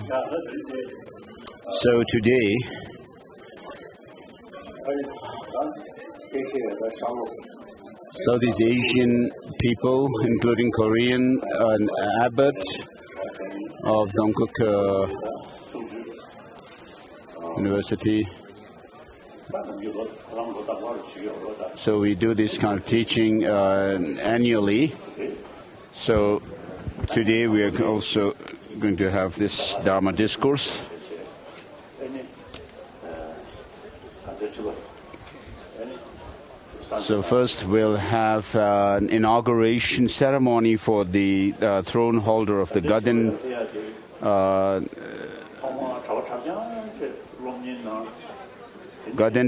So today, Southeast Asian people, including Korean, an abbot of Dongkuk University. So we do this kind of teaching annually. So today we are also going to have this Dharma discourse. So first we'll have an inauguration ceremony for the throne holder of the Gaden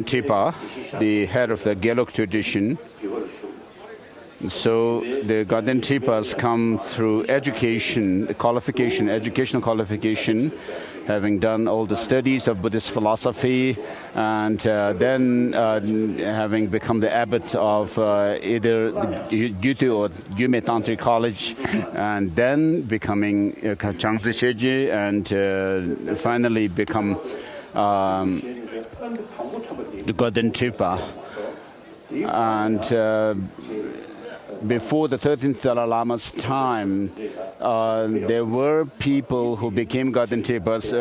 Tipa, the head of the Gelug tradition. So the Gaden Tipas come through educational qualification, having done all the studies of Buddhist philosophy, and then having become the abbot of either the Gyutu or Gyume Tantric College, and then becoming Changzi Sheji, and finally become the Gaden Tipa. And before the 13th Dalai Lama's time, there were people who became Gaden Tipas,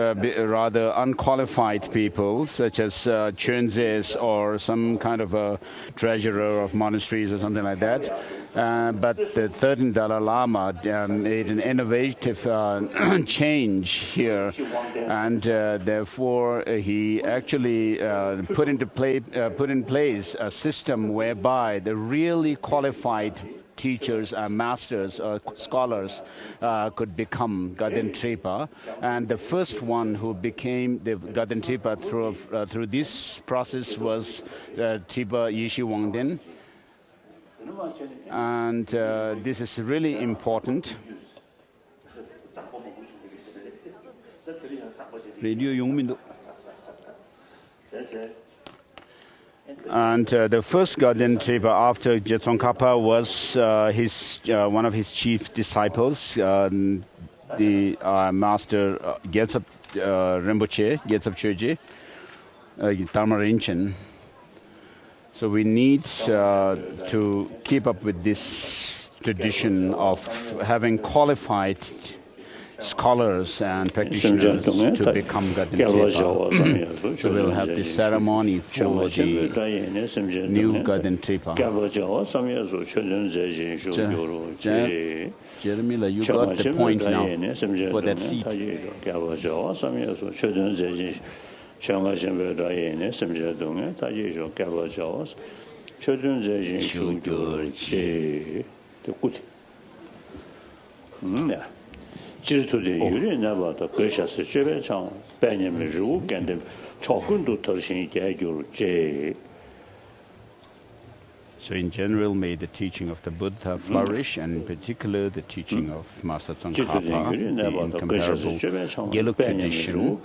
rather unqualified people, such as Chönzes or some kind of a treasurer of monasteries or something like that. But the 13th Dalai Lama made an innovative change here, and therefore he actually put in place a system whereby the really qualified teachers and masters or scholars could become Gaden Tipa. And the first one who became the Gaden Tipa through this process was Tipa Yishi Wangden. And this is really important. And the first Gaden Tipa after Tsongkhapa was one of his chief disciples, the master Gyaltsab Rinpoche, Gyaltsab Choje, Dharma Rinchen. So we need to keep up with this tradition of having qualified scholars and practitioners to become Gaden Tipa. So we'll have this ceremony for the new Gaden Tipa. Jeremy, you got the point now for that seat. So in general, may the teaching of the Buddha flourish, and in particular the teaching of Master Tsongkhapa, the incomparable Gelug tradition.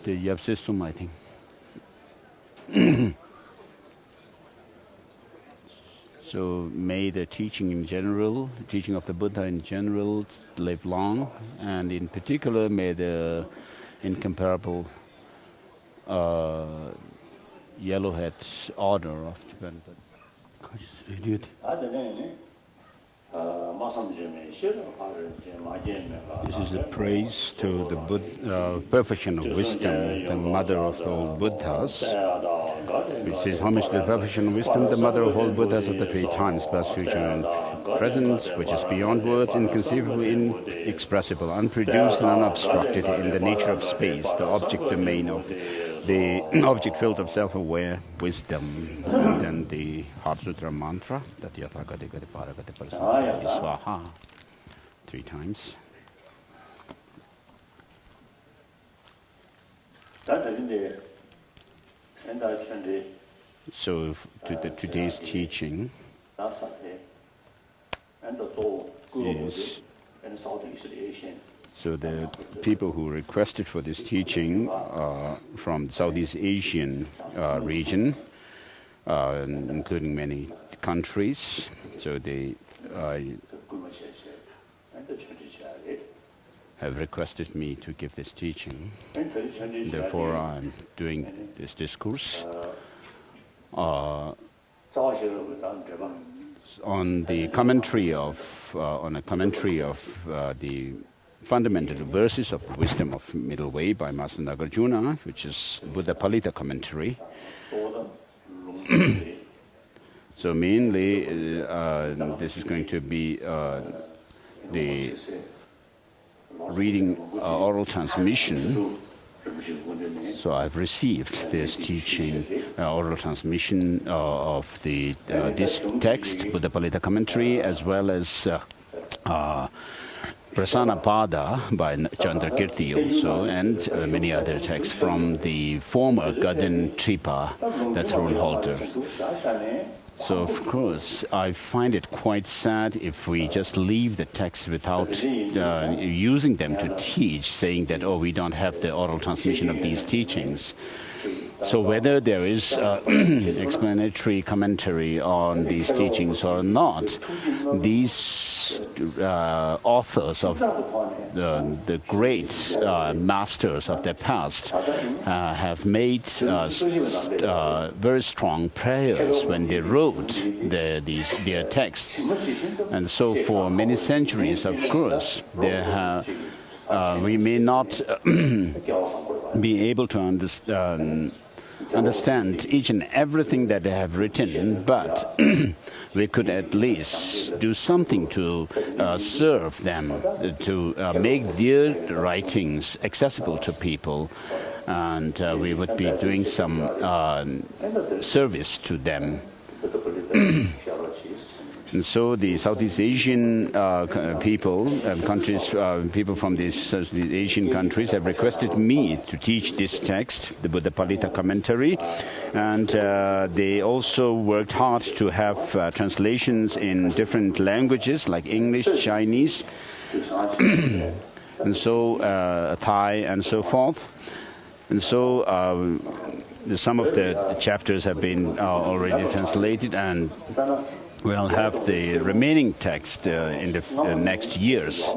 The Yap system, I think. So may the teaching in general, the teaching of the Buddha in general, live long, and in particular may the incomparable Yellowhead order of Tibetan. This is a praise to the perfection of wisdom, the mother of all Buddhas. It says, homage to the perfection of wisdom, the mother of all Buddhas of the three times, past, future, and present, which is beyond words, inconceivable, inexpressible, unproduced, and unobstructed in the nature of space, the object domain of the object field of self-aware wisdom. And then the Heart Sutra mantra, Swaha, 3 times. So today's teaching is So the people who requested for this teaching are from Southeast Asian region, including many countries. So they have requested me to give this teaching. Therefore, I'm doing this discourse on the commentary of the fundamental verses of the Wisdom of Middle Way by Master Nagarjuna, which is Buddhapalita commentary. So mainly, this is going to be the reading oral transmission. So I've received this teaching, oral transmission of this text, Buddhapalita commentary, as well as Prasanapada by Chandrakirti also, and many other texts from the former Garden Tripa, the throne holder. So, of course, I find it quite sad if we just leave the text without using them to teach, saying that, oh, we don't have the oral transmission of these teachings. So whether there is explanatory commentary on these teachings or not, these authors of the great masters of the past have made very strong prayers when they wrote their texts. And so for many centuries, of course, we may not be able to understand each and everything that they have written, but we could at least do something to serve them, to make their writings accessible to people, and we would be doing some service to them. And so the Southeast Asian people, people from these Southeast Asian countries have requested me to teach this text, the Buddhapalita commentary, and they also worked hard to have translations in different languages like English, Chinese, and so Thai, and so forth. And so some of the chapters have been already translated, and we'll have the remaining text in the next years.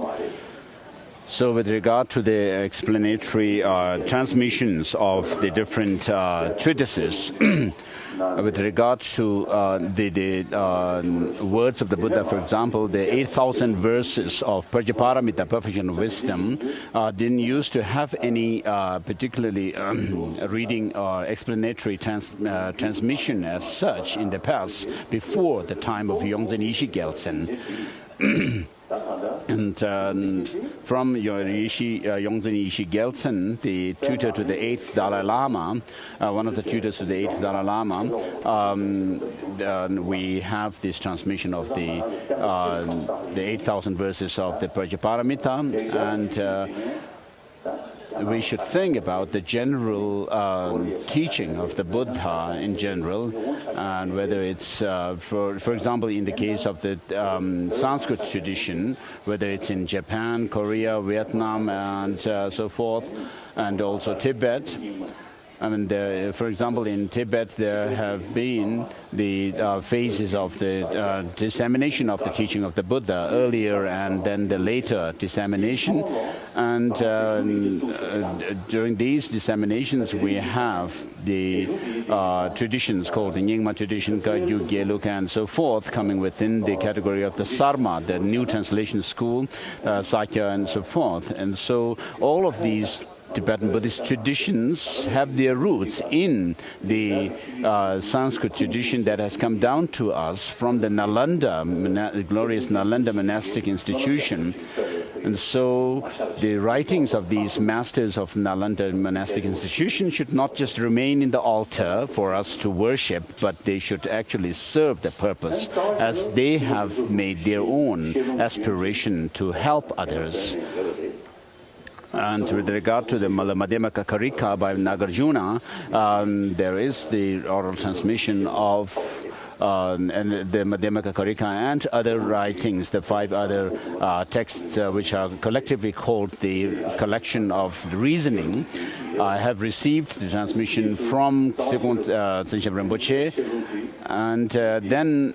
So with regard to the explanatory transmissions of the different treatises, with regard to the words of the Buddha, for example, the 8,000 verses of Prajaparamita, perfection of wisdom, didn't used to have any particularly reading or explanatory transmission as such in the past, before the time of Yongdzin Yishe Gyaltsen. And from Yongdzin Yishe Gyaltsen, the tutor to the 8th Dalai Lama, one of the tutors to the 8th Dalai Lama, we have this transmission of the 8,000 verses of the Prajaparamita, and we should think about the general teaching of the Buddha in general, and whether it's, for example, in the case of the Sanskrit tradition, whether it's in Japan, Korea, Vietnam, and so forth, and also Tibet. I mean, for example, in Tibet, there have been the phases of the dissemination of the teaching of the Buddha earlier, and then the later dissemination. And during these disseminations, we have the traditions called the Nyingma tradition, Kagyu, Gyaluk, and so forth, coming within the category of the Sarma, the new translation school, Sakya, and so forth. And so all of these Tibetan Buddhist traditions have their roots in the Sanskrit tradition that has come down to us from the Nalanda, the glorious Nalanda monastic institution. And so the writings of these masters of Nalanda monastic institution should not just remain in the altar for us to worship, but they should actually serve the purpose, as they have made their own aspiration to help others. And with regard to the Madhyamaka Karika by Nagarjuna, there is the oral transmission of and the Madhyamaka Karika and other writings, the 5 other texts which are collectively called the collection of reasoning. I have received the transmission from Sekun Tsenshab Rinpoche, and then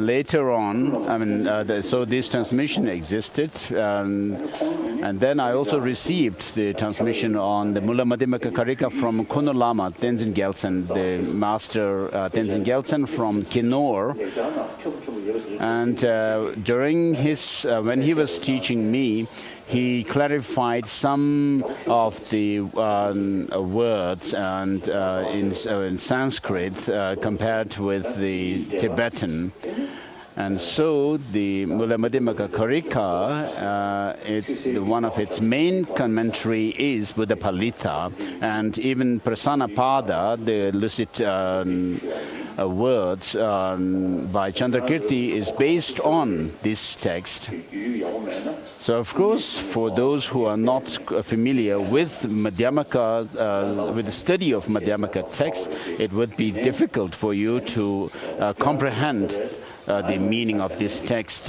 later on, so this transmission existed, and then I also received the transmission on the Mula Madhyamaka Karika from Kuno Lama, Tenzin Gyaltsen, the master Tenzin Gyaltsen from Kinor. And during his, when he was teaching me, he clarified some of the words and in Sanskrit compared with the Tibetan. And so the Mula Madhyamaka Karika, one of its main commentary is Buddhapalita, and even Prasanapada, the lucid words by Chandrakirti, is based on this text. So, of course, for those who are not familiar with Madhyamaka, with the study of Madhyamaka text, it would be difficult for you to comprehend the meaning of this text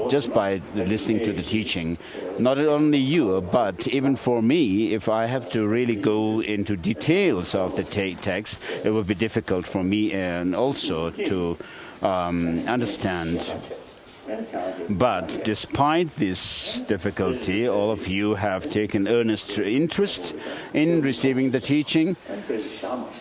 just by listening to the teaching. Not only you, but even for me, if I have to really go into details of the text, it would be difficult for me and also to understand. But despite this difficulty, all of you have taken earnest interest in receiving the teaching,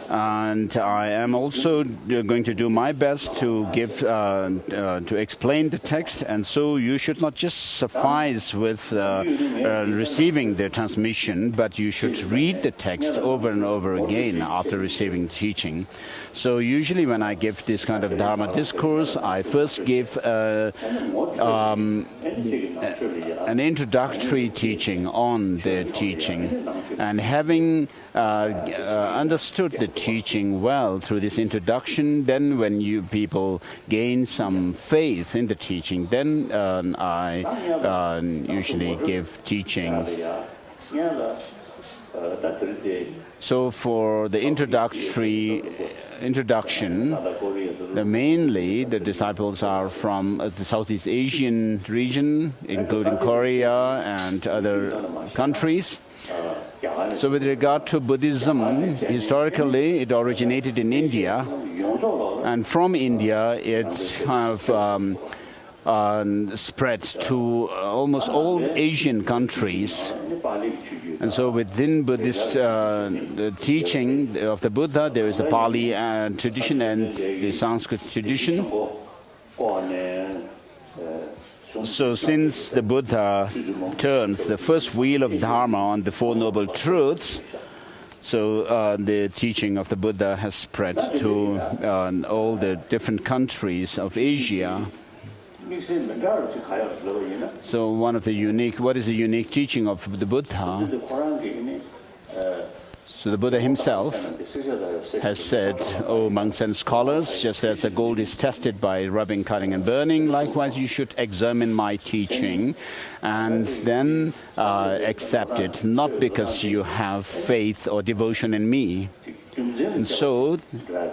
and I am also going to do my best to give to explain the text. And so you should not just suffice with receiving the transmission, but you should read the text over and over again after receiving the teaching. So usually when I give this kind of Dharma discourse, I first give an introductory teaching on the teaching. And having understood the teaching well through this introduction, then when you people gain some faith in the teaching, then I usually give teaching. So for the introduction, mainly the disciples are from the Southeast Asian region, including Korea and other countries. So with regard to Buddhism, historically it originated in India, and from India it kind of spread to almost all Asian countries. And so within Buddhist teaching of the Buddha, there is the Pali tradition and the Sanskrit tradition. So since the Buddha turned the first wheel of Dharma on the Four Noble Truths, so the teaching of the Buddha has spread to all the different countries of Asia. So what is the unique teaching of the Buddha? So the Buddha himself has said, "O monks and scholars, just as the gold is tested by rubbing, cutting and burning, likewise you should examine my teaching and then accept it, not because you have faith or devotion in me." And so,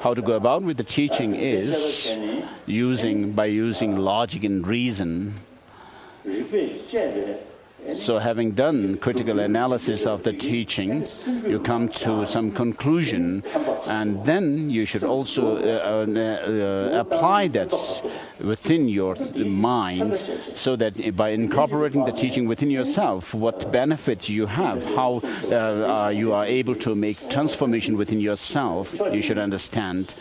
how to go about with the teaching is by using logic and reason. So having done critical analysis of the teaching, you come to some conclusion, and then you should also apply that within your mind, so that by incorporating the teaching within yourself, what benefit you have, how you are able to make transformation within yourself, you should understand.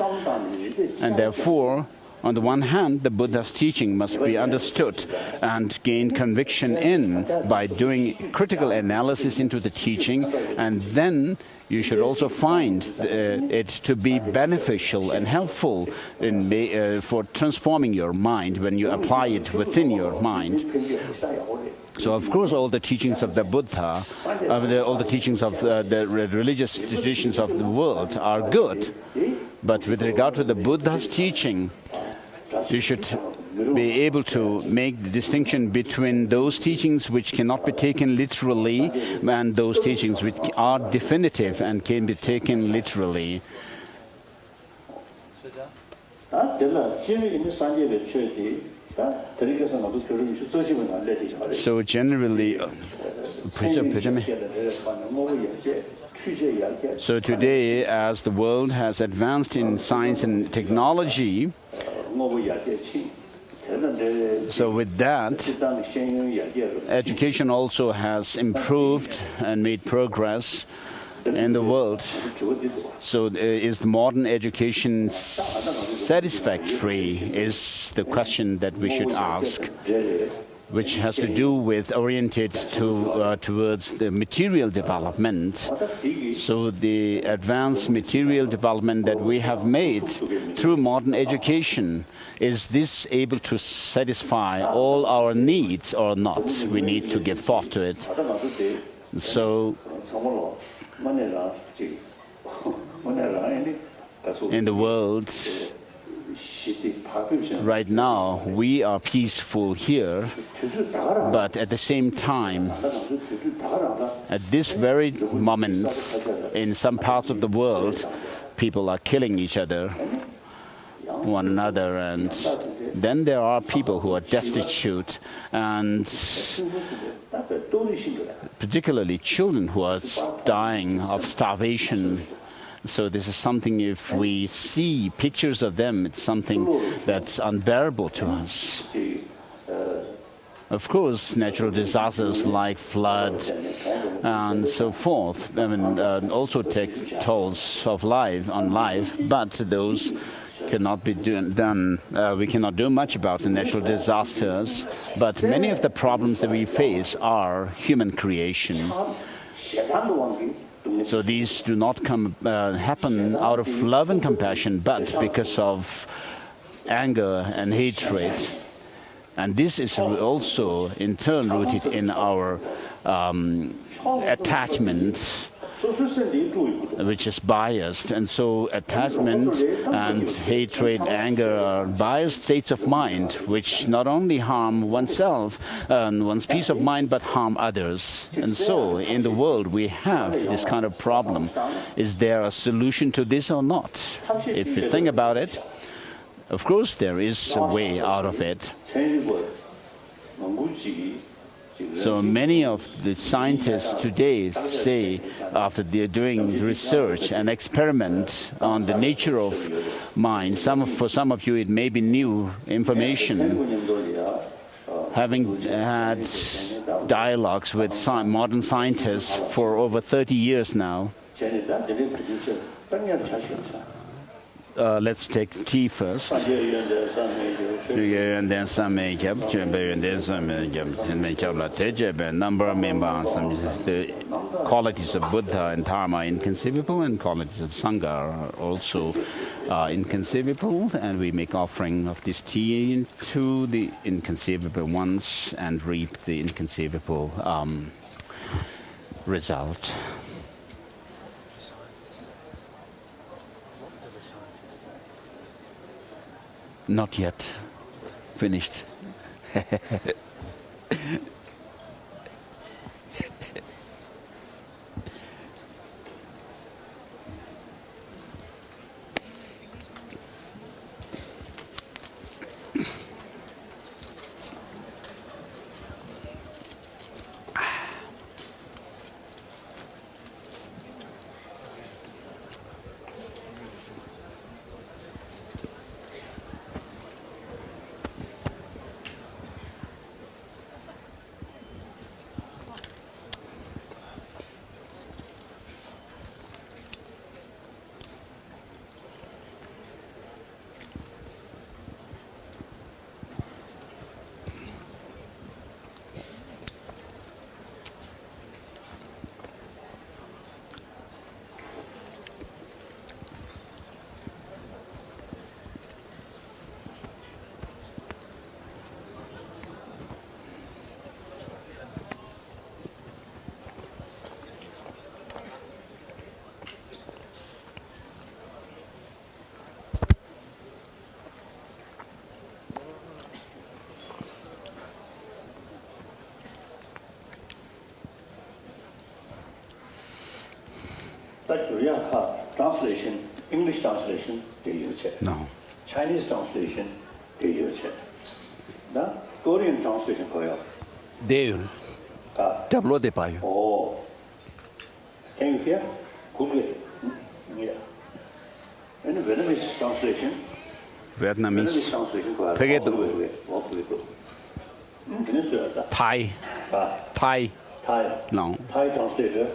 And therefore, on the one hand, the Buddha's teaching must be understood and gain conviction in by doing critical analysis into the teaching, and then you should also find it to be beneficial and helpful for transforming your mind when you apply it within your mind. So, of course, all the teachings of the Buddha, all the teachings of the religious traditions of the world are good. But with regard to the Buddha's teaching, you should be able to make the distinction between those teachings which cannot be taken literally and those teachings which are definitive and can be taken literally. So generally, so today, as the world has advanced in science and technology, so with that, education also has improved and made progress in the world. So is the modern education satisfactory is the question that we should ask, which has to do with oriented towards the material development. So the advanced material development that we have made through modern education, is this able to satisfy all our needs or not? We need to give thought to it. So in the world, right now, we are peaceful here, but at the same time, at this very moment, in some parts of the world, people are killing each other, one another, and then there are people who are destitute, and particularly children who are dying of starvation. So this is something, if we see pictures of them, it's something that's unbearable to us. Of course, natural disasters like flood and so forth, also take tolls of life, but those cannot be done. We cannot do much about the natural disasters, but many of the problems that we face are human creation. So these do not happen out of love and compassion, but because of anger and hatred. And this is also in turn rooted in our attachment, which is biased. And so attachment and hatred, anger are biased states of mind, which not only harm oneself and one's peace of mind, but harm others. And so in the world, we have this kind of problem. Is there a solution to this or not? If you think about it, of course, there is a way out of it. So many of the scientists today say, after they're doing research and experiment on the nature of mind, for some of you it may be new information, having had dialogues with modern scientists for over 30 years now. Let's take tea first. Number of members, the qualities of Buddha and Dharma are inconceivable, and qualities of Sangha are also inconceivable, and we make offering of this tea to the inconceivable ones and reap the inconceivable result. Not yet finished. Translation, English translation, no. Chinese translation, Korean translation, Deo. Tablo de payo. Oh, can you hear? Good. Yeah. And Vietnamese translation. Vietnamese. translation. Thai. Thai. Thai. No. Thai translator.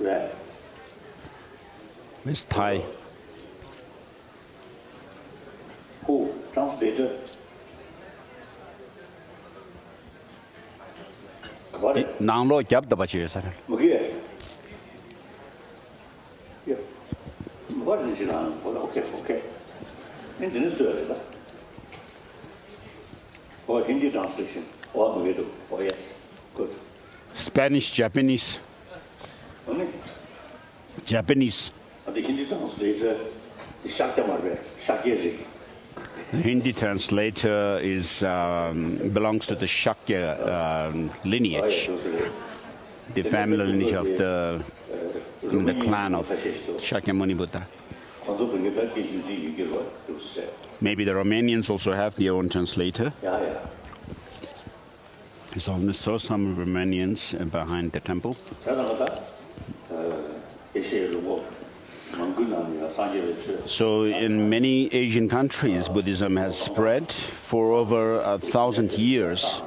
Right. It's Thai. Who translator? Nang lo chập tập chữ sao? Okay. Yeah. What is it? Okay. And then it's the or Hindi translation. Or oh yes. Good. Spanish, Japanese. Only? Japanese. The Hindi translator is Shakya. The Hindi translator is belongs to the Shakya lineage, the family lineage of the clan of Shakyamuni Buddha. Maybe the Romanians also have their own translator. Yeah. So I saw some Romanians behind the temple. So in many Asian countries, Buddhism has spread for over 1,000 years.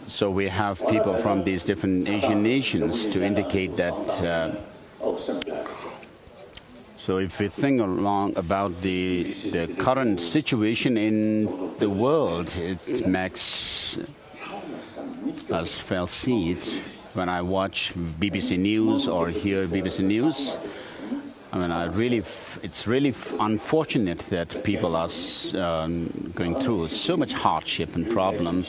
So we have people from these different Asian nations to indicate that. So if we think along about the current situation in the world, it makes us feel see it. When I watch BBC News or hear BBC News, I mean, it's really unfortunate that people are going through so much hardship and problem.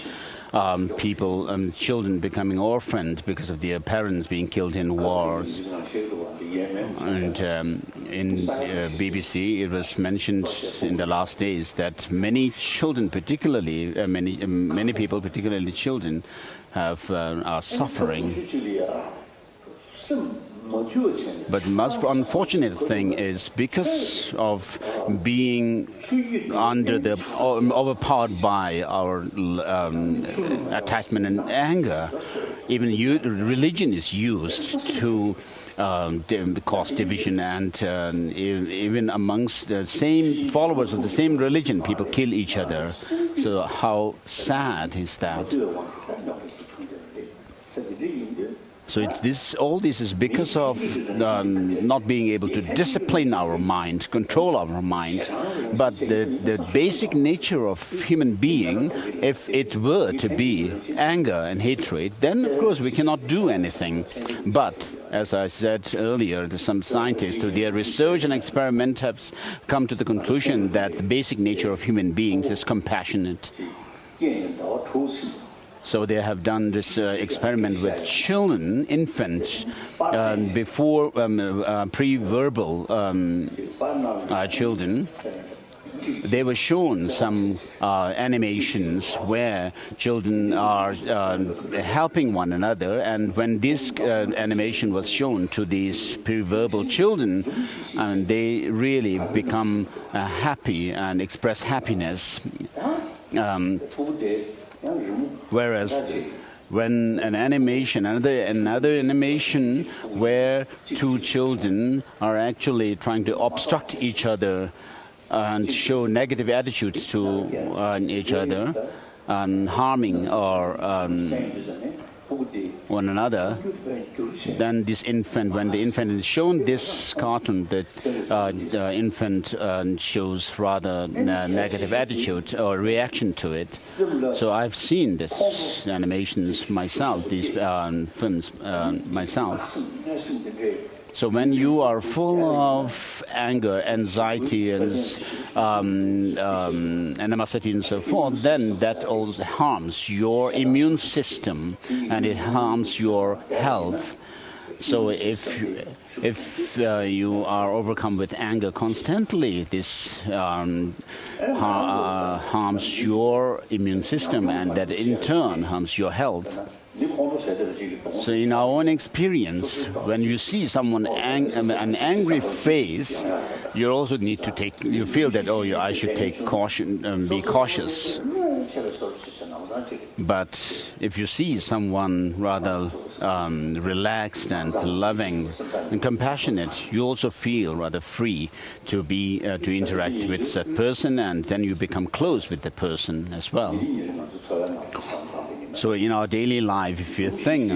Children becoming orphaned because of their parents being killed in wars. And in BBC, it was mentioned in the last days that many children, particularly many people, particularly children, are suffering. But the most unfortunate thing is because of being overpowered by our attachment and anger, even religion is used to cause division, and even amongst the same followers of the same religion, people kill each other. So how sad is that? So all this is because of not being able to discipline our mind, control our mind. But the basic nature of human being, if it were to be anger and hatred, then of course we cannot do anything. But as I said earlier, some scientists through their research and experiment have come to the conclusion that the basic nature of human beings is compassionate. So they have done this experiment with children, infants, before pre-verbal children. They were shown some animations where children are helping one another, and when this animation was shown to these pre-verbal children, they really become happy and express happiness. Whereas when another animation where two children are actually trying to obstruct each other and show negative attitudes to each other and harming or one another, then this infant, when the infant is shown this cartoon, the infant shows rather negative attitude or reaction to it. So I've seen these animations myself, these films myself. So when you are full of anger, anxiety, and animosity and so forth, then that also harms your immune system and it harms your health. So if you are overcome with anger constantly, this harms your immune system, and that in turn harms your health. So in our own experience, when you see someone an angry face, you also need to you feel that, oh, I should take caution, be cautious. But if you see someone rather relaxed and loving and compassionate, you also feel rather free to interact with that person, and then you become close with the person as well. So in our daily life, if you think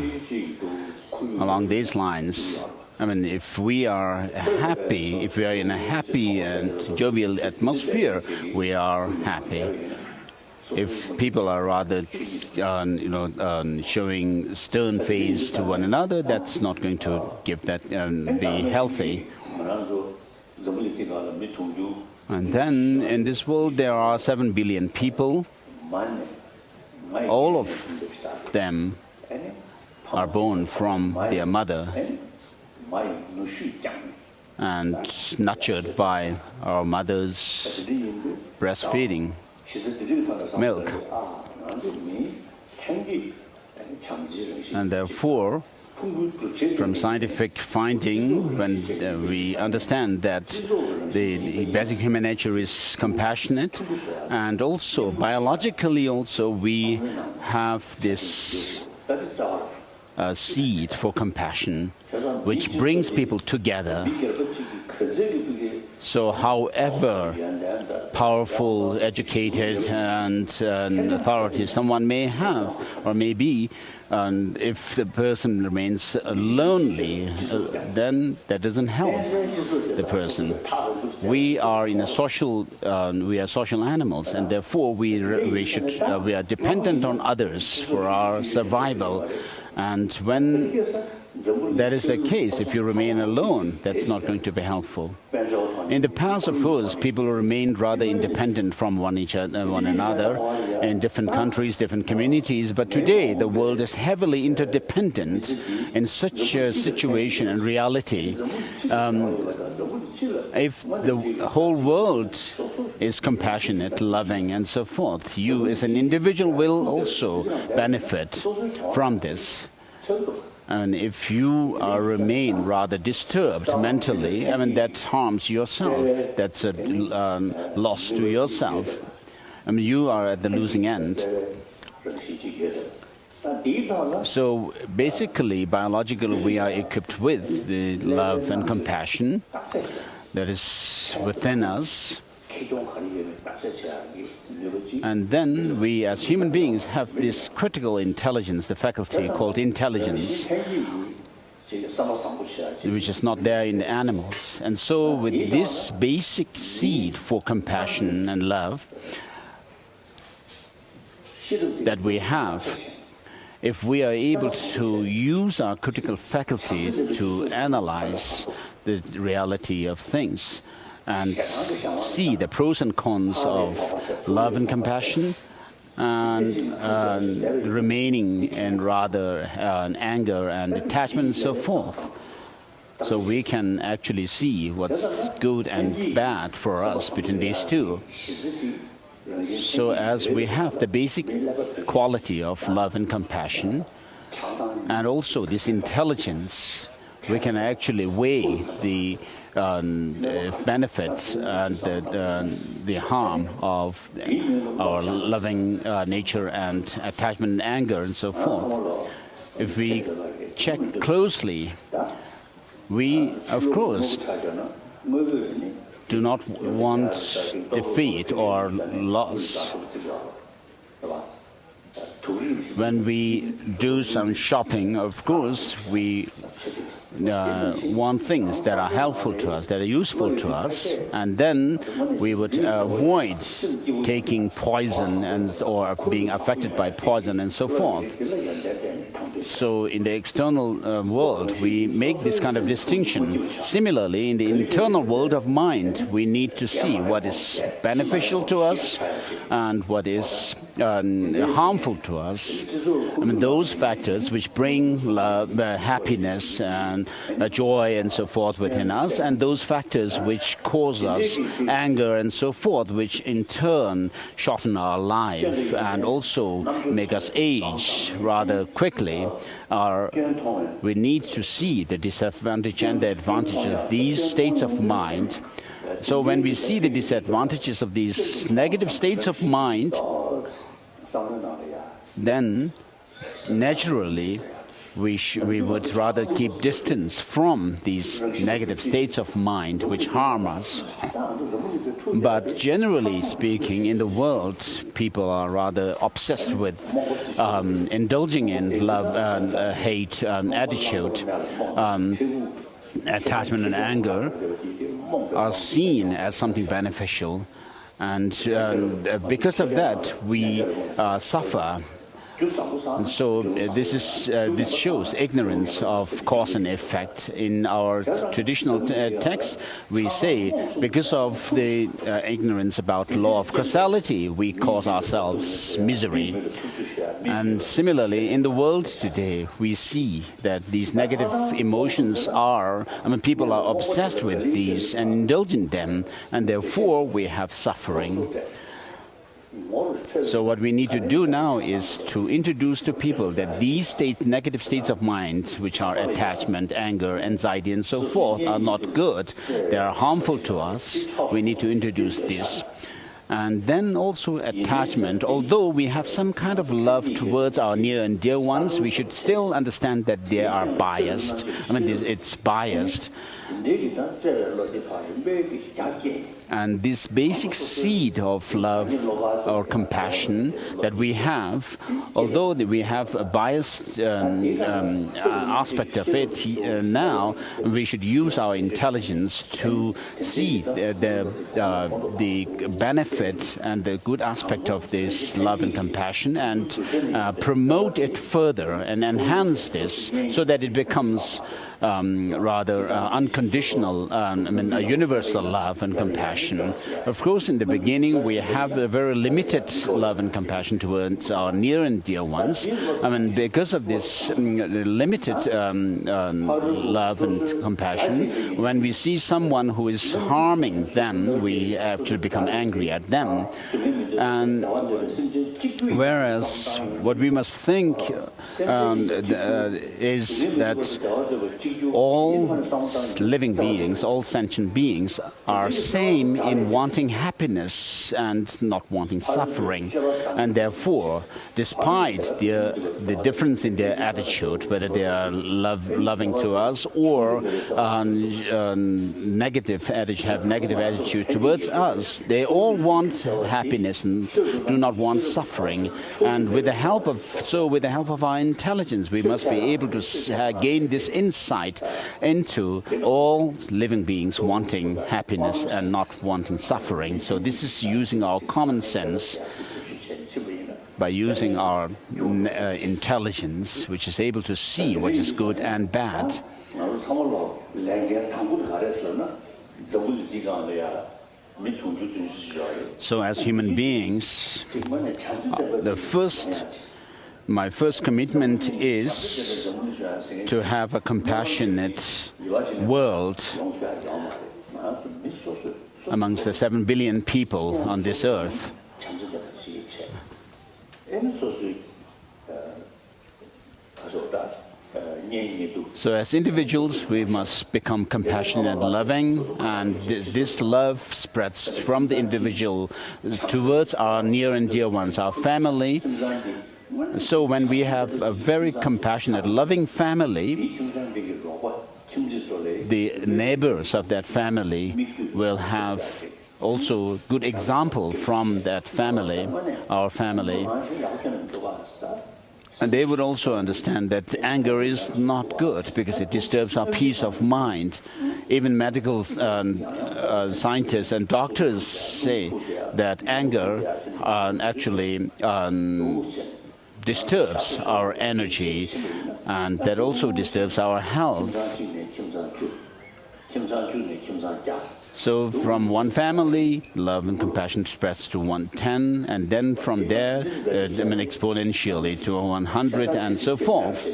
along these lines, I mean, if we are happy, if we are in a happy and jovial atmosphere, we are happy. If people are rather, showing stern face to one another, that's not going to give that be healthy. And then in this world there are 7 billion people. All of them are born from their mother and nurtured by our mother's breastfeeding milk. And therefore, from scientific finding, when we understand that the basic human nature is compassionate, and also biologically also we have this seed for compassion, which brings people together. So however powerful, educated and authority someone may have or may be, and if the person remains lonely, then that doesn't help the person. We are in a social, we are social animals, and therefore we are dependent on others for our survival. And when that is the case, if you remain alone, that's not going to be helpful. In the past, of course, people remained rather independent from one another in different countries, different communities. But today, the world is heavily interdependent in such a situation and reality. If the whole world is compassionate, loving, and so forth, you as an individual will also benefit from this. And if you remain rather disturbed mentally, I mean, that harms yourself. That's a loss to yourself. I mean, you are at the losing end. So basically, biologically, we are equipped with the love and compassion that is within us. And then we as human beings have this critical intelligence, the faculty called intelligence, which is not there in the animals. And so with this basic seed for compassion and love that we have, if we are able to use our critical faculty to analyze the reality of things, and see the pros and cons of love and compassion, and remaining in rather anger and attachment and so forth. So we can actually see what's good and bad for us between these two. So as we have the basic quality of love and compassion, and also this intelligence, we can actually weigh the benefits and the harm of our loving nature and attachment and anger and so forth. If we check closely, we, of course, do not want defeat or loss. When we do some shopping, of course, we want things that are helpful to us, that are useful to us, and then we would avoid taking poison or being affected by poison and so forth. So in the external world, we make this kind of distinction. Similarly, in the internal world of mind, we need to see what is beneficial to us and what is harmful to us. I mean, those factors which bring love, happiness and joy and so forth within us, and those factors which cause us anger and so forth, which in turn shorten our life and also make us age rather quickly. We need to see the disadvantage and the advantage of these states of mind. So when we see the disadvantages of these negative states of mind, then naturally we would rather keep distance from these negative states of mind which harm us. But generally speaking, in the world, people are rather obsessed with indulging in love and hate attitude. Attachment and anger are seen as something beneficial, and because of that we suffer. And so this shows ignorance of cause and effect. In our traditional texts, we say because of the ignorance about law of causality, we cause ourselves misery. And similarly, in the world today, we see that these negative emotions people are obsessed with these and indulge in them, and therefore we have suffering. So what we need to do now is to introduce to people that these negative states of mind, which are attachment, anger, anxiety, and so forth, are not good. They are harmful to us. We need to introduce this. And then also attachment. Although we have some kind of love towards our near and dear ones, we should still understand that they are biased. I mean, it's biased. And this basic seed of love or compassion that we have, although we have a biased aspect of it now, we should use our intelligence to see the benefit and the good aspect of this love and compassion and promote it further and enhance this so that it becomes rather unconditional, a universal love and compassion. Of course, in the beginning, we have a very limited love and compassion towards our near and dear ones. I mean, because of this limited love and compassion, when we see someone who is harming them, we have to become angry at them. And whereas what we must think is that all living beings, all sentient beings, are same in wanting happiness and not wanting suffering. And therefore, despite the difference in their attitude, whether they are loving to us or have negative attitude towards us, they all want happiness and do not want suffering. And with the help of our intelligence, we must be able to gain this insight into all living beings wanting happiness and not wanting suffering. So this is using our common sense, by using our intelligence, which is able to see what is good and bad. So as human beings, my first commitment is to have a compassionate world amongst the 7 billion people on this earth. So as individuals, we must become compassionate and loving, and this love spreads from the individual towards our near and dear ones, our family. So when we have a very compassionate, loving family, the neighbors of that family will have also good example from that family, our family. And they would also understand that anger is not good because it disturbs our peace of mind. Even medical scientists and doctors say that anger actually disturbs our energy, and that also disturbs our health. So from one family, love and compassion spreads to 110, and then from there, exponentially to 100, and so forth.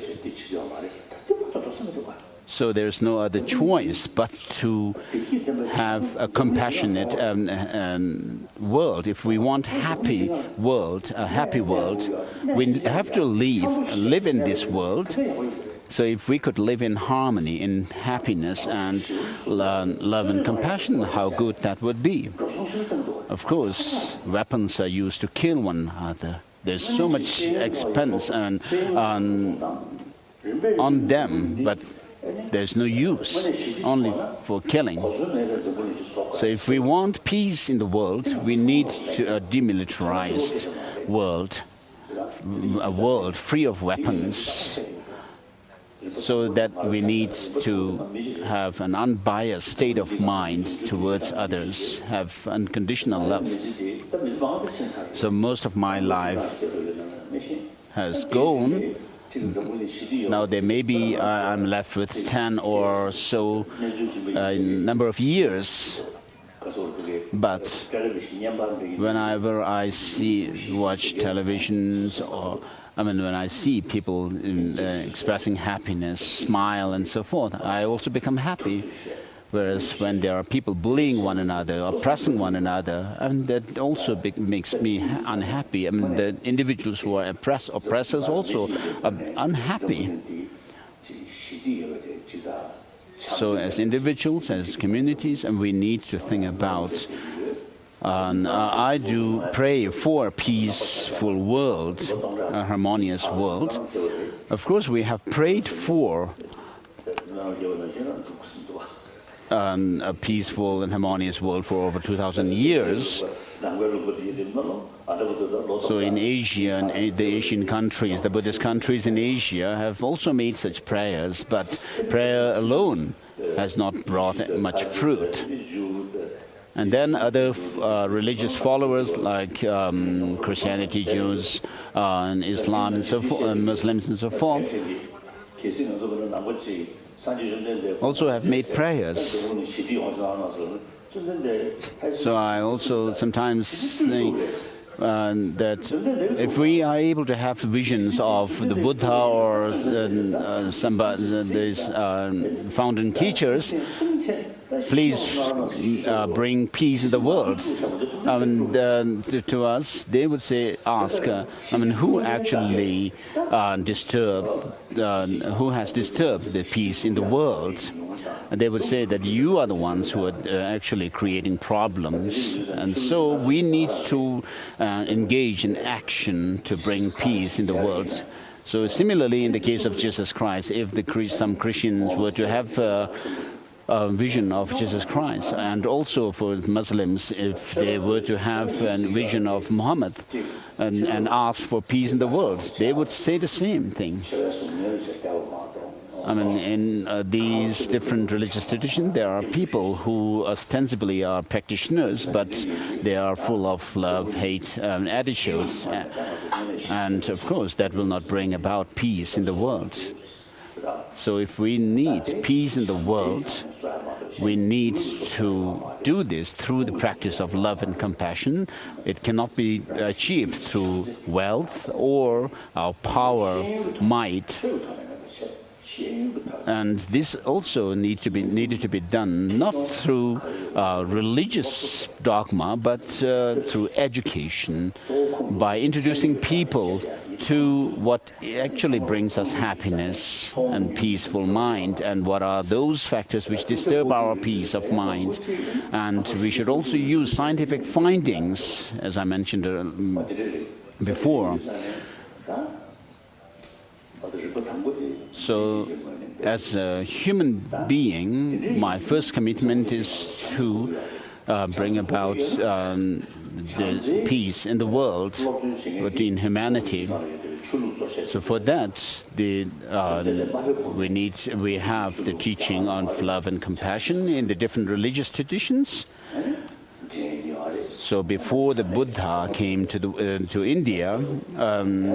So there's no other choice but to have a compassionate world. If we want a happy world, we have to live in this world. So if we could live in harmony, in happiness and love and compassion, how good that would be. Of course, weapons are used to kill one another. There's so much expense on them, but there's no use, only for killing. So if we want peace in the world, we need a demilitarized world, a world free of weapons, so that we need to have an unbiased state of mind towards others, have unconditional love. So most of my life has gone. Now there may be I'm left with 10 or so number of years, but whenever I watch televisions, or when I see people expressing happiness, smile and so forth, I also become happy. Whereas when there are people bullying one another, oppressing one another, that also makes me unhappy. The individuals who are oppressors also are unhappy. So as individuals, as communities, and we need to think about, I do pray for a peaceful world, a harmonious world. Of course, we have prayed for a peaceful and harmonious world for over 2,000 years. So in Asia and the Asian countries, the Buddhist countries in Asia have also made such prayers, but prayer alone has not brought much fruit. And then other religious followers like Christianity, Jews, and Islam and so forth, Muslims and so forth, also have made prayers. So I also sometimes think that if we are able to have visions of the Buddha or these founding teachers, please bring peace in the world. To us, they would ask, who actually who has disturbed the peace in the world? And they would say that you are the ones who are actually creating problems. And so we need to engage in action to bring peace in the world. So similarly, in the case of Jesus Christ, if some Christians were to have a vision of Jesus Christ, and also for Muslims, if they were to have a vision of Muhammad and ask for peace in the world, they would say the same thing. In these different religious traditions, there are people who ostensibly are practitioners, but they are full of love, hate, attitudes. And of course, that will not bring about peace in the world. So if we need peace in the world, we need to do this through the practice of love and compassion. It cannot be achieved through wealth or our power, might. And this also needed to be done not through religious dogma, but through education, by introducing people to what actually brings us happiness and peaceful mind, and what are those factors which disturb our peace of mind. And we should also use scientific findings, as I mentioned before. So, as a human being, my first commitment is to bring about the peace in the world, between humanity. So for that, we have the teaching on love and compassion in the different religious traditions. So before the Buddha came to India,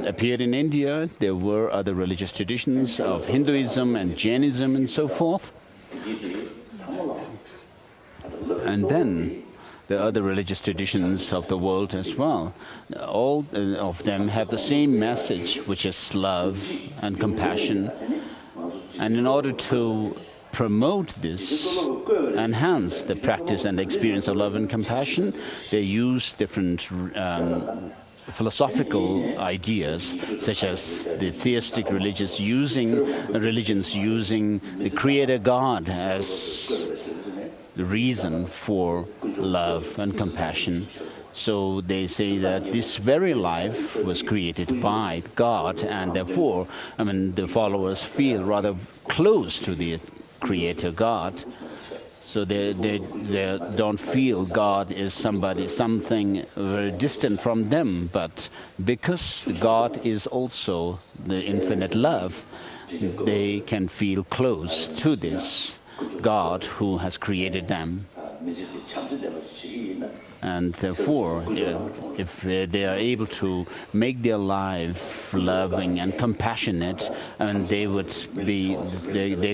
appeared in India, there were other religious traditions of Hinduism and Jainism and so forth. And then the other religious traditions of the world as well. All of them have the same message, which is love and compassion. And in order to promote this, enhance the practice and experience of love and compassion, they use different philosophical ideas, such as the theistic religions using the Creator God as the reason for love and compassion. So they say that this very life was created by God, and therefore, the followers feel rather close to the Creator God. So they don't feel God is something very distant from them, but because God is also the infinite love, they can feel close to this God who has created them. And therefore, if they are able to make their life loving and compassionate, and they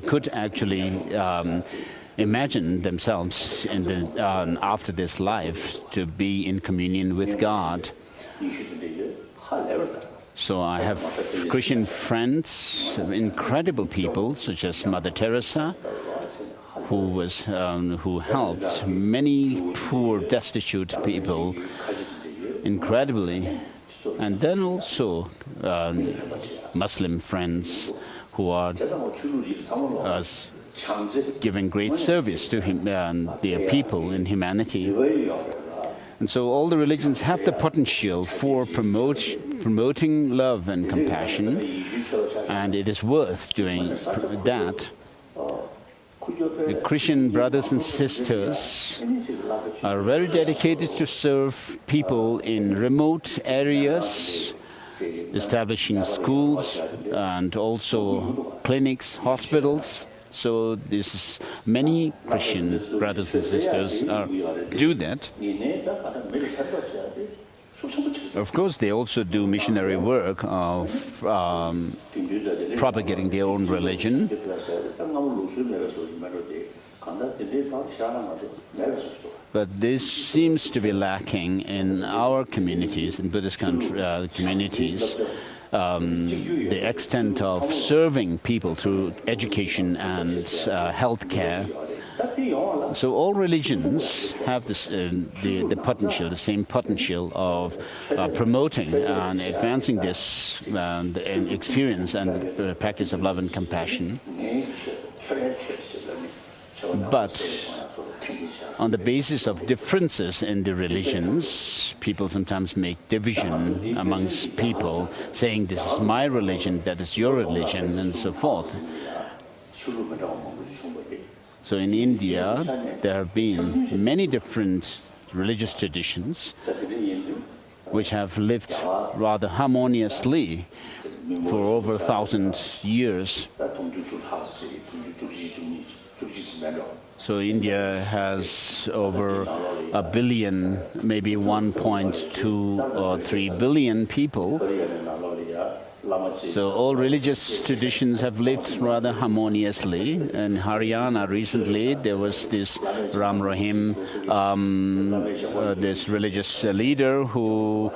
could actually imagine themselves after this life to be in communion with God. So I have Christian friends, incredible people, such as Mother Teresa, who helped many poor, destitute people incredibly. And then also Muslim friends who are giving great service to their people in humanity. And so all the religions have the potential for promoting love and compassion, and it is worth doing that. The Christian brothers and sisters are very dedicated to serve people in remote areas, establishing schools and also clinics, hospitals. So many Christian brothers and sisters do that. Of course, they also do missionary work of propagating their own religion. But this seems to be lacking in our communities, in Buddhist communities, the extent of serving people through education and health care. So all religions have this, the potential, the same potential of promoting and advancing this experience and practice of love and compassion. But on the basis of differences in the religions, people sometimes make division amongst people, saying this is my religion, that is your religion, and so forth. So in India, there have been many different religious traditions which have lived rather harmoniously for over 1,000 years. So India has over 1 billion, maybe 1.2 or 3 billion people. So all religious traditions have lived rather harmoniously. In Haryana recently, there was this Ram Rahim, this religious leader whose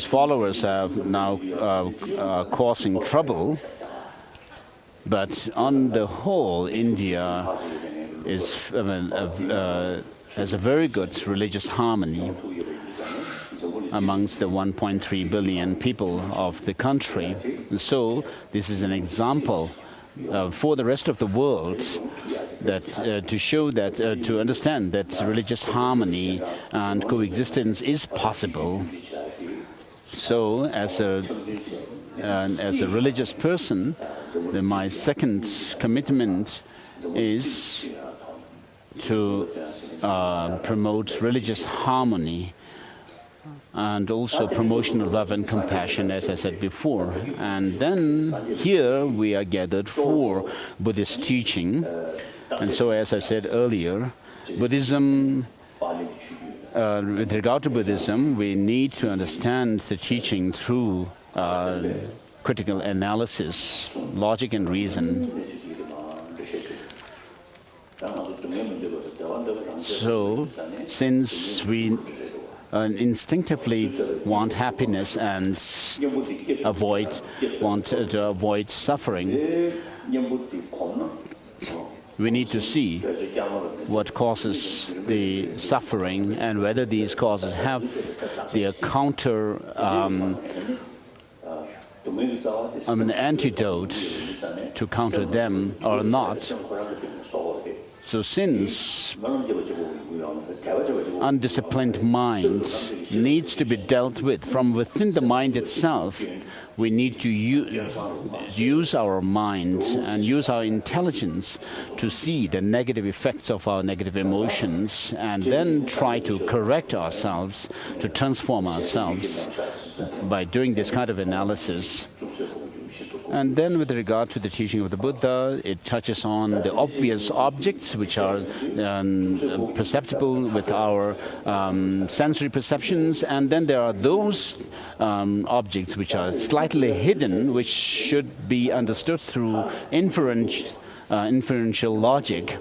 followers are now causing trouble. But on the whole, India has a very good religious harmony amongst the 1.3 billion people of the country. So this is an example for the rest of the world that to show that, to understand that religious harmony and coexistence is possible. So as a religious person, my second commitment is to promote religious harmony and also promotion of love and compassion, as I said before. And then here we are gathered for Buddhist teaching. And so, as I said earlier, Buddhism with regard to Buddhism, we need to understand the teaching through critical analysis, logic and reason. So, since we instinctively want happiness and want to avoid suffering, we need to see what causes the suffering and whether these causes have the counter an antidote to counter them or not. So since undisciplined mind needs to be dealt with from within the mind itself, we need to use our mind and use our intelligence to see the negative effects of our negative emotions and then try to correct ourselves, to transform ourselves by doing this kind of analysis. And then with regard to the teaching of the Buddha, it touches on the obvious objects which are perceptible with our sensory perceptions, and then there are those objects which are slightly hidden, which should be understood through inferential logic.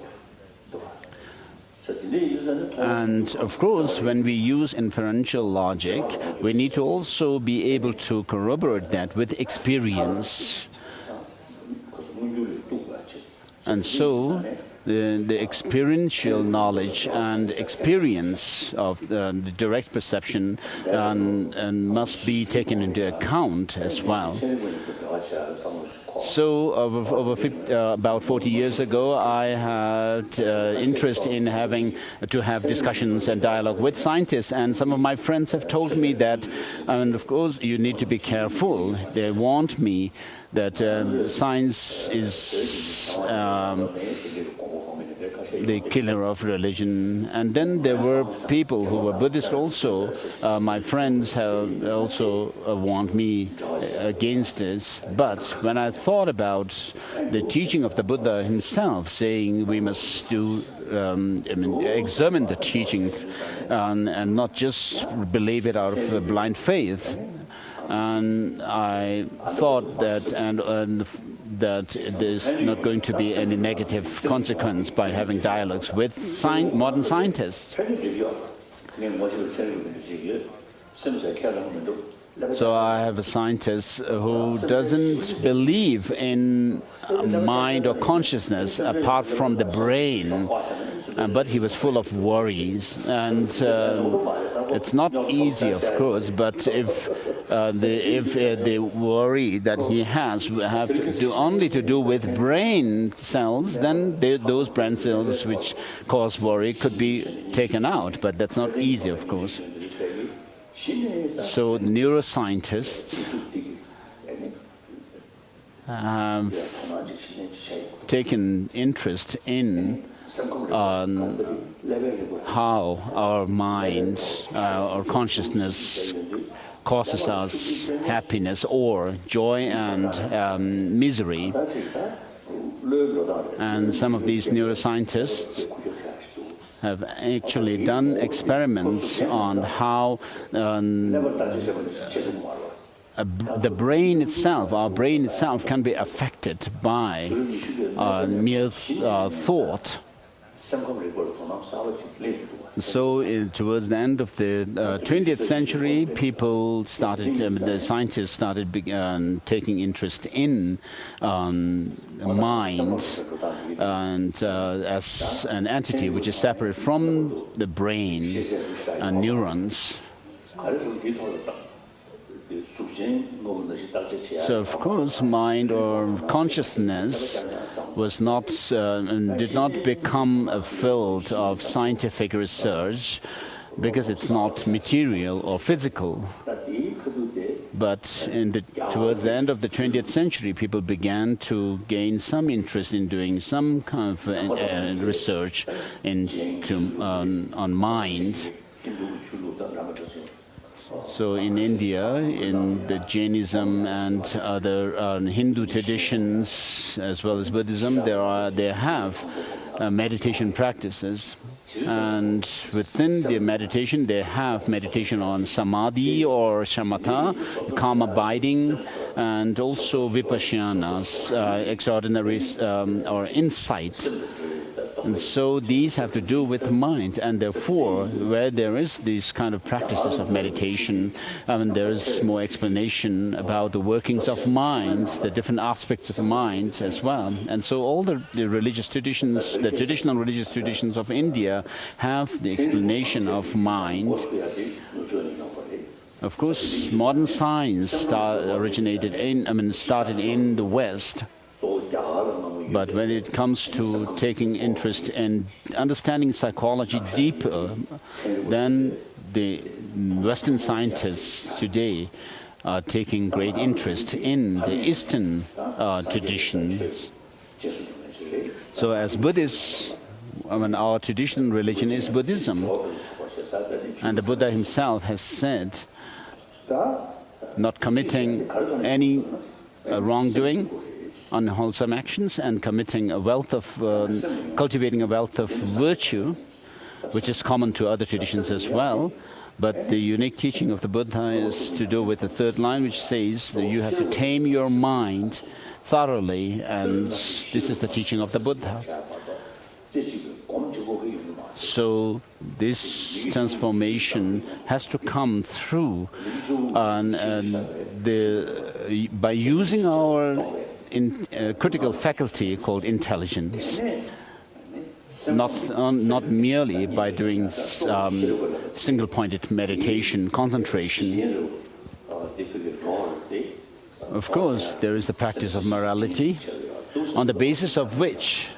And of course, when we use inferential logic, we need to also be able to corroborate that with experience. And so, the experiential knowledge and experience of the direct perception must be taken into account as well. So, about 40 years ago, I had interest in having to have discussions and dialogue with scientists, and some of my friends have told me that, and of course, you need to be careful. They warned me that science is the killer of religion. And then there were people who were Buddhist also. My friends have also warned me against this. But when I thought about the teaching of the Buddha himself, saying we must examine the teaching and not just believe it out of blind faith, and I thought that that there's not going to be any negative consequence by having dialogues with modern scientists. So I have a scientist who doesn't believe in mind or consciousness apart from the brain, but he was full of worries. And it's not easy, of course, but if the worry that he has have only to do with brain cells, then those brain cells which cause worry could be taken out. But that's not easy, of course. So neuroscientists have taken interest in how our mind, our consciousness causes us happiness or joy and misery. And some of these neuroscientists have actually done experiments on how the brain itself, our brain itself, can be affected by mere thought. So towards the end of the 20th century, people started, the scientists started taking interest in mind and as an entity which is separate from the brain and neurons. So, of course, mind or consciousness was not did not become a field of scientific research because it's not material or physical. But towards the end of the 20th century, people began to gain some interest in doing some kind of research on mind. So in India, in the Jainism and other Hindu traditions, as well as Buddhism, they have meditation practices. And within the meditation, they have meditation on samadhi or shamatha, calm abiding, and also vipassanas, extraordinary or insight. And so these have to do with mind, and therefore, where there is these kind of practices of meditation, there is more explanation about the workings of mind, the different aspects of the mind as well. And so all the religious traditions, the traditional religious traditions of India have the explanation of mind. Of course, modern science started in the West. But when it comes to taking interest in understanding psychology deeper, then the Western scientists today are taking great interest in the Eastern traditions. So as Buddhists, our traditional religion is Buddhism. And the Buddha himself has said, not committing any wrongdoing, unwholesome actions, and cultivating a wealth of virtue, which is common to other traditions as well. But the unique teaching of the Buddha is to do with the third line, which says that you have to tame your mind thoroughly, and this is the teaching of the Buddha. So this transformation has to come through by using our critical faculty called intelligence, not merely by doing single-pointed meditation, concentration. Of course, there is the practice of morality, on the basis of which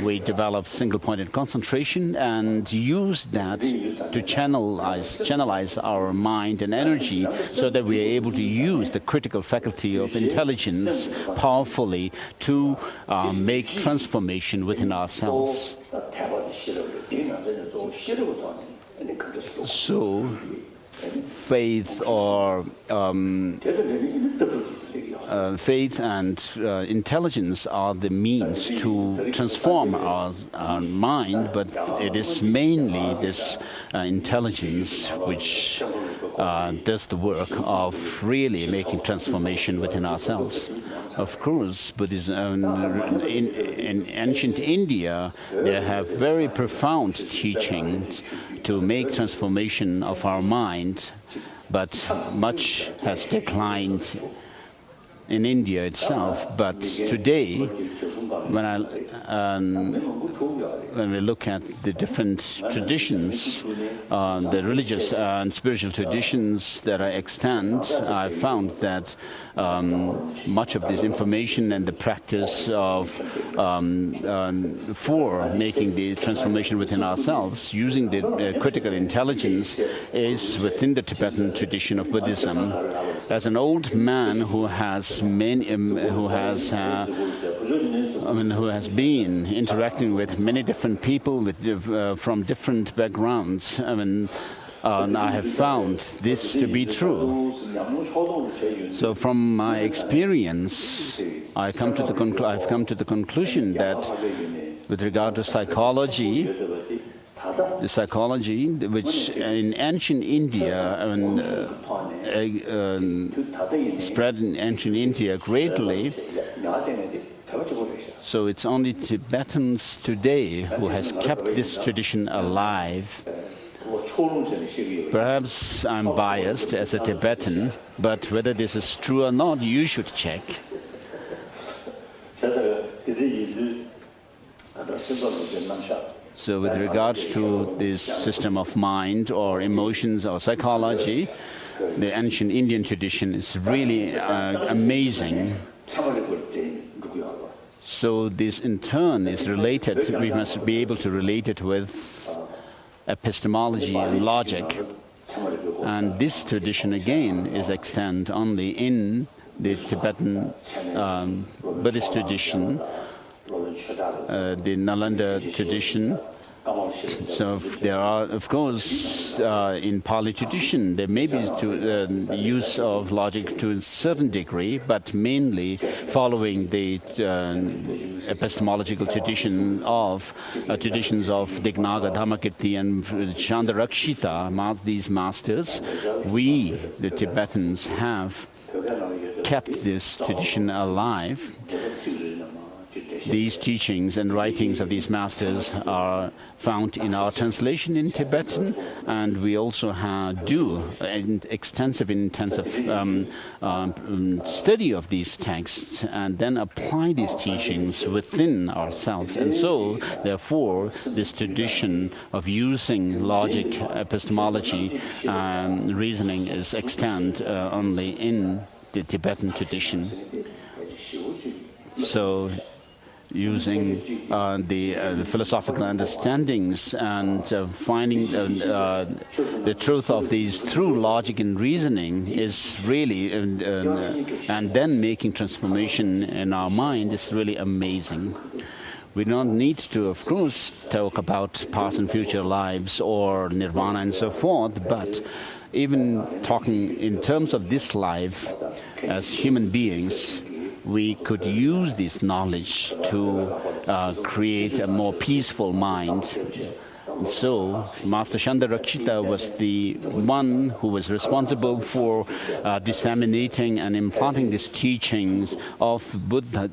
we develop single-pointed concentration and use that to channelize our mind and energy so that we are able to use the critical faculty of intelligence powerfully to make transformation within ourselves. So, faith or faith and intelligence are the means to transform our mind, but it is mainly this intelligence which does the work of really making transformation within ourselves. Of course, Buddhism in ancient India, they have very profound teachings to make transformation of our mind, but much has declined in India itself. But today, when we look at the different traditions, the religious and spiritual traditions that are extant, I found that much of this information and the practice of for making the transformation within ourselves, using the critical intelligence, is within the Tibetan tradition of Buddhism. As an old man who has been interacting with many different people from different backgrounds, I have found this to be true. So from my experience, I've come to the conclusion that with regard to psychology, the psychology which in ancient India spread in ancient India greatly. So it's only Tibetans today who has kept this tradition alive. Perhaps I'm biased as a Tibetan, but whether this is true or not, you should check. So with regards to this system of mind or emotions or psychology, the ancient Indian tradition is really amazing. So this in turn is related, we must be able to relate it with epistemology and logic. And this tradition again is extant only in the Tibetan Buddhist tradition, the Nalanda tradition, So there are, of course, in Pali tradition, there may be the use of logic to a certain degree, but mainly following the epistemological traditions of Dignaga, Dhammakirti, and Chandarakshita, these masters. We, the Tibetans, have kept this tradition alive. These teachings and writings of these masters are found in our translation in Tibetan, and we also do an extensive, intensive study of these texts and then apply these teachings within ourselves. And so, therefore, this tradition of using logic, epistemology, and reasoning is extant only in the Tibetan tradition. So, using the philosophical understandings and finding the truth of these through logic and reasoning is really, and then making transformation in our mind is really amazing. We don't need to, of course, talk about past and future lives or nirvana and so forth, but even talking in terms of this life as human beings, we could use this knowledge to create a more peaceful mind. So, Master Chandarakshita was the one who was responsible for disseminating and implanting these teachings of the Buddha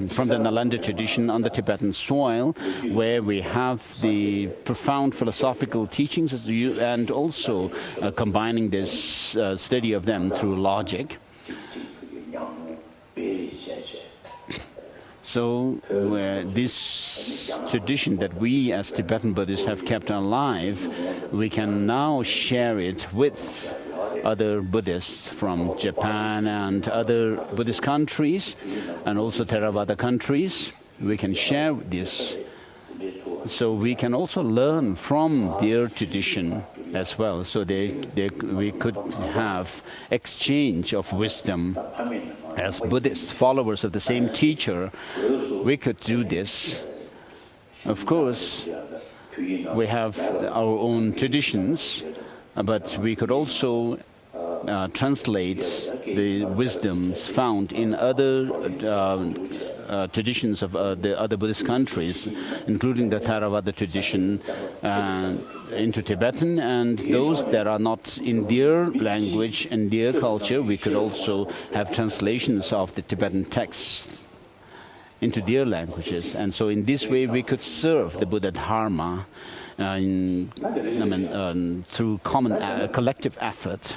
from the Nalanda tradition on the Tibetan soil, where we have the profound philosophical teachings and also combining this study of them through logic. So this tradition that we as Tibetan Buddhists have kept alive, we can now share it with other Buddhists from Japan and other Buddhist countries, and also Theravada countries. We can share this. So we can also learn from their tradition as well. So we could have exchange of wisdom. As Buddhist followers of the same teacher, we could do this. Of course, we have our own traditions, but we could also translate the wisdoms found in other traditions of the other Buddhist countries, including the Theravada tradition, into Tibetan, and those that are not in their language and their culture, we could also have translations of the Tibetan texts into their languages. And so in this way we could serve the Buddha Dharma through common collective effort.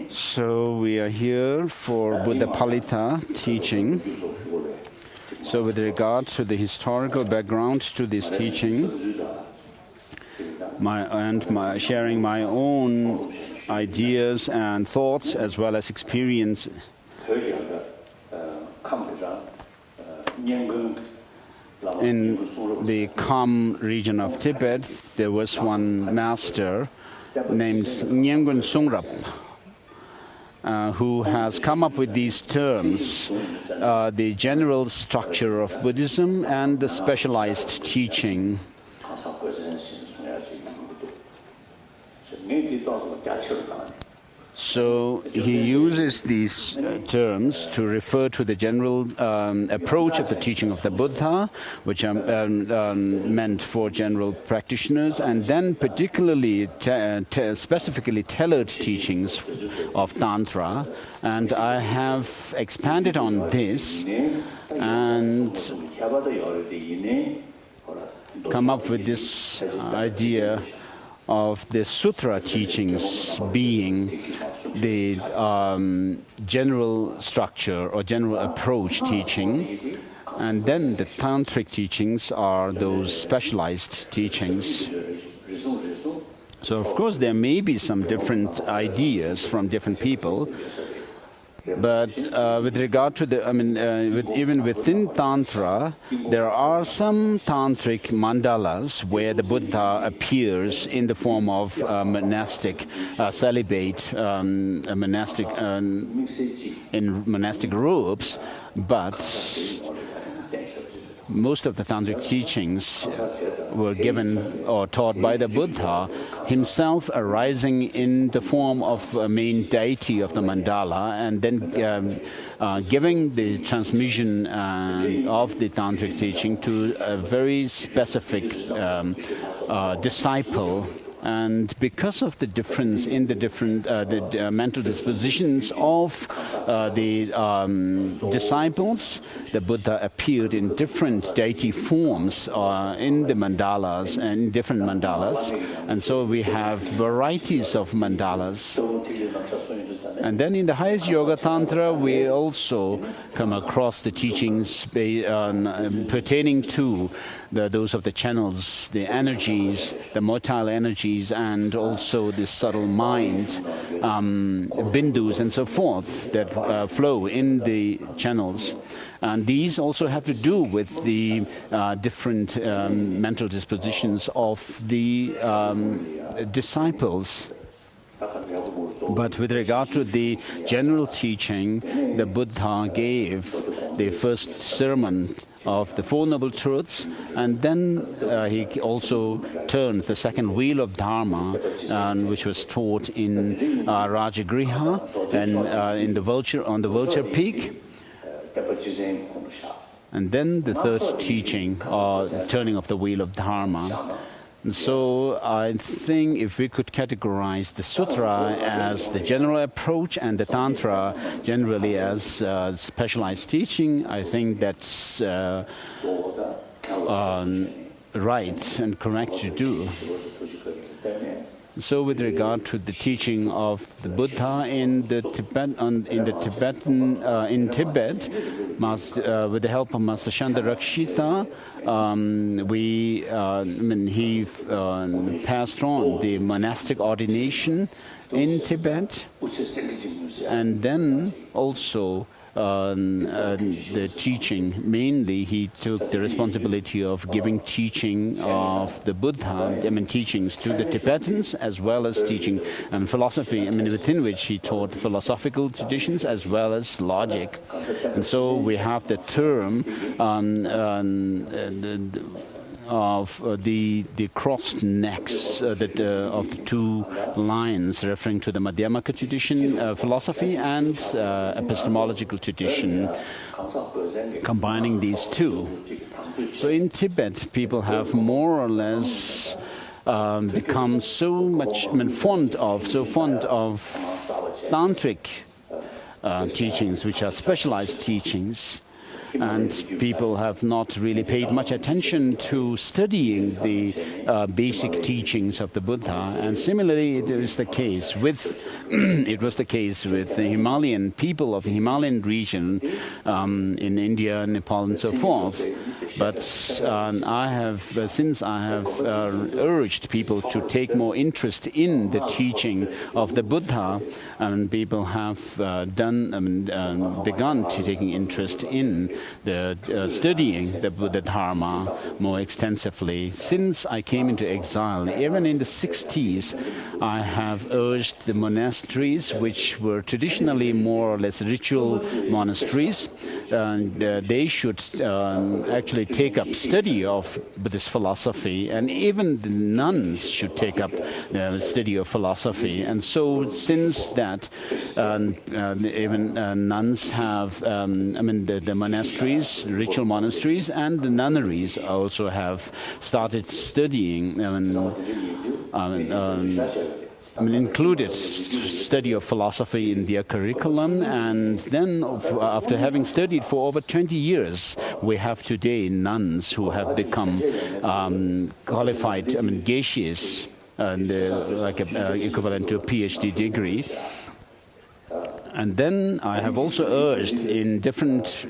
So we are here for Buddhapalita teaching. So with regard to the historical background to this teaching, sharing my own ideas and thoughts as well as experience. In the Kham region of Tibet, there was one master named Nyengun Sungrap, who has come up with these terms, the general structure of Buddhism and the specialized teaching. So he uses these terms to refer to the general approach of the teaching of the Buddha, which are meant for general practitioners, and then particularly specifically tailored teachings of Tantra. And I have expanded on this and come up with this idea of the sutra teachings being the general structure or general approach teaching, and then the tantric teachings are those specialized teachings. So of course there may be some different ideas from different people, But with regard to the, even within Tantra, there are some tantric mandalas where the Buddha appears in the form of monastic celibate, monastic in monastic robes, but most of the tantric teachings were given or taught by the Buddha himself, arising in the form of a main deity of the mandala, and then giving the transmission of the tantric teaching to a very specific disciple. And because of the difference in the different mental dispositions of the disciples, the Buddha appeared in different deity forms in the mandalas and in different mandalas. And so we have varieties of mandalas. And then in the highest Yoga Tantra, we also come across the teachings pertaining to those of the channels, the energies, the motile energies, and also the subtle mind, bindus and so forth that flow in the channels. And these also have to do with the different mental dispositions of the disciples. But with regard to the general teaching, the Buddha gave the first sermon of the Four Noble Truths, and then he also turned the second wheel of Dharma, which was taught in Rajagriha and on the Vulture Peak. And then the third teaching, the turning of the wheel of Dharma. And so I think if we could categorize the sutra as the general approach and the tantra generally as specialized teaching, I think that's right and correct to do. So with regard to the teaching of the Buddha in Tibet, in Tibet, with the help of Master Shantarakshita, he passed on the monastic ordination in Tibet, and then also the teaching. Mainly, he took the responsibility of giving teaching of the Buddha, teachings to the Tibetans, as well as teaching philosophy, within which he taught philosophical traditions as well as logic. And so we have the term of the crossed necks of the two lines, referring to the Madhyamaka tradition, philosophy, and epistemological tradition, combining these two. So in Tibet, people have more or less become so fond of tantric teachings, which are specialized teachings. And people have not really paid much attention to studying the basic teachings of the Buddha. And similarly, it was the case with the Himalayan people of the Himalayan region in India, Nepal, and so forth. But since I have urged people to take more interest in the teaching of the Buddha, and people have begun to taking interest in the studying the Buddha Dharma more extensively. Since I came into exile, even in the 60s, I have urged the monasteries, which were traditionally more or less ritual monasteries, they should actually take up study of Buddhist philosophy, and even the nuns should take up the study of philosophy. And so since that, even nuns have, the monasteries, ritual monasteries, and the nunneries also have started studying, included study of philosophy in their curriculum. And then after having studied for over 20 years, we have today nuns who have become qualified, geishis, like equivalent to a PhD degree. And then I have also urged in different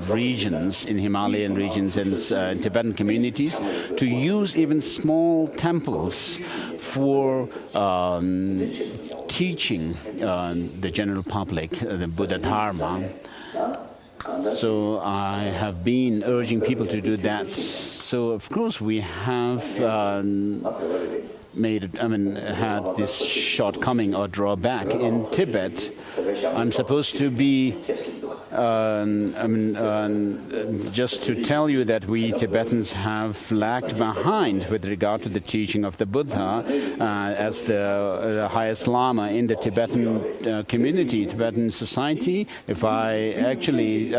regions, in Himalayan regions and Tibetan communities, to use even small temples for teaching the general public the Buddha Dharma. So I have been urging people to do that. So of course we have had this shortcoming or drawback in Tibet. I'm supposed to be just to tell you that we Tibetans have lagged behind with regard to the teaching of the Buddha as the highest Lama in the Tibetan community, Tibetan society. If I actually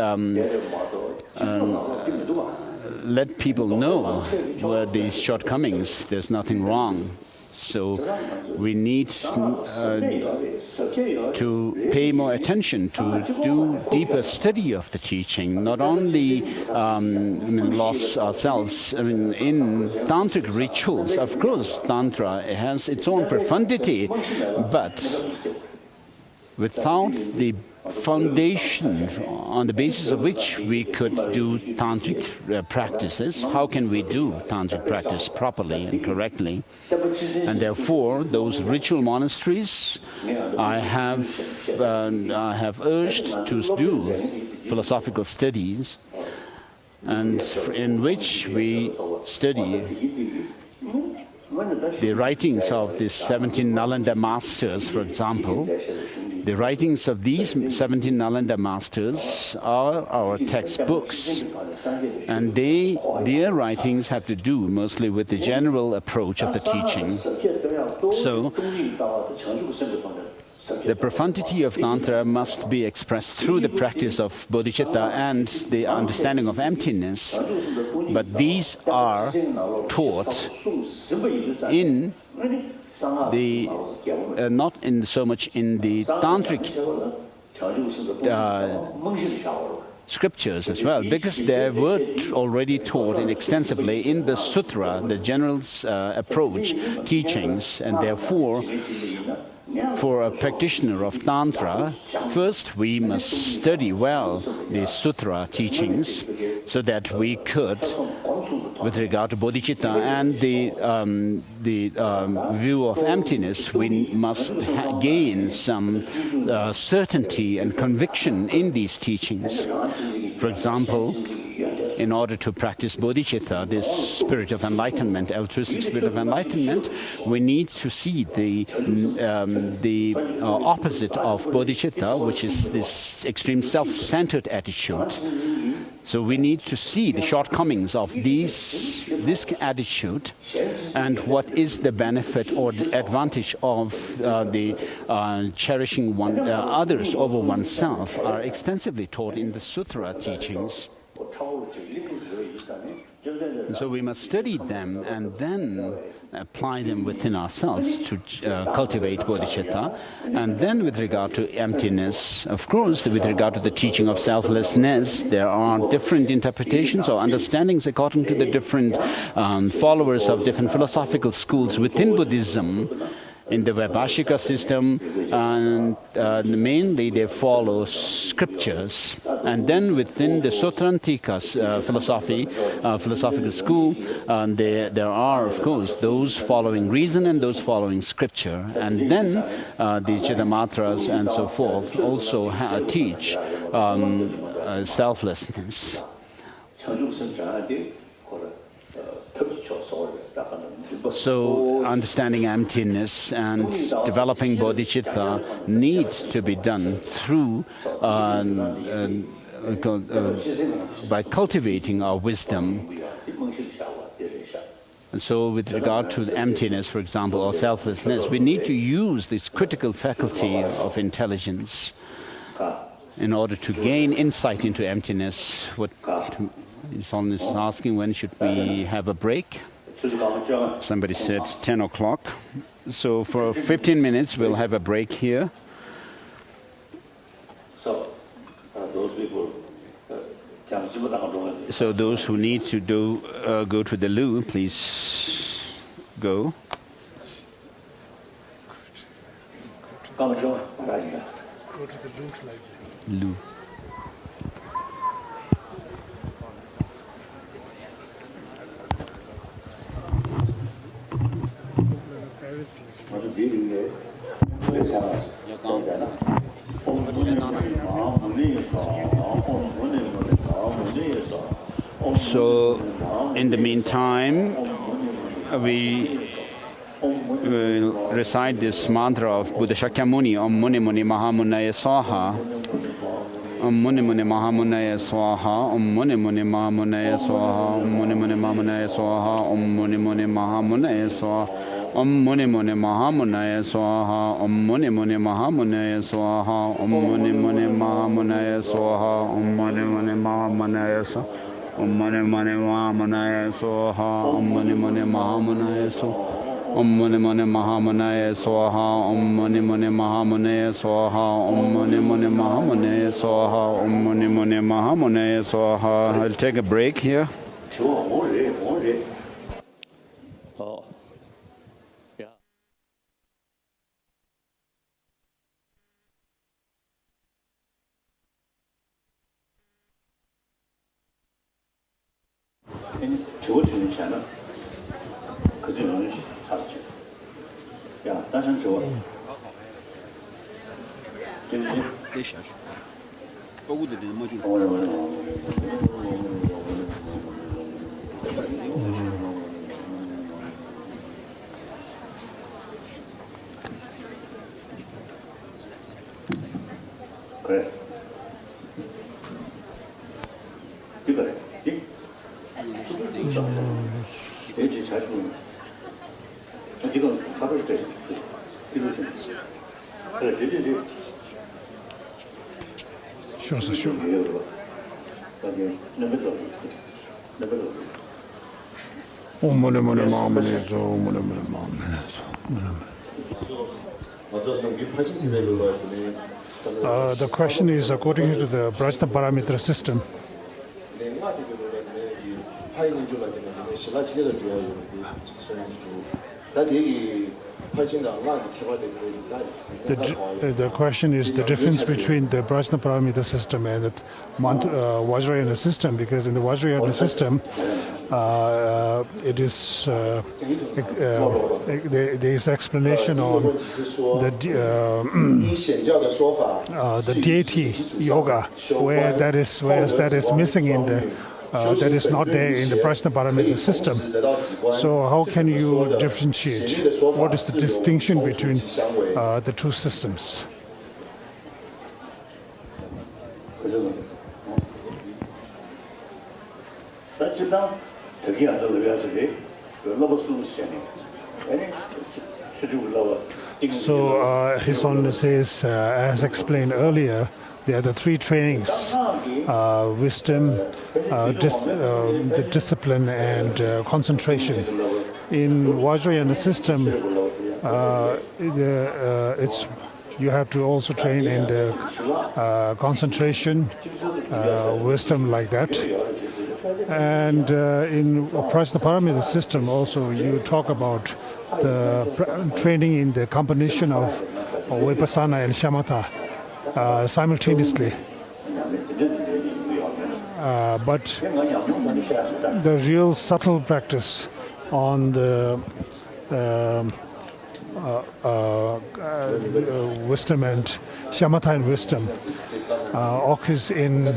let people know where these shortcomings, there's nothing wrong. So we need to pay more attention to do deeper study of the teaching, not only lost ourselves in tantric rituals. Of course, Tantra has its own profundity, but without the foundation on the basis of which we could do tantric practices, how can we do tantric practice properly and correctly? And therefore, those ritual monasteries, I have urged to do philosophical studies, and in which we study the writings of the 17 Nalanda masters, for example. The writings of these 17 Nalanda masters are our textbooks, and their writings have to do mostly with the general approach of the teaching. So the profundity of Tantra must be expressed through the practice of bodhicitta and the understanding of emptiness, but these are taught in the not in so much in the tantric scriptures as well, because they were already taught extensively in the sutra, the general approach teachings, and therefore for a practitioner of Tantra, first we must study well the sutra teachings so that we could, with regard to bodhicitta and the view of emptiness, we must gain some certainty and conviction in these teachings. For example, in order to practice bodhicitta, this spirit of enlightenment, altruistic spirit of enlightenment, we need to see the opposite of bodhicitta, which is this extreme self-centered attitude. So we need to see the shortcomings of this attitude and what is the benefit or the advantage of cherishing others over oneself are extensively taught in the sutra teachings. So we must study them and then apply them within ourselves to cultivate bodhicitta. And then with regard to emptiness, of course, with regard to the teaching of selflessness, there are different interpretations or understandings according to the different followers of different philosophical schools within Buddhism. In the Vaibhashika system, and mainly they follow scriptures. And then within the Sutrantika philosophical school, there are, of course, those following reason and those following scripture. And then the Chittamatras and so forth also teach selflessness. So understanding emptiness and developing bodhicitta needs to be done through by cultivating our wisdom. And so with regard to emptiness, for example, or selflessness, we need to use this critical faculty of intelligence in order to gain insight into emptiness. What His Holiness is asking, when should we have a break? Somebody said 10 o'clock. So for 15 minutes we'll have a break here. So those people, so those who need to go to the loo, please go. Go to the loo. Loo. Paris. So, in the meantime, we will recite this mantra of Buddha Shakyamuni, Om Muni Muni Mahamunaya Swaha. Om Muni Muni Mahamunaya Swaha, Om Muni Muni Mahamunaya Swaha, Om Muni Muni Mahamunaya Swaha, Om Muni Muni Mahamunaya Swaha. Om Muni Muni Mahamunaya Swaha, Om Muni Muni Mahamunaya Swaha, Om Muni Muni Mahamunaya Swaha, Om Muni Muni Mahamunaya Swaha, Om Muni Muni Mahamunaya Swaha, Om Muni Muni Mahamunaya Swaha. Om Muni Muni Mahamunaya Swaha, Om Muni Muni Mahamunaya Swaha, Om Muni Muni Mahamunaya Swaha, Om Muni Muni Mahamunaya Swaha. I'll take a break here. 그래. 이거래. 돼지 잘 주는. 이건 사들 때. 이거 좀. 그래, 되지. 쉬어서 쉬어. 거기 내버려. 내버려. 오므네 머네 마음에 저 오므네 머네 마음에 The question is according to the Prajna Paramitra system. The question is the difference between the Prajna Paramita system and the Vajrayana system, because in the Vajrayana system, it is there is explanation on the deity yoga, whereas that is missing in the that is not there in the Prajna Paramita system. So how can you differentiate? What is the distinction between the two systems? So His Holiness says, as explained earlier, there are the three trainings: wisdom, the discipline, and concentration. In Vajrayana system, you have to also train in the concentration, wisdom, like that. And in Prajna Paramita system also, you talk about the training in the combination of Vipassana and Shamatha simultaneously. But the real subtle practice on the wisdom and Shamatha and wisdom occurs in the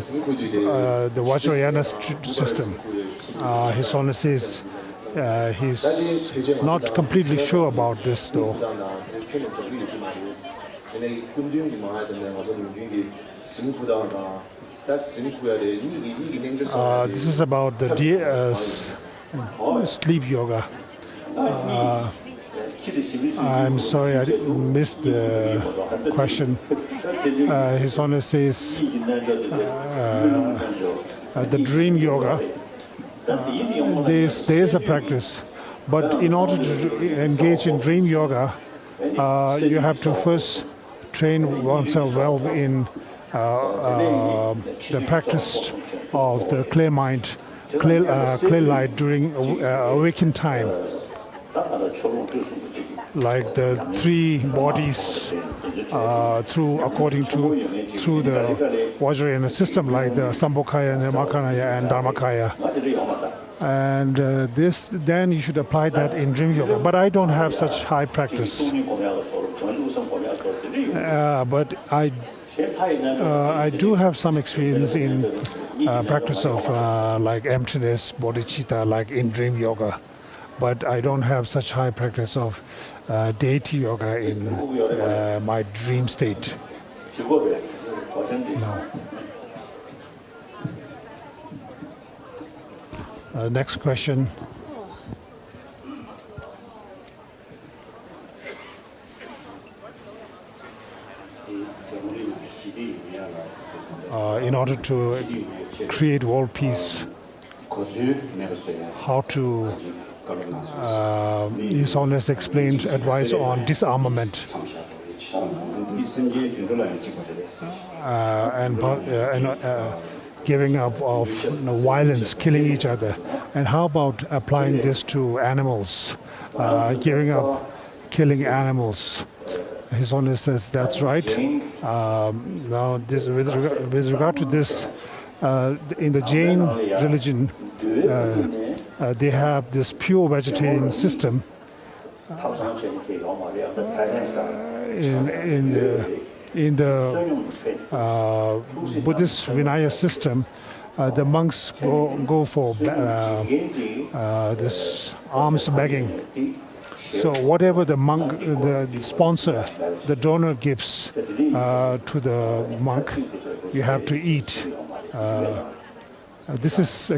Vajrayana system. His Holiness says he's not completely sure about this though. This is about the sleep yoga. I'm sorry, I missed the question. His Holiness says the dream yoga. There is a practice, but in order to engage in dream yoga, you have to first train oneself well in the practice of the clear mind, clear light during awakened time, like the three bodies according to the Vajrayana system, like the Sambhogakaya, Nirmanakaya, and Dharmakaya. And then you should apply that in dream yoga. But I don't have such high practice. But I do have some experience in practice of like emptiness, bodhicitta, like in dream yoga. But I don't have such high practice of deity yoga in my dream state. No. Next question. In order to create world peace, how to His Holiness explained advice on disarmament and giving up of violence, killing each other. And how about applying this to animals, giving up killing animals? His Holiness says that's right. Now, with regard to this, in the Jain religion, they have this pure vegetarian system. In the Buddhist Vinaya system, the monks go for this alms begging. So whatever the monk, the sponsor, the donor gives to the monk, you have to eat. This is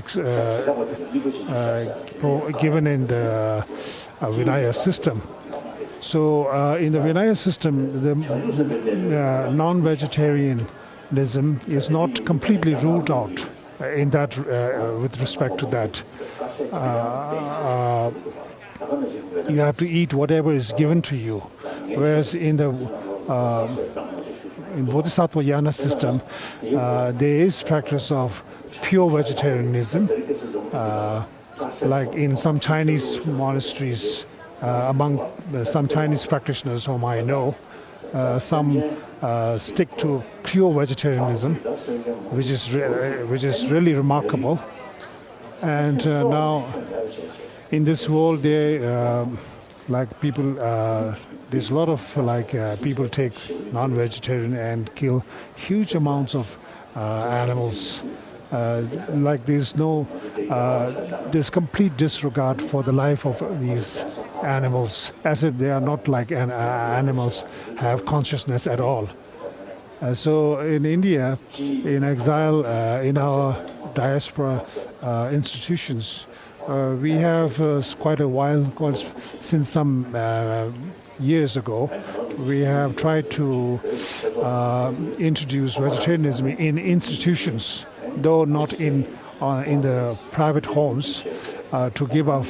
given in the Vinaya system. So in the Vinaya system, the non-vegetarianism is not completely ruled out in that with respect to that. You have to eat whatever is given to you. Whereas in the in Bodhisattva Yana system, there is practice of pure vegetarianism, like in some Chinese monasteries, among some Chinese practitioners whom I know, some stick to pure vegetarianism, which is really remarkable. And now, in this world, like people, there's a lot of people take non-vegetarian and kill huge amounts of animals. Like there's complete disregard for the life of these animals, as if they are not like animals have consciousness at all. So in India, in exile, in our diaspora institutions, we have quite a while, since some years ago, we have tried to introduce vegetarianism in institutions, though not in the private homes, to give up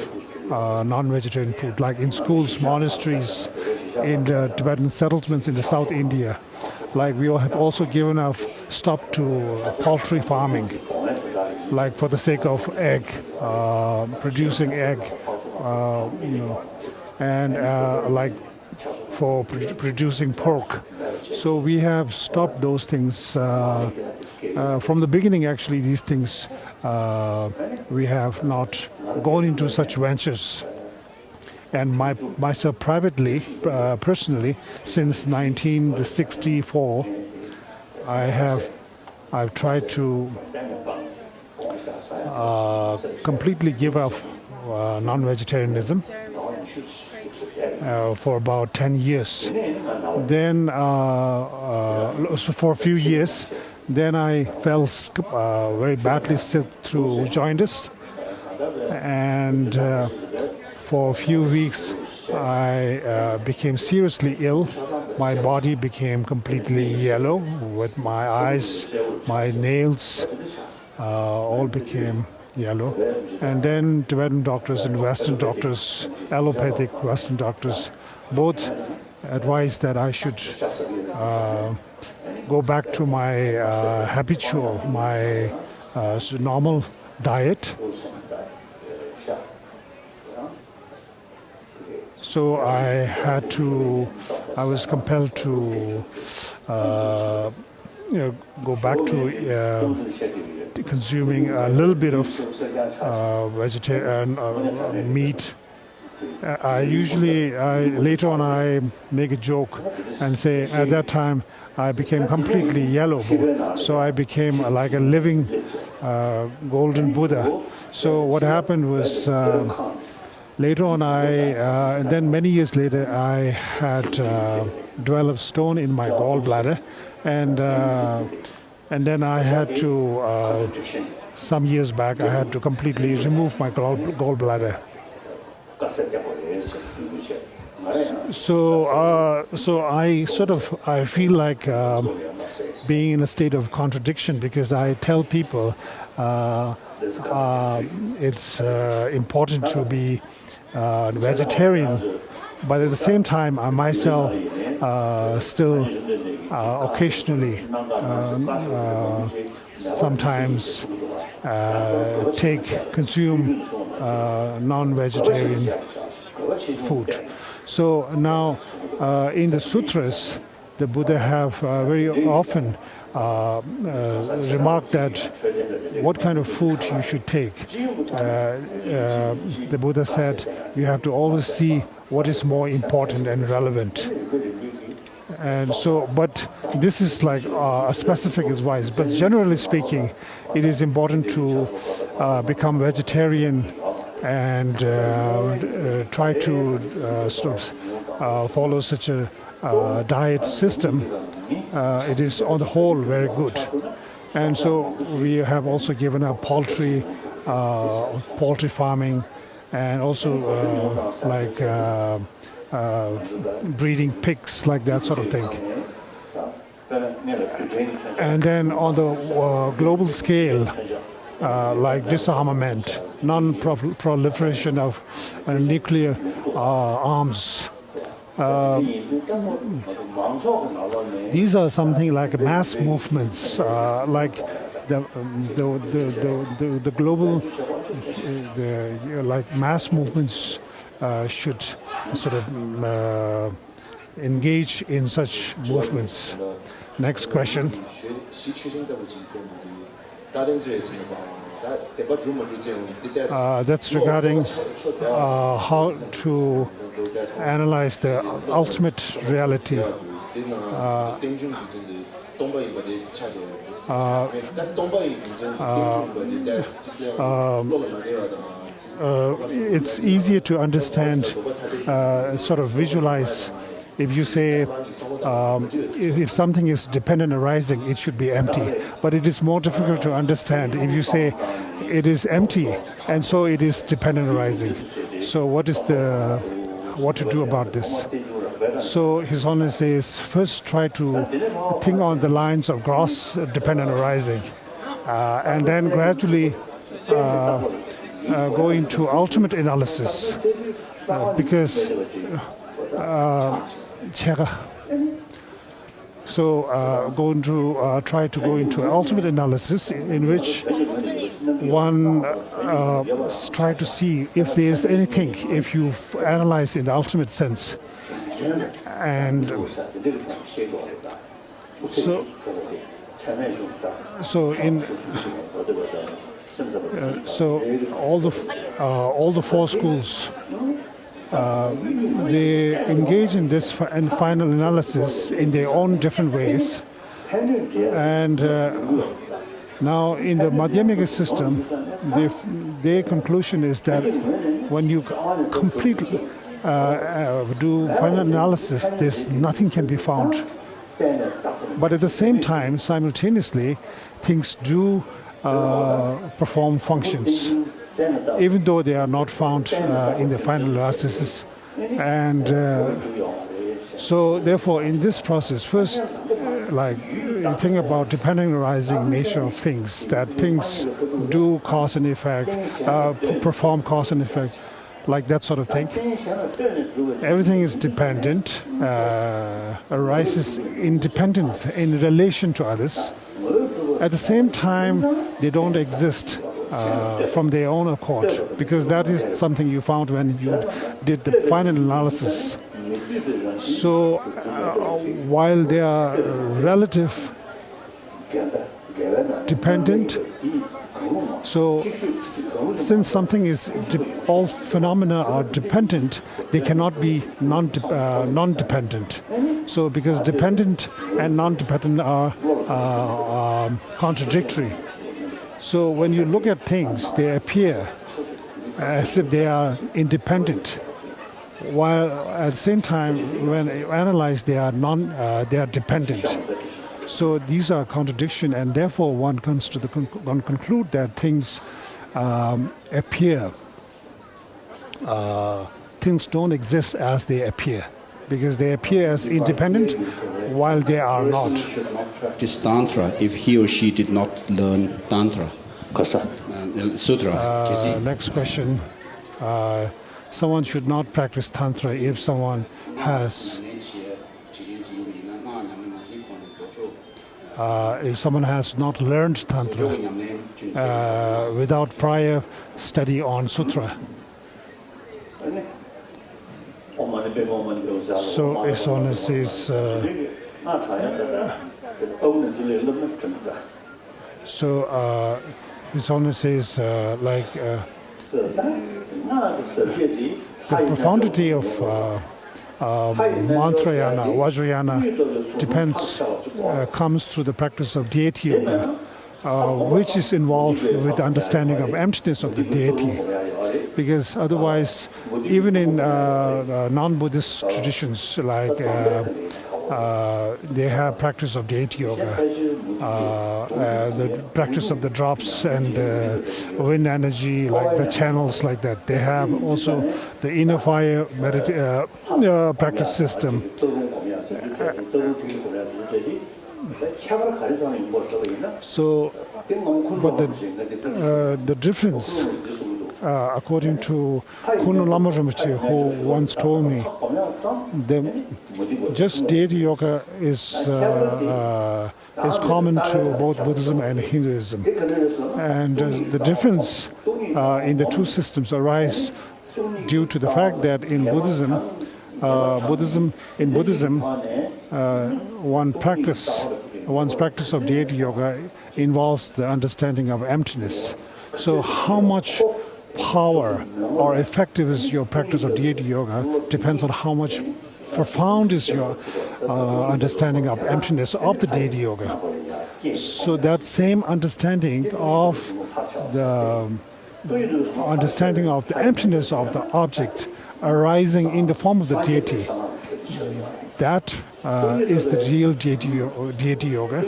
non-vegetarian food, like in schools, monasteries, in the Tibetan settlements in the South India. Like we have also given a stop to poultry farming, like for the sake of egg, producing egg, and like for producing pork. So we have stopped those things from the beginning. Actually, these things we have not gone into such ventures. And myself privately, personally, since 1964, I've tried to completely give up non-vegetarianism for about 10 years. Then, for a few years, then I fell very badly sick through jaundice, and for a few weeks I became seriously ill. My body became completely yellow, with my eyes, my nails, all became yellow. And then Tibetan doctors and Western doctors, allopathic Western doctors, both advised that I should go back to my habitual, my normal diet. So I was compelled to go back to consuming a little bit of vegetarian meat. Later on I make a joke and say at that time I became completely yellow, so I became like a living golden Buddha. So what happened was later on then many years later I had developed stone in my gallbladder, and then I had to some years back I had to completely remove my gallbladder. So I feel like being in a state of contradiction, because I tell people it's important to be vegetarian, but at the same time I myself still occasionally sometimes consume non-vegetarian food. So now in the sutras, the Buddha have very often remarked that what kind of food you should take. The Buddha said you have to always see what is more important and relevant. And so, but this is like a specific advice. But generally speaking, it is important to become vegetarian and try to follow such a diet system. It is on the whole very good. And so we have also given up poultry farming, and also breeding pigs, like that sort of thing. And then on the global scale, like disarmament, non-proliferation of nuclear arms. These are something like mass movements, like the global, like mass movements should sort of engage in such movements. Next question. That's regarding how to analyze the ultimate reality. It's easier to understand, sort of visualize. If you say if something is dependent arising, it should be empty. But it is more difficult to understand if you say it is empty and so it is dependent arising. So what to do about this? So His Holiness says, first try to think on the lines of gross dependent arising, and then gradually go into ultimate analysis, because try to go into ultimate analysis, in which one try to see if there is anything, if you analyze in the ultimate sense. And all the four schools, they engage in this final analysis in their own different ways. And now in the Madhyamika system, their conclusion is that when you completely do final analysis, nothing can be found. But at the same time, simultaneously, things do perform functions, even though they are not found in the final analysis. And so therefore in this process, first you think about dependent arising nature of things, that things do cause and effect, perform cause and effect, like that sort of thing. Everything is dependent, arises in dependence in relation to others. At the same time, they don't exist from their own accord, because that is something you found when you did the final analysis. So while they are relative dependent, So since something is, all phenomena are dependent, they cannot be non-dependent. So because dependent and non-dependent are contradictory. So when you look at things, they appear as if they are independent, while at the same time, when you analyze, they are dependent. So these are contradiction, and therefore one comes to one conclude that things appear. Things don't exist as they appear, because they appear as independent while they are not. Practice Tantra if he or she did not learn Tantra. Sutra. Next question. Someone should not practice Tantra if someone has not learned Tantra without prior study on Sutra. So His Holiness is His Holiness is the profundity of Mantrayana, Vajrayana comes through the practice of deity yoga, which is involved with the understanding of emptiness of the deity. Because otherwise, even in non-Buddhist traditions, like they have practice of deity yoga, the practice of the drops and wind energy, like the channels like that. They have also the inner fire practice system. So, but the difference, according to Kuno Lama Rinpoche, who once told me, just deity yoga is common to both Buddhism and Hinduism, and the difference in the two systems arises due to the fact that in Buddhism, one's practice of deity yoga involves the understanding of emptiness. So how much power or effective is your practice of deity yoga depends on how much profound is your understanding of emptiness of the deity yoga. So that same understanding of the emptiness of the object arising in the form of the deity, that is the real deity yoga.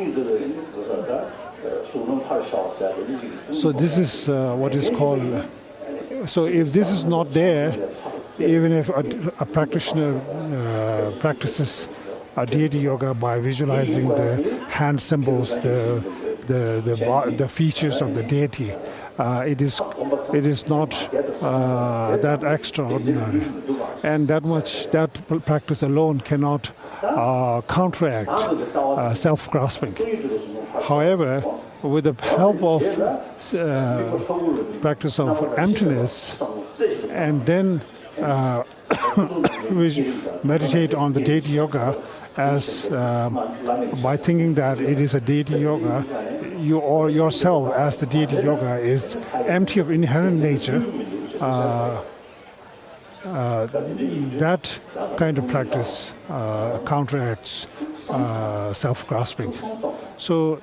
So this is what is called. So if this is not there, even if a practitioner practices deity yoga by visualizing the hand symbols, the features of the deity, it is not that extraordinary, and that practice alone cannot counteract self-grasping. However, with the help of practice of emptiness, and then we meditate on the deity yoga as by thinking that it is a deity yoga, you or yourself as the deity yoga is empty of inherent nature. That kind of practice counteracts self-grasping. So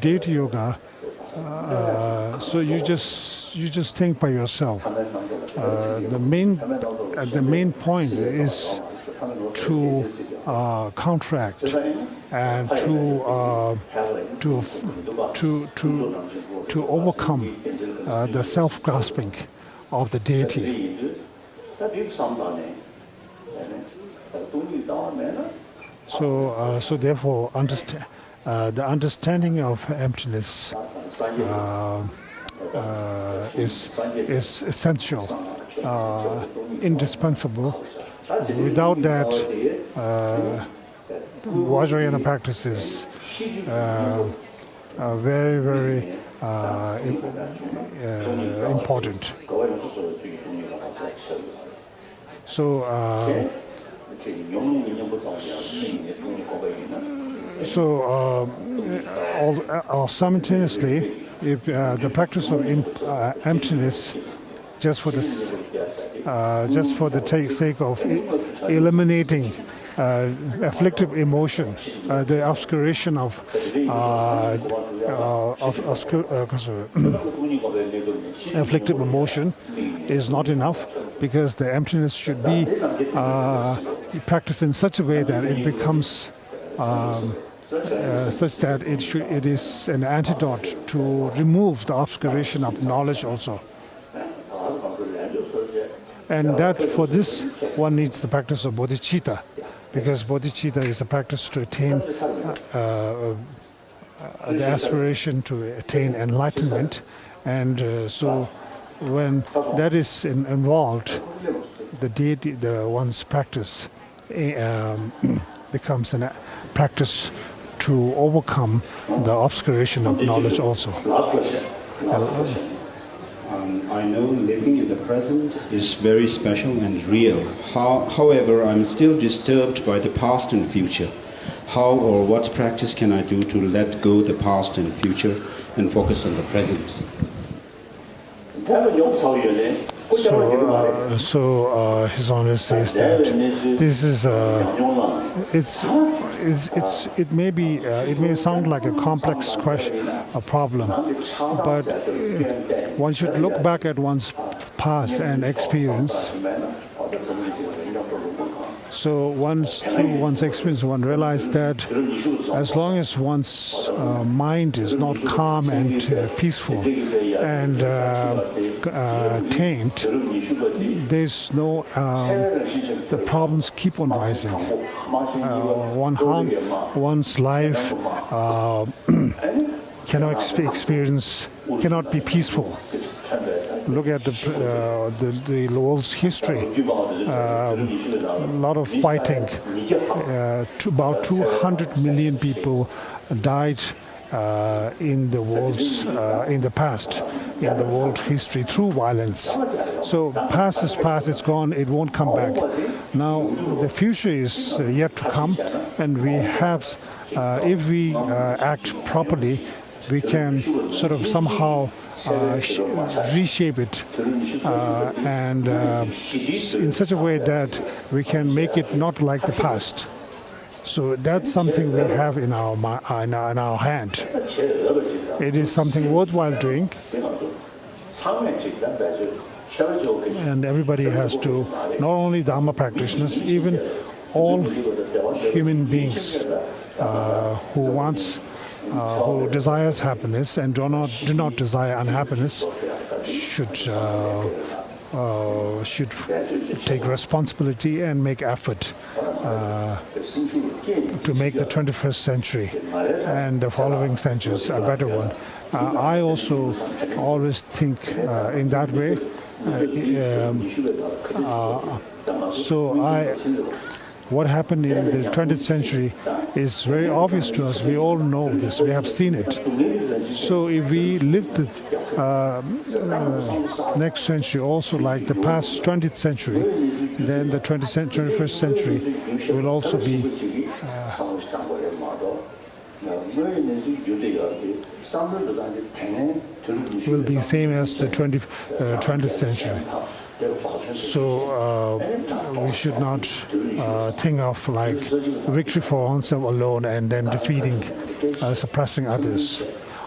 deity yoga. So you just think by yourself. The main point is to counteract and to overcome the self-grasping of the deity. So therefore, the understanding of emptiness is essential, indispensable. Without that, Vajrayana practice is very, very important. So, simultaneously, if the practice of emptiness, just for the sake of eliminating afflictive emotion, the obscuration of afflictive emotion is not enough, because the emptiness should be practiced in such a way that it becomes such that it is an antidote to remove the obscuration of knowledge also. And that for this one needs the practice of bodhicitta, because bodhicitta is a practice to attain the aspiration to attain enlightenment. And so when that is involved, the deity, one's practice becomes a practice to overcome the obscuration of knowledge also. Last question. I know living in the present is very special and real. However, I'm still disturbed by the past and future. How or what practice can I do to let go the past and future and focus on the present? So His Honor says that this is it may sound like a complex question, a problem, but one should look back at one's past and experience. So through one's experience, one realizes that as long as one's mind is not calm and peaceful and tamed, there's no the problems keep on rising. One's life cannot be peaceful. Look at the world's history. A lot of fighting. About 200 million people died in the past, in the world history, through violence. So past is past, it's gone, it won't come back. Now the future is yet to come, and we have, if we act properly, we can sort of somehow reshape it and in such a way that we can make it not like the past. So that's something we have in our hand. It is something worthwhile doing, and everybody has to, not only Dharma practitioners, even all human beings who desires happiness and do not desire unhappiness should take responsibility and make effort to make the 21st century and the following centuries a better one. I also always think in that way. What happened in the 20th century is very obvious to us. We all know this. We have seen it. So if we live the next century also like the past 20th century, then the 21st century will also be same as the 20th century. So we should not think of like victory for oneself alone and then defeating, suppressing others.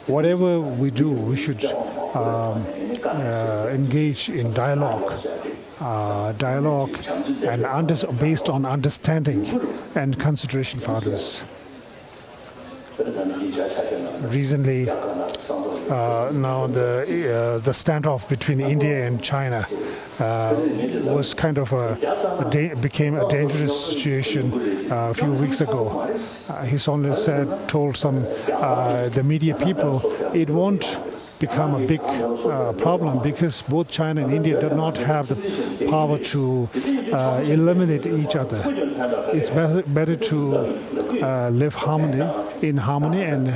Whatever we do, we should engage in dialogue and based on understanding and consideration for others. Recently, now the standoff between India and China was kind of became a dangerous situation a few weeks ago. His Holiness told the media people it won't become a big problem because both China and India do not have the power to eliminate each other. It's better to live in harmony and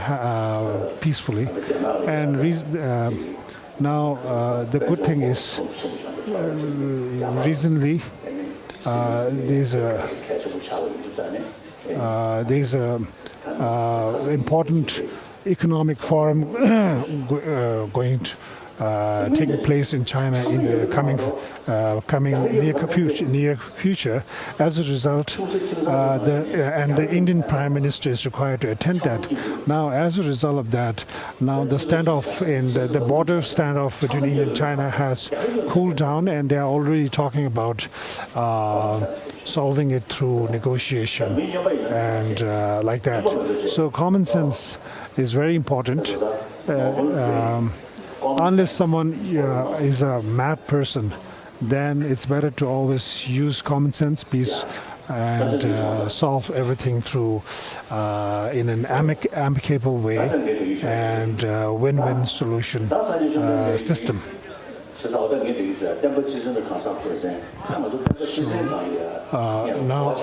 peacefully. And now the good thing is recently there's a important economic forum going to taking place in China in the coming near future. As a result, the Indian Prime Minister is required to attend that. Now, as a result of that, now the standoff in the border standoff between India and China has cooled down, and they are already talking about solving it through negotiation and like that. So common sense is very important. Unless someone is a mad person, then it's better to always use common sense, peace, and solve everything through in an amicable way and win-win solution system. Now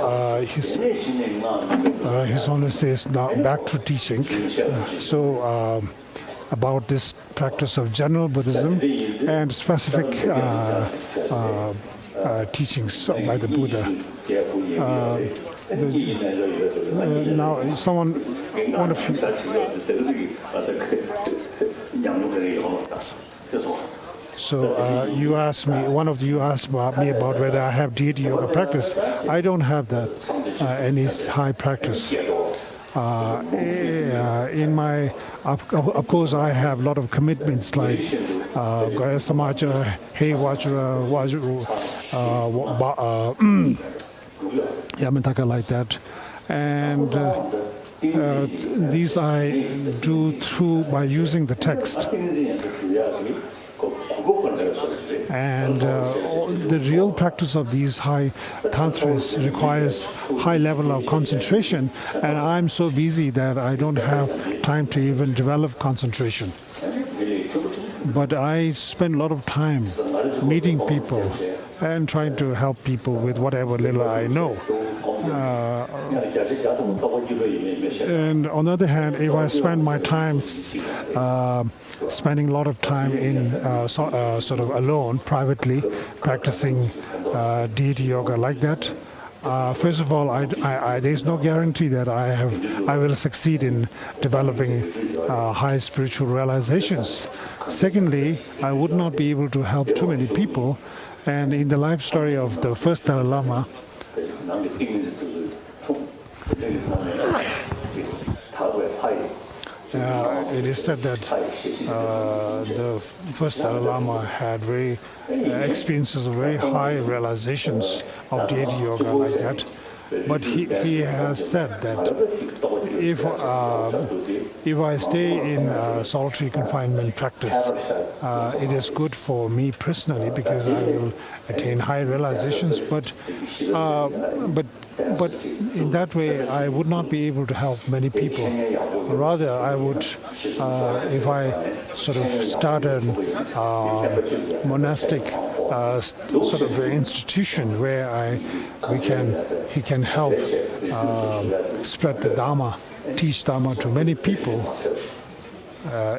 His Honor says now back to teaching. About this practice of general Buddhism and specific teachings by the Buddha. Now, one of you. So you asked me, one of you asked me about whether I have deity yoga practice. I don't have that any high practice. In my, of course, I have a lot of commitments like Gaya Samaja, Hey Vajra, Yamataka, like that, and these I do by using the text. And the real practice of these high tantras requires high level of concentration, and I'm so busy that I don't have time to even develop concentration. But I spend a lot of time meeting people and trying to help people with whatever little I know. And on the other hand, if I spend my time spending a lot of time in sort of alone, privately, practicing deity yoga like that, first of all, there's no guarantee that I will succeed in developing high spiritual realizations. Secondly, I would not be able to help too many people. And in the life story of the first Dalai Lama, it is said that the first Dalai Lama had very experiences of very high realizations of deity yoga like that. But he has said that if I stay in solitary confinement practice, it is good for me personally because I will attain high realizations. But in that way, I would not be able to help many people. Rather, I would, if I sort of start a monastic sort of institution where he can help spread the Dharma, teach Dharma to many people,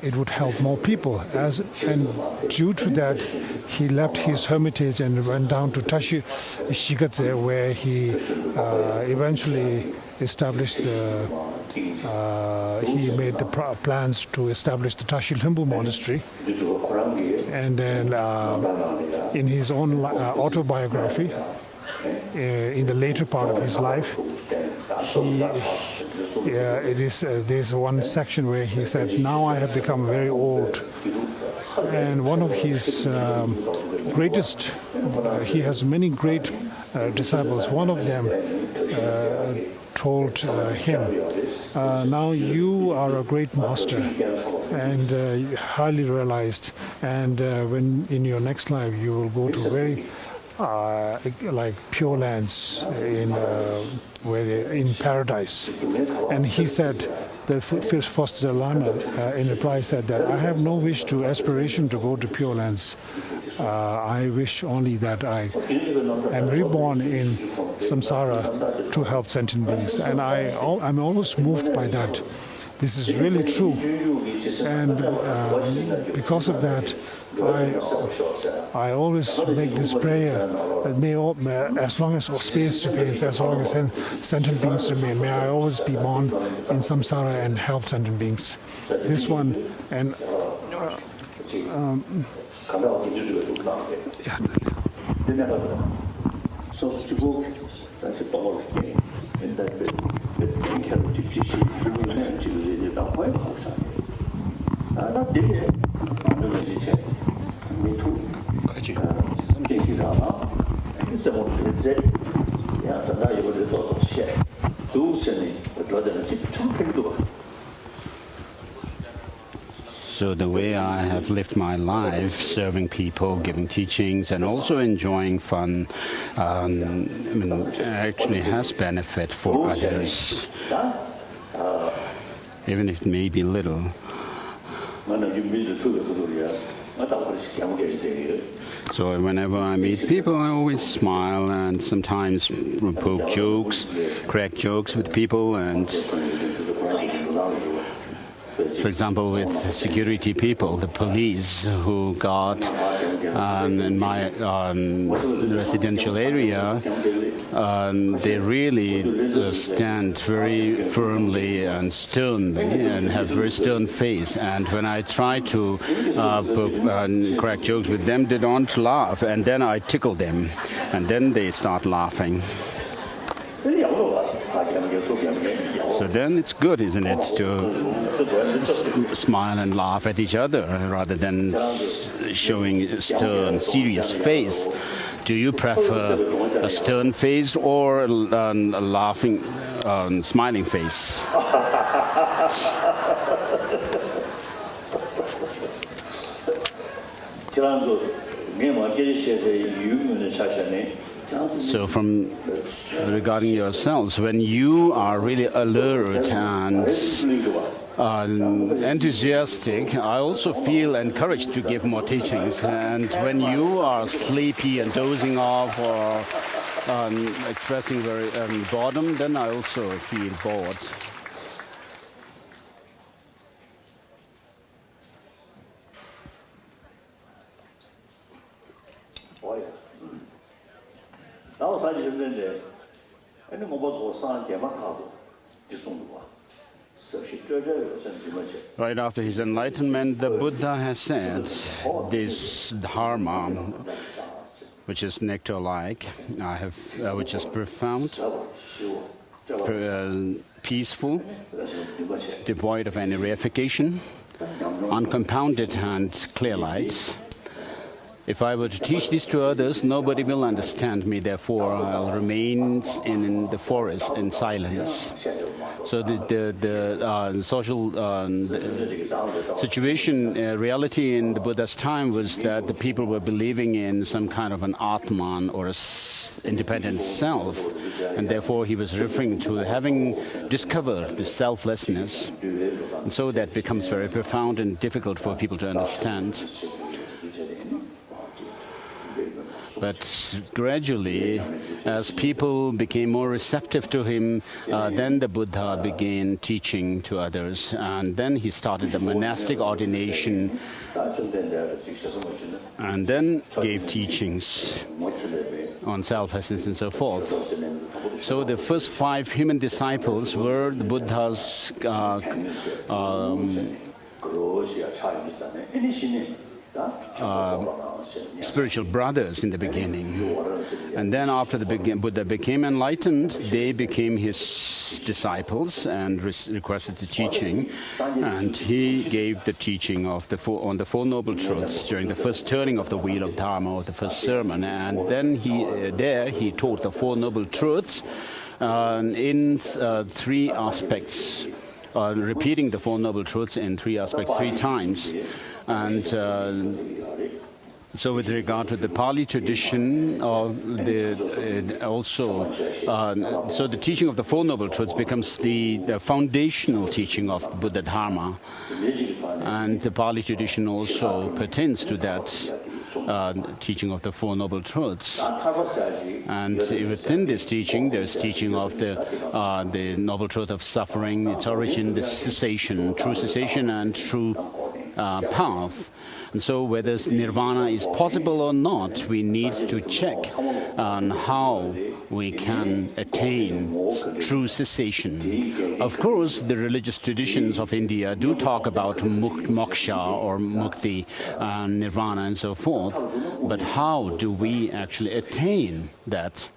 it would help more people. And due to that, he left his hermitage and went down to Tashi Shigatse, where he eventually established he made the plans to establish the Tashi Limbu monastery. And then in his own autobiography, in the later part of his life, there's one section where he said, "Now I have become very old." And one of his greatest, he has many great disciples. One of them told him, "Now you are a great master and highly realized, and when in your next life you will go to very like pure lands in paradise." And he said, the first Dalai Lama in reply said that, "I have no wish to aspiration to go to pure lands. I wish only that I am reborn in samsara to help sentient beings." And I'm always moved by that this is really true. And because of that, I always make this prayer that as long as space remains, as long as sentient beings remain, may I always be born in samsara and help sentient beings. This one, and So the way I have lived my life, serving people, giving teachings, and also enjoying fun, actually has benefit for others, even if it may be little. So whenever I meet people, I always smile and sometimes poke jokes, crack jokes with people, and for example, with security people, the police who got in my residential area, they really stand very firmly and sternly and have very stern face. And when I try to crack jokes with them, they don't laugh. And then I tickle them, and then they start laughing. So then it's good, isn't it, to smile and laugh at each other rather than showing a stern, serious face. Do you prefer a stern face or a laughing, smiling face? So regarding yourselves, when you are really alert and enthusiastic, I also feel encouraged to give more teachings. And when you are sleepy and dozing off or expressing very boredom, then I also feel bored. Right after his enlightenment, the Buddha has said this Dharma, which is nectar-like, which is profound, peaceful, devoid of any reification, uncompounded and clear light. If I were to teach this to others, nobody will understand me. Therefore, I'll remain in the forest in silence. So the social situation, reality in the Buddha's time was that the people were believing in some kind of an Atman or an independent self, and therefore he was referring to having discovered the selflessness. And so that becomes very profound and difficult for people to understand. But gradually, as people became more receptive to him, then the Buddha began teaching to others. And then he started the monastic ordination and then gave teachings on selflessness and so forth. So the first 5 human disciples were the Buddha's spiritual brothers in the beginning. And then after the Buddha became enlightened, they became his disciples and requested the teaching. And he gave the teaching of on the Four Noble Truths during the first turning of the wheel of Dharma, or the first sermon. And then he taught the Four Noble Truths in 3 aspects, repeating the Four Noble Truths in 3 aspects 3 times. And so with regard to the Pali tradition, so the teaching of the Four Noble Truths becomes the foundational teaching of the Buddha Dharma. And the Pali tradition also pertains to that. teaching of the Four Noble Truths. And within this teaching, there's teaching of the Noble Truth of suffering, its origin, the cessation, true cessation and true path. And so whether nirvana is possible or not, we need to check on how we can attain true cessation. Of course, the religious traditions of India do talk about moksha or mukti, nirvana and so forth, but how do we actually attain that?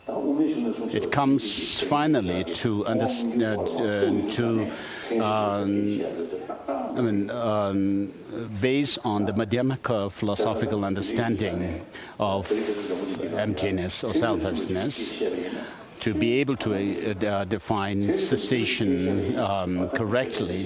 It comes finally to based on the Madhyamaka philosophical understanding of emptiness or selflessness, to be able to define cessation correctly.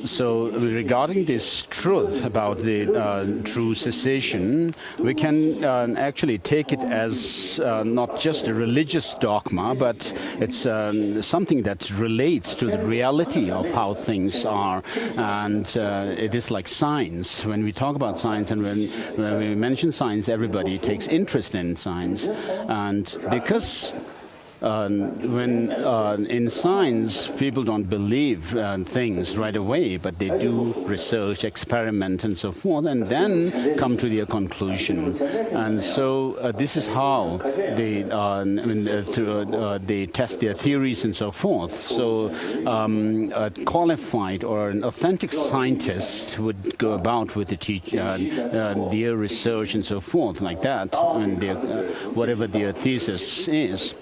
So regarding this truth about the true cessation, we can actually take it as not just a religious dogma, but it's something that relates to the reality of how things are. And it is like science. When we talk about science and when we mention science, everybody takes interest in science. And because when in science, people don't believe things right away, but they do research, experiment, and so forth, and then come to their conclusion. And so this is how they test their theories and so forth. So a qualified or an authentic scientist would go about with their research and so forth, like that, and whatever their thesis is.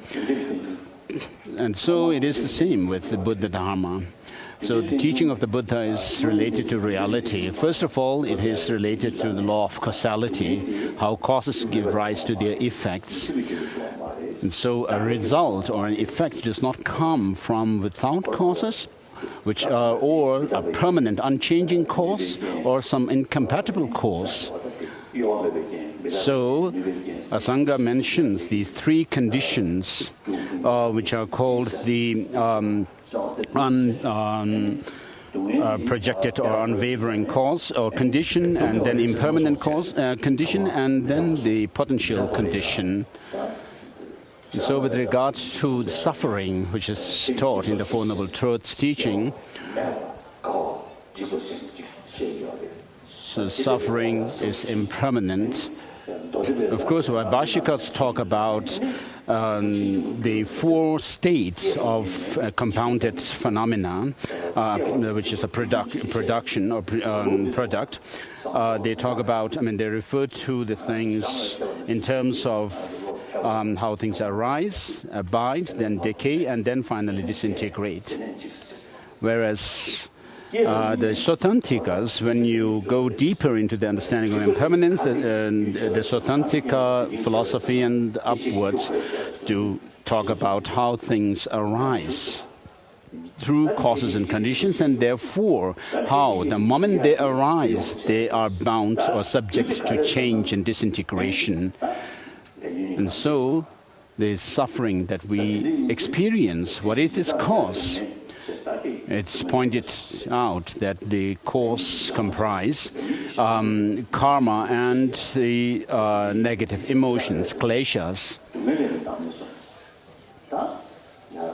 And so it is the same with the Buddha Dharma. So the teaching of the Buddha is related to reality. First of all, it is related to the law of causality, how causes give rise to their effects. And so a result or an effect does not come from without causes, which are or a permanent, unchanging cause or some incompatible cause. So Asanga mentions these three conditions, which are called the projected or unwavering cause or condition, and then impermanent cause condition, and then the potential condition. So with regards to the suffering, which is taught in the Four Noble Truths teaching, so suffering is impermanent. Of course, Vaibhashikas talk about the four states of compounded phenomena, which is a production or product. They talk about, they refer to the things in terms of how things arise, abide, then decay, and then finally disintegrate. Whereas the Sotantikas, when you go deeper into the understanding of impermanence, the Sotantika philosophy and upwards do talk about how things arise through causes and conditions, and therefore how the moment they arise, they are bound or subject to change and disintegration. And so the suffering that we experience, what is its cause? It's pointed out that the cause comprise karma and the negative emotions, kleshas.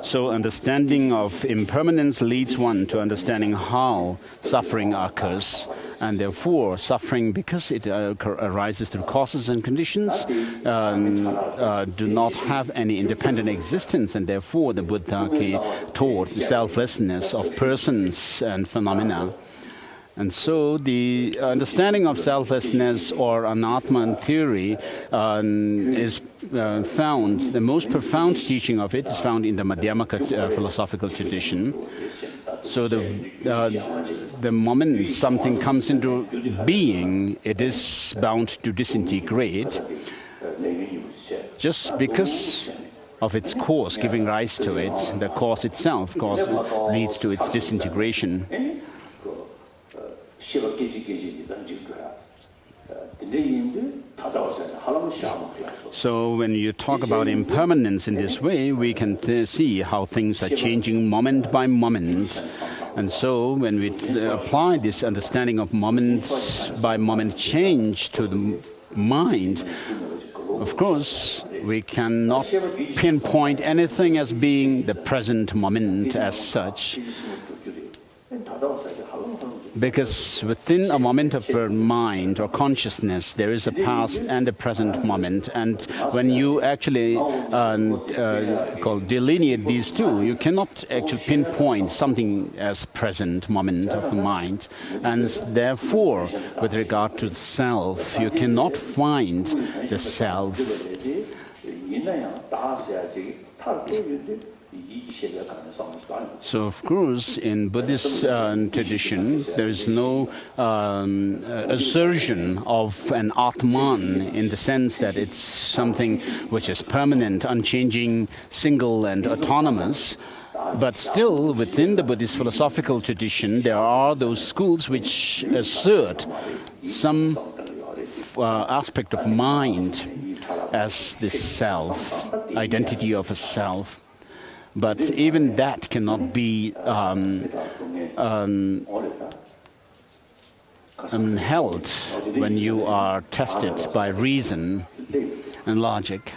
So understanding of impermanence leads one to understanding how suffering occurs. And therefore, suffering, because it arises through causes and conditions, do not have any independent existence. And therefore, the Buddha taught the selflessness of persons and phenomena. And so the understanding of selflessness or anatman theory is found, the most profound teaching of it is found in the Madhyamaka philosophical tradition. So the moment something comes into being, it is bound to disintegrate just because of its cause giving rise to it. The cause itself leads to its disintegration. So when you talk about impermanence in this way, we can see how things are changing moment by moment. And so when we apply this understanding of moment by moment change to the mind, of course, we cannot pinpoint anything as being the present moment as such. Because within a moment of mind or consciousness, there is a past and a present moment. And when you actually delineate these two, you cannot actually pinpoint something as present moment of the mind. And therefore, with regard to the self, you cannot find the self. So, of course, in Buddhist tradition, there is no assertion of an Atman in the sense that it's something which is permanent, unchanging, single and autonomous. But still, within the Buddhist philosophical tradition, there are those schools which assert some aspect of mind as the self, identity of a self. But even that cannot be held when you are tested by reason and logic.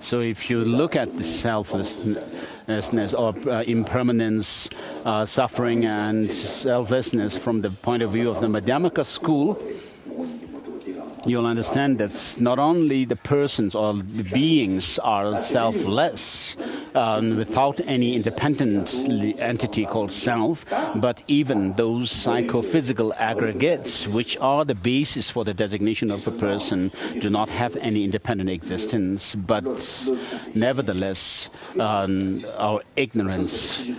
So if you look at the selflessness or impermanence, suffering and selflessness from the point of view of the Madhyamaka school, you'll understand that not only the persons or the beings are selfless, without any independent entity called self, but even those psychophysical aggregates, which are the basis for the designation of a person, do not have any independent existence. But nevertheless, our ignorance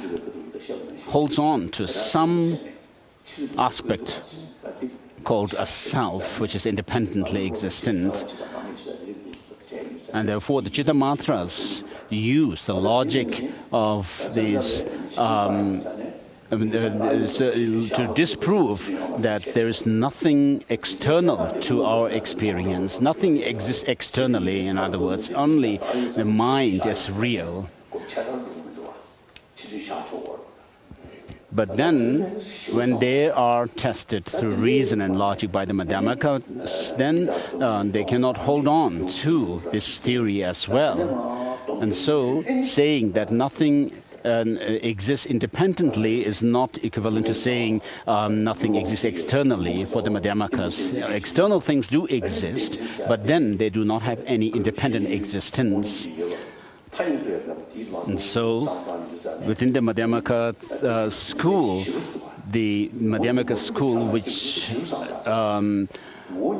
holds on to some aspect called a self, which is independently existent. And therefore, the Chittamatras use the logic of these to disprove that there is nothing external to our experience. Nothing exists externally, in other words. Only the mind is real. But then, when they are tested through reason and logic by the Madhyamakas, then they cannot hold on to this theory as well. And so, saying that nothing exists independently is not equivalent to saying nothing exists externally for the Madhyamakas. External things do exist, but then they do not have any independent existence. And so, within the Madhyamaka school, the Madhyamaka school,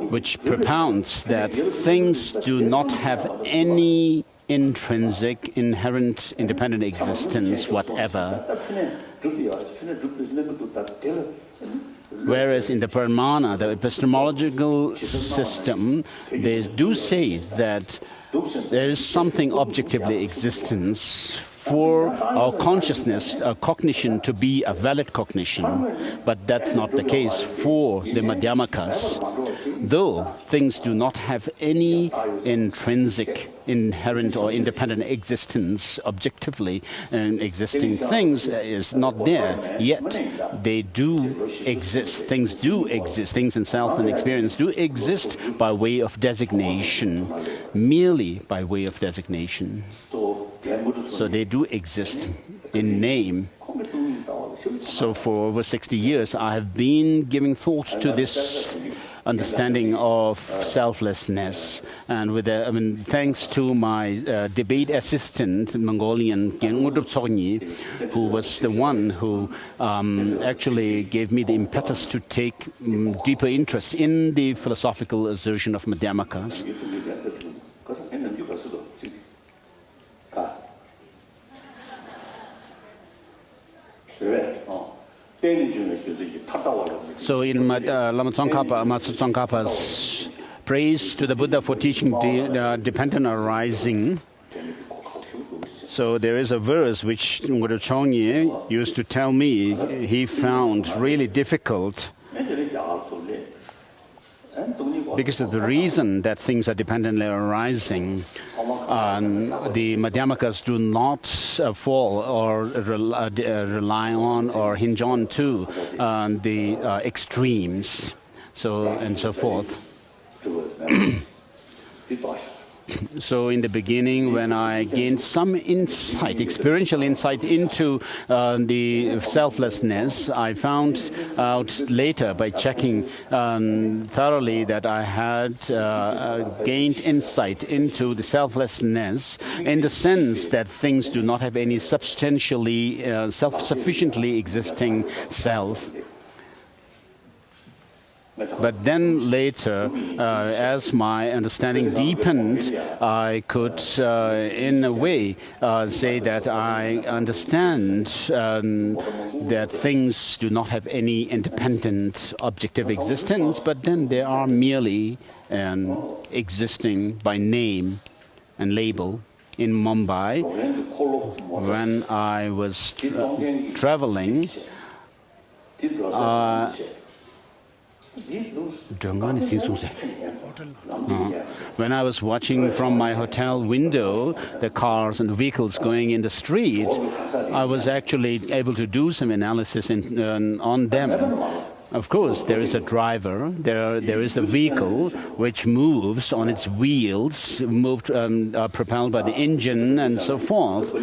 which propounds that things do not have any intrinsic, inherent, independent existence whatever. Whereas in the Pramana, the epistemological system, they do say that there is something objectively existence for our consciousness, our cognition to be a valid cognition. But that's not the case for the Madhyamakas. Though things do not have any intrinsic, inherent or independent existence objectively, and existing things is not there, yet they do exist. Things do exist. Things in self and experience do exist by way of designation, merely by way of designation. So they do exist in name. So for over 60 years, I have been giving thought to this understanding of selflessness, and thanks to my debate assistant, Mongolian who was the one who actually gave me the impetus to take deeper interest in the philosophical assertion of Madhyamakas. So in Lama Tsongkhapa, Master Tsongkhapa's praise to the Buddha for teaching dependent arising, so there is a verse which Ngurdo Chongye used to tell me he found really difficult. because of the reason that things are dependently arising, the Madhyamakas do not fall or rely on or hinge on to the extremes, and so forth. So in the beginning, when I gained some insight, experiential insight into the selflessness, I found out later by checking thoroughly that I had gained insight into the selflessness in the sense that things do not have any substantially, self-sufficiently existing self. But then later, as my understanding deepened, I could, in a way, say that I understand that things do not have any independent objective existence, but then they are merely existing by name and label. In Mumbai, when I was traveling, when I was watching from my hotel window the cars and the vehicles going in the street, I was actually able to do some analysis on them. Of course, there is a driver, there is a vehicle which moves on its wheels, propelled by the engine and so forth.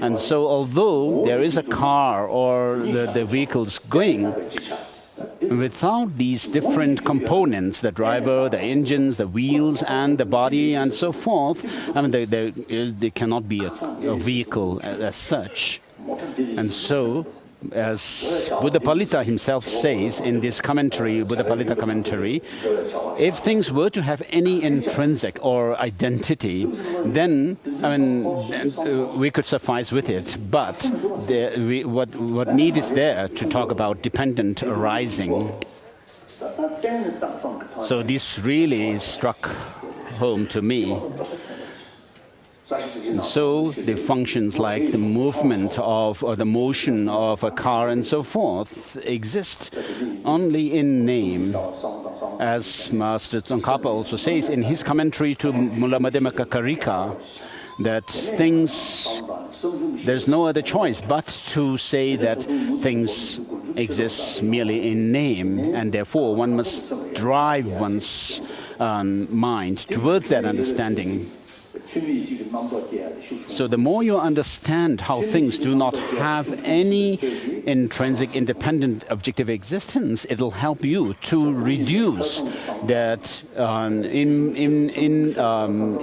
And so although there is a car or the vehicles going, without these different components, the driver, the engines, the wheels, and the body, and so forth, I mean, there cannot be a vehicle as such. And so, as Buddhapalita himself says in this commentary, Buddhapalita commentary, if things were to have any intrinsic or identity, then we could suffice with it. But what need is there to talk about dependent arising? So this really struck home to me. So the functions like the movement of or the motion of a car and so forth exist only in name. As Master Tsongkhapa also says in his commentary to Mula Madhyamaka Karika, that there's no other choice but to say that things exist merely in name, and therefore one must drive one's mind towards that understanding. So the more you understand how things do not have any intrinsic, independent, objective existence, it'll help you to reduce that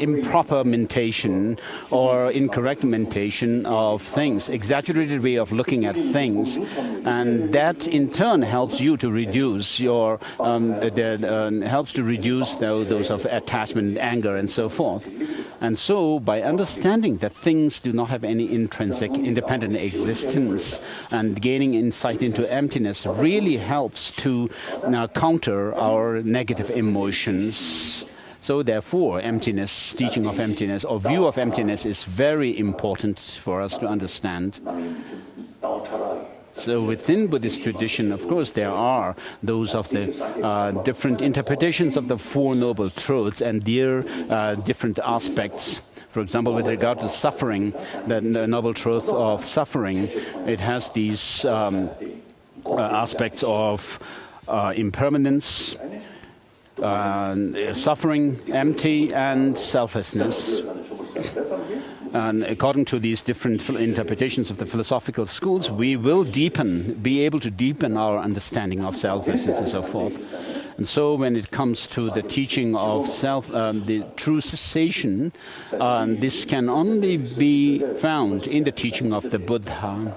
improper mentation or incorrect mentation of things, exaggerated way of looking at things, and that in turn helps you to reduce your helps to reduce those of attachment, anger, and so forth. And so, by understanding that things do not have any intrinsic, independent existence, and gaining insight into emptiness really helps to counter our negative emotions. So therefore, emptiness, teaching of emptiness, or view of emptiness is very important for us to understand. So within Buddhist tradition, of course, there are those of the different interpretations of the Four Noble Truths and their different aspects. For example, with regard to suffering, the Noble Truth of suffering, it has these aspects of impermanence, suffering, empty, and selflessness. And according to these different interpretations of the philosophical schools, we will be able to deepen our understanding of selflessness and so forth. And so when it comes to the teaching of the true cessation, this can only be found in the teaching of the Buddha.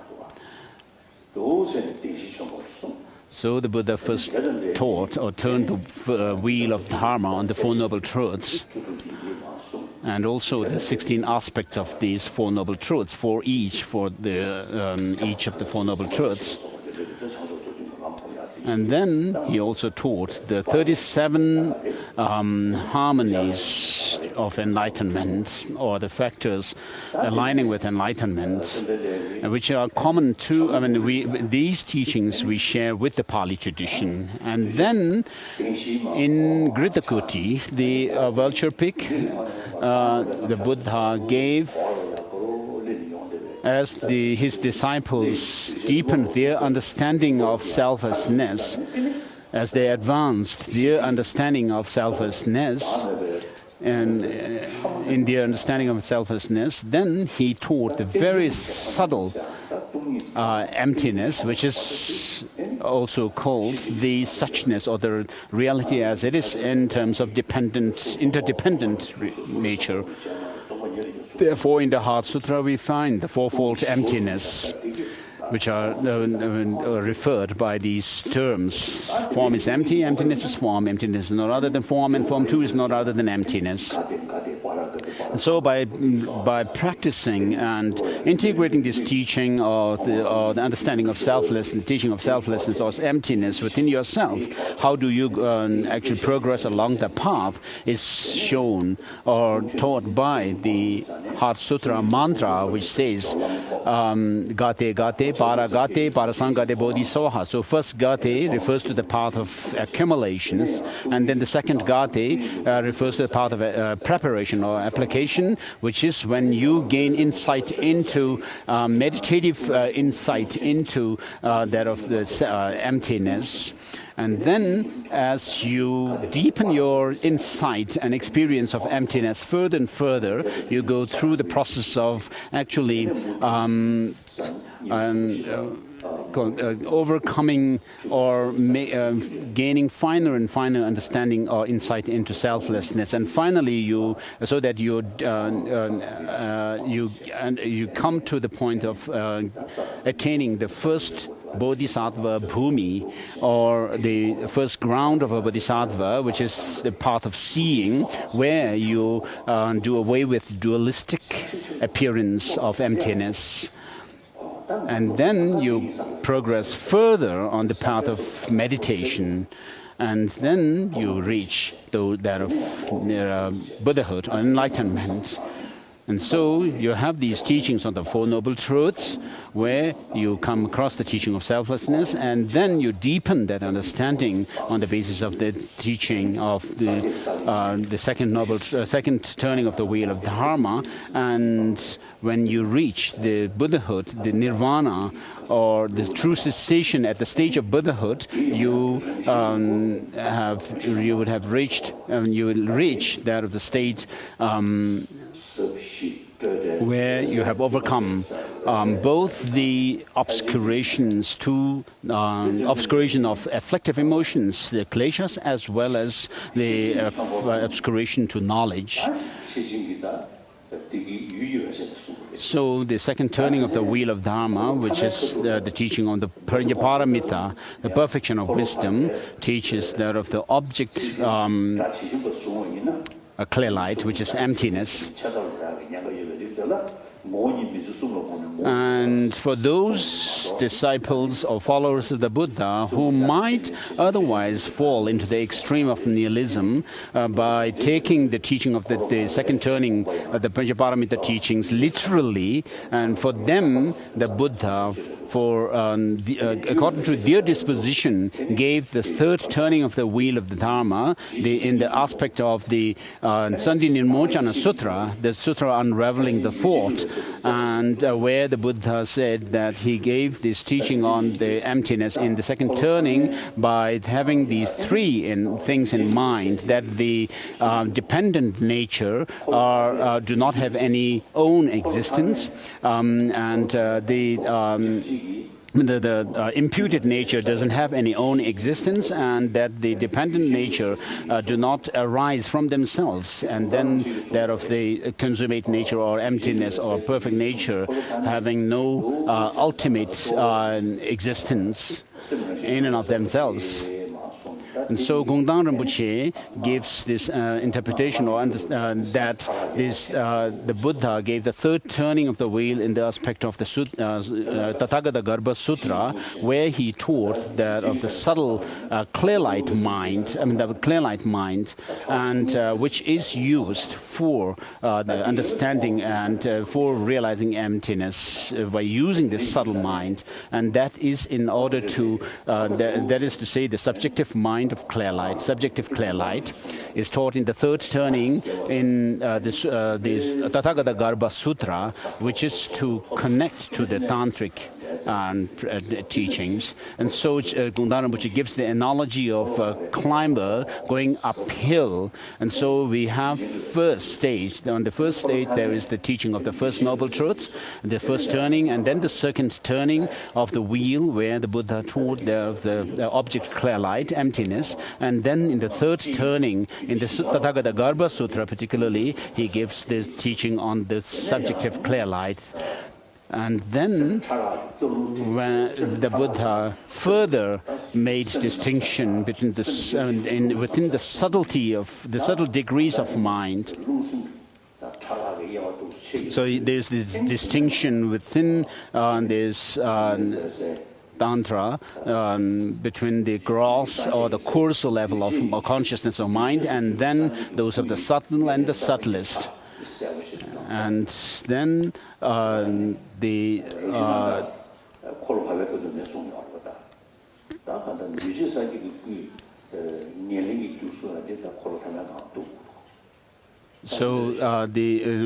So the Buddha first taught or turned the wheel of Dharma on the Four Noble Truths, and also the 16 aspects of these Four Noble Truths for each of the Four Noble Truths. And then he also taught the 37 harmonies of enlightenment, or the factors aligning with enlightenment, which are common to, these teachings we share with the Pali tradition. And then in Gritakuti, the vulture pick, the Buddha gave as his disciples deepened their understanding of selflessness, as they advanced their understanding of selflessness, and in their understanding of selflessness, then he taught the very subtle emptiness, which is also called the suchness, or the reality as it is in terms of interdependent nature. Therefore, in the Heart Sutra, we find the fourfold emptiness, which are referred by these terms. Form is empty, emptiness is form, emptiness is not other than form, and form too is not other than emptiness. And so by practicing and integrating this teaching or the understanding of selflessness, the teaching of selflessness or emptiness within yourself, how do you actually progress along the path is shown or taught by the Heart Sutra mantra, which says, Gate Gate Paragate Parasangate Bodhisattva. So first Gate refers to the path of accumulations, and then the second Gate refers to the path of preparation or application, which is when you gain insight into meditative insight into that of the emptiness. And then, as you deepen your insight and experience of emptiness further and further, you go through the process of actually overcoming or gaining finer and finer understanding or insight into selflessness, and finally you come to the point of attaining the first Bodhisattva Bhumi, or the first ground of a Bodhisattva, which is the path of seeing, where you do away with dualistic appearance of emptiness. And then you progress further on the path of meditation, and then you reach that of Buddhahood or enlightenment. And so you have these teachings on the Four Noble Truths, where you come across the teaching of selflessness, and then you deepen that understanding on the basis of the teaching of the second turning of the wheel of Dharma. And when you reach the Buddhahood, the Nirvana, or the true cessation at the stage of Buddhahood, you will reach that of the state where you have overcome both the obscuration of afflictive emotions, the kleshas, as well as the obscuration to knowledge. So the second turning of the wheel of Dharma, which is the teaching on the Buddhaparamita, the perfection of wisdom, teaches that of the object, a clear light, which is emptiness. And for those disciples or followers of the Buddha who might otherwise fall into the extreme of nihilism by taking the teaching of the second turning of the Buddhaparamita teachings literally, and for them the Buddha, according to their disposition, gave the third turning of the wheel of the Dharma in the aspect of the Sandhi Nirmochana Sutra, the sutra unraveling the thought, and where the Buddha said that he gave this teaching on the emptiness in the second turning by having these three things in mind, that the dependent nature do not have any own existence, and the imputed nature doesn't have any own existence, and that the dependent nature do not arise from themselves, and then that of the consummate nature or emptiness or perfect nature having no ultimate existence in and of themselves. And so Gongdang Rinpoche gives this interpretation or that the Buddha gave the third turning of the wheel in the aspect of the Tathagata Garbha Sutra, where he taught that of the subtle clear light mind, the clear light mind, and which is used for the understanding and for realizing emptiness by using this subtle mind, and that is in order to, that is to say, the subjective mind of clear light. Subjective clear light is taught in the third turning in this Tathagata Garbha Sutra, which is to connect to the tantric teachings. And so Gongdang Rinpoche gives the analogy of a climber going uphill. And so we have first stage. On the first stage, there is the teaching of the first noble truths, the first turning, and then the second turning of the wheel, where the Buddha taught the object clear light, emptiness. And then in the third turning, in the Tathagata Garbha Sutra particularly, he gives this teaching on the subjective clear light. And then, when the Buddha further made distinction between within the subtlety of the subtle degrees of mind. So there's this distinction within this Tantra between the gross or the coarser level of consciousness of mind, and then those of the subtle and the subtlest. And then So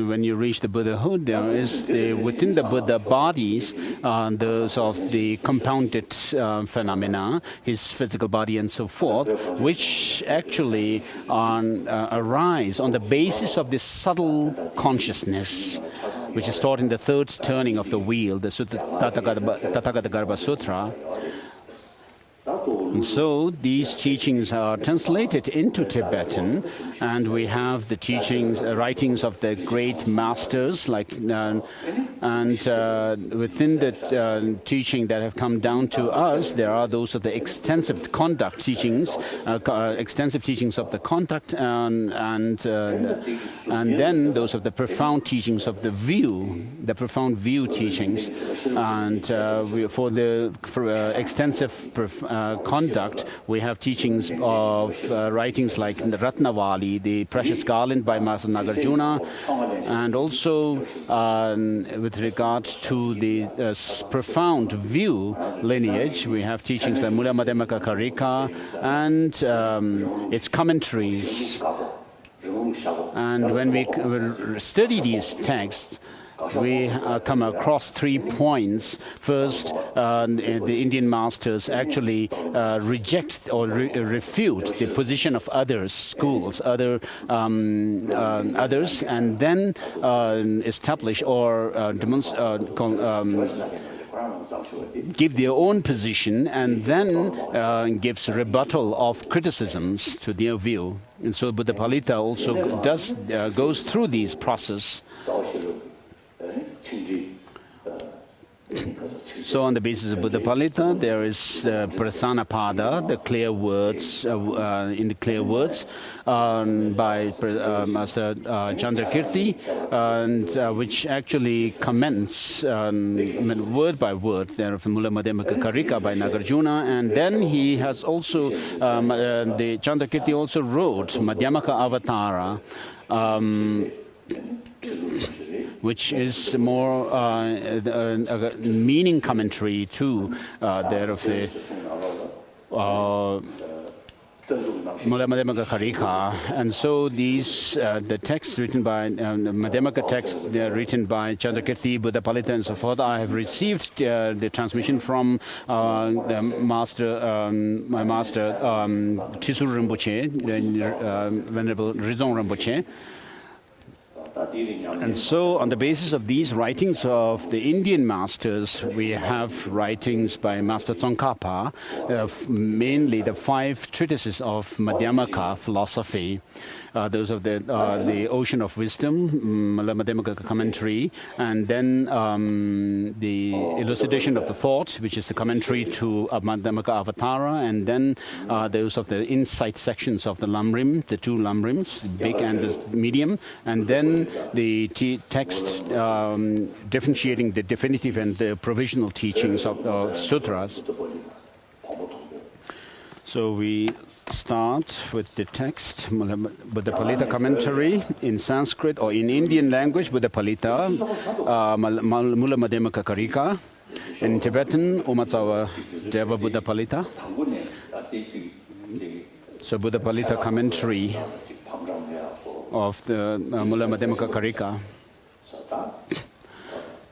when you reach the Buddhahood, there is within the Buddha bodies those of the compounded phenomena, his physical body and so forth, which actually arise on the basis of this subtle consciousness, which is taught in the third turning of the wheel, the Tathagata Garbha Sutra. And so these teachings are translated into Tibetan, and we have the teachings, writings of the great masters, and within the teaching that have come down to us, there are those of the extensive conduct teachings, extensive teachings of the conduct, and then those of the profound teachings of the view, the profound view teachings, and for extensive conduct, we have teachings of writings like the Ratnavali, the Precious Garland by Master Nagarjuna, and also with regard to the profound view lineage, we have teachings like Mula Madhyamaka Karika and its commentaries. And when we study these texts, we come across 3 points. First, the Indian masters actually reject or refute the position of others, schools, others, and then establish or give their own position, and then gives rebuttal of criticisms to their view. And so Buddhapalita also goes through these process. So on the basis of Buddhapalita, there is Prasanapada, the clear words, in the clear words, by Master Chandrakirti, and which actually comments word by word there of Mula Madhyamaka Karika by Nagarjuna, and then he has also, the Chandrakirti also wrote Madhyamaka Avatara, which is more a meaning commentary to there of the Mula Madhyamaka Karika. And so these, the texts written by, Madhyamaka texts written by Chandrakirti, Buddhapalita and so forth, I have received the transmission from my master, Chisur Rinpoche, Venerable Rizong Rinpoche. And so, on the basis of these writings of the Indian masters, we have writings by Master Tsongkhapa, mainly the 5 treatises of Madhyamaka philosophy. Those of the Ocean of Wisdom, Madhyamaka commentary, and then the Elucidation of the Thought, which is the commentary to Madhyamaka Avatara, and then those of the insight sections of the Lamrim, the 2 Lamrims, big and the medium, and then the text differentiating the definitive and the provisional teachings of sutras. So we start with the text, Buddhapalita commentary in Sanskrit or in Indian language, Buddhapalita, Mula Madhyamaka Karika, in Tibetan, Umatsawa Deva Buddhapalita. So Buddhapalita commentary of the Mula Madhyamaka Karika.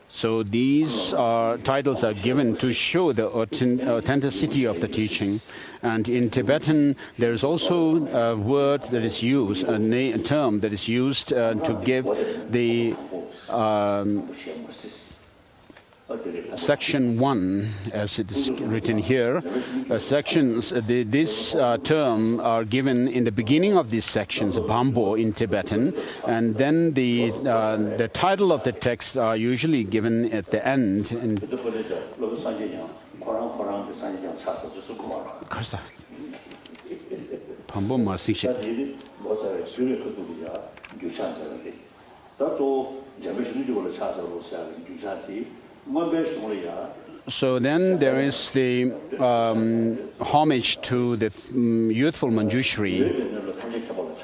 So these titles are given to show the authenticity of the teaching. And in Tibetan, there is also a word that is used, a term that is used to give the Section 1, as it is written here. Sections, this term are given in the beginning of these sections, Bambo in Tibetan, and then the title of the text are usually given at the end. Bambo Marsikshit. So then there is the homage to the youthful Manjushri,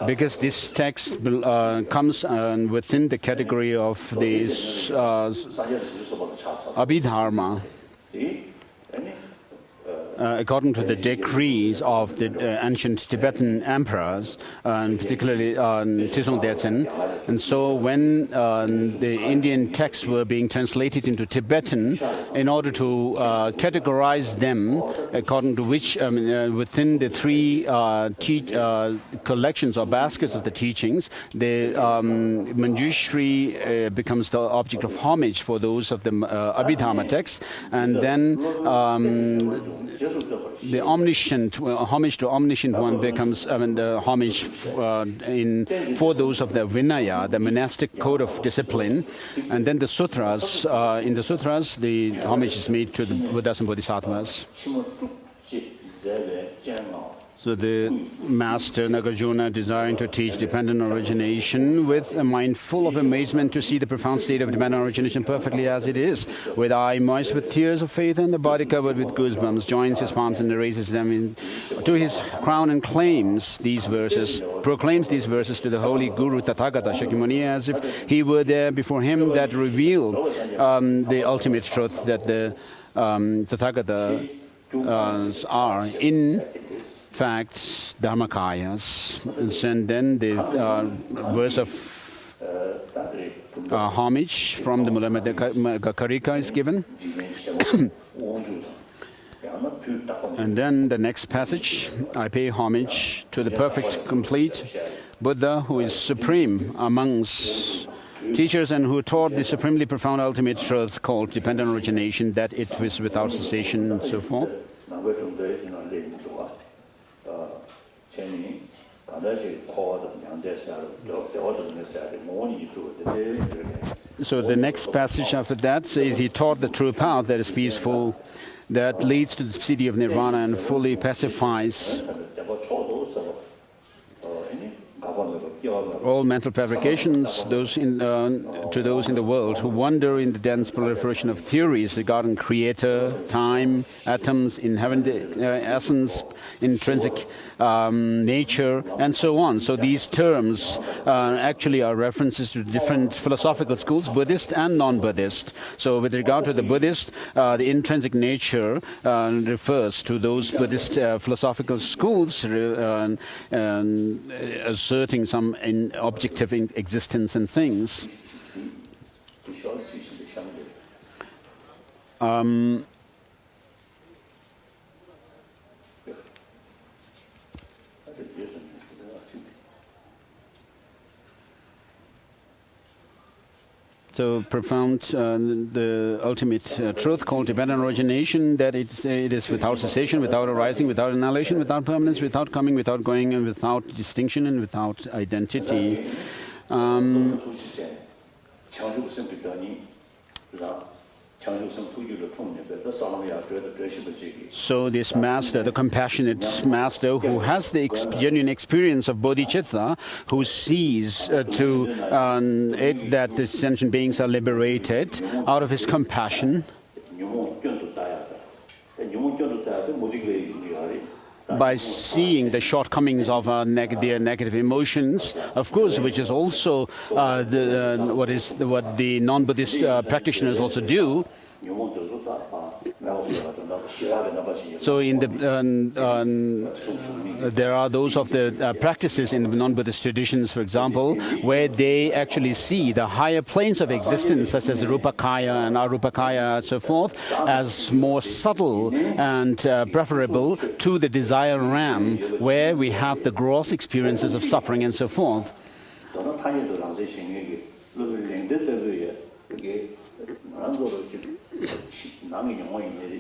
because this text comes within the category of the Abhidharma. According to the decrees of the ancient Tibetan emperors, and particularly Tizong Detsen. And so when the Indian texts were being translated into Tibetan, in order to categorize them according to which, within the 3 collections or baskets of the teachings, the Manjushri becomes the object of homage for those of the Abhidharma texts, and then the omniscient, homage to omniscient one becomes the homage for those of the Vinaya, the monastic code of discipline, and then the sutras. In the sutras, the homage is made to the Buddhas and Bodhisattvas. So the master Nagarjuna, desiring to teach dependent origination, with a mind full of amazement to see the profound state of dependent origination perfectly as it is, with eye moist with tears of faith and the body covered with goosebumps, joins his palms and raises them to his crown and proclaims these verses to the holy Guru Tathagata Shakyamuni, as if he were there before him, that revealed the ultimate truth that the Tathagata are in fact Dharmakayas. And then the verse of homage from the Mula Madhyamaka Karika is given. And then the next passage, I pay homage to the perfect, complete Buddha, who is supreme amongst teachers and who taught the supremely profound ultimate truth called dependent origination, that it was without cessation and so forth. So the next passage after that says he taught the true path that is peaceful, that leads to the city of Nirvana and fully pacifies all mental fabrications, to those in the world who wonder in the dense proliferation of theories regarding creator, time, atoms, inherent essence, intrinsic nature, and so on. So these terms actually are references to different philosophical schools, Buddhist and non-Buddhist. So with regard to the Buddhist, the intrinsic nature refers to those Buddhist philosophical schools asserting some objective existence in things. So profound, the ultimate truth called dependent origination, that it is without cessation, without arising, without annihilation, without permanence, without coming, without going, and without distinction, and without identity. So this master, the compassionate master who has the genuine experience of bodhicitta, who sees to it that the sentient beings are liberated out of his compassion, by seeing the shortcomings of their negative emotions, of course, which is also what the non-Buddhist practitioners also do. So there are those of the practices in the non-Buddhist traditions, for example, where they actually see the higher planes of existence, such as Rupakaya and Arupakaya and so forth, as more subtle and preferable to the desire realm, where we have the gross experiences of suffering and so forth.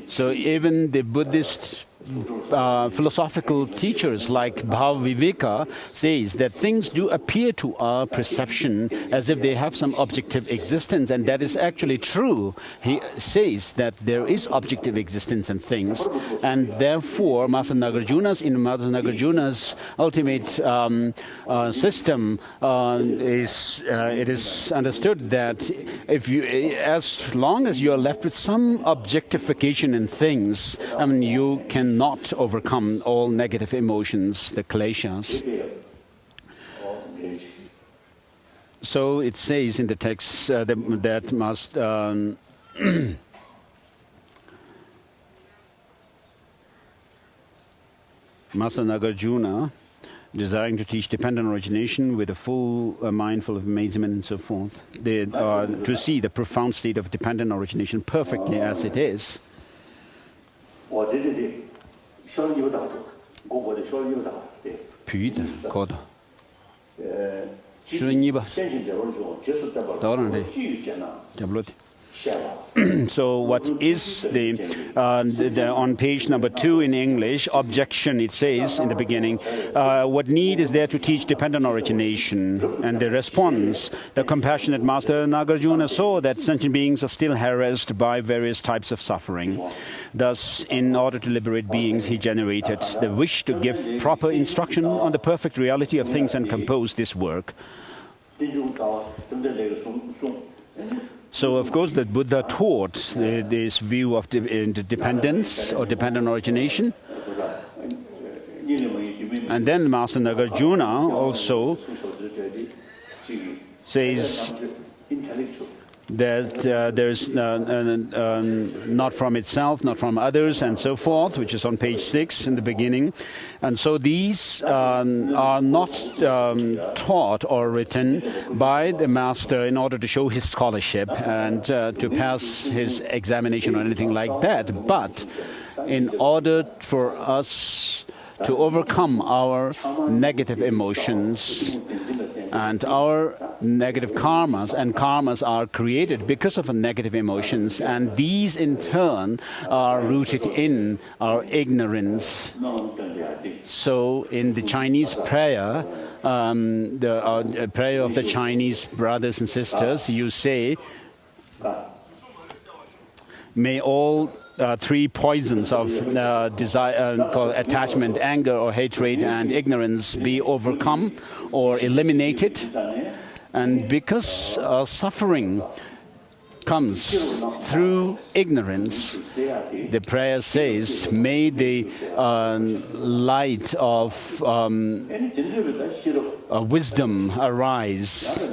So even the Buddhist philosophical teachers like Bhaviveka says that things do appear to our perception as if they have some objective existence, and that is actually true. He says that there is objective existence in things, and therefore Master Nagarjuna's ultimate system it is understood that as long as you are left with some objectification in things, I mean, you cannot overcome all negative emotions, the kleshas. So it says in the text that Master Nagarjuna, desiring to teach dependent origination with a full mindful of amazement and so forth, to see the profound state of dependent origination perfectly as it is. So what is on page number 2 in English, objection, it says in the beginning, what need is there to teach dependent origination? And the response, the compassionate Master Nagarjuna saw that sentient beings are still harassed by various types of suffering. Thus, in order to liberate beings, he generated the wish to give proper instruction on the perfect reality of things and compose this work. So, of course, the Buddha taught this view of dependence or dependent origination. And then Master Nagarjuna also says that there is not from itself, not from others, and so forth, which is on page 6 in the beginning. And so these are not taught or written by the master in order to show his scholarship and to pass his examination or anything like that, but in order for us to overcome our negative emotions and our negative karmas, and karmas are created because of negative emotions, and these in turn are rooted in our ignorance. So in the Chinese prayer, the prayer of the Chinese brothers and sisters, you say, may all three poisons of desire, called attachment, anger, or hatred, and ignorance be overcome or eliminated. And because suffering comes through ignorance, the prayer says, may the light of wisdom arise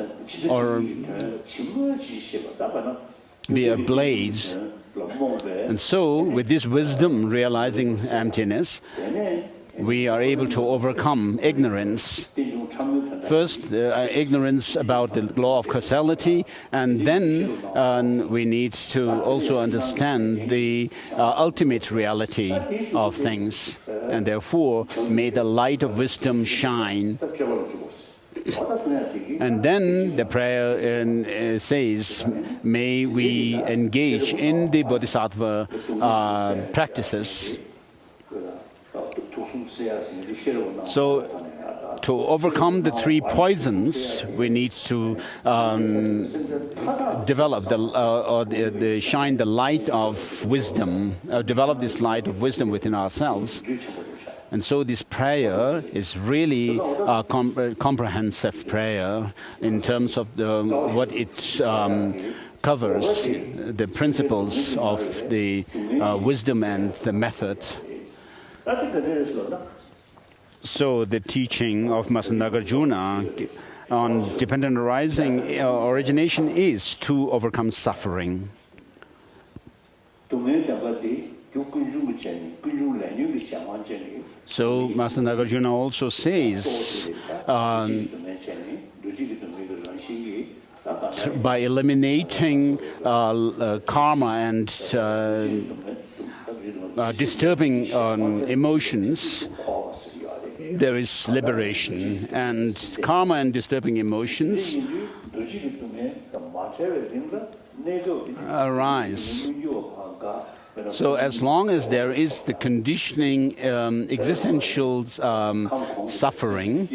or be ablaze. And so, with this wisdom realizing emptiness, we are able to overcome ignorance. First, ignorance about the law of causality, and then we need to also understand the ultimate reality of things. And therefore, may the light of wisdom shine And then the prayer says, may we engage in the Bodhisattva practices. So, to overcome the three poisons, we need to develop shine the light of wisdom, develop this light of wisdom within ourselves. And so this prayer is really a comprehensive prayer in terms of what it covers, the principles of the wisdom and the method. So the teaching of Master Nagarjuna on dependent arising origination is to overcome suffering. So Master Nagarjuna also says, by eliminating karma and disturbing emotions, there is liberation. And karma and disturbing emotions arise. So as long as there is the conditioning, existential suffering,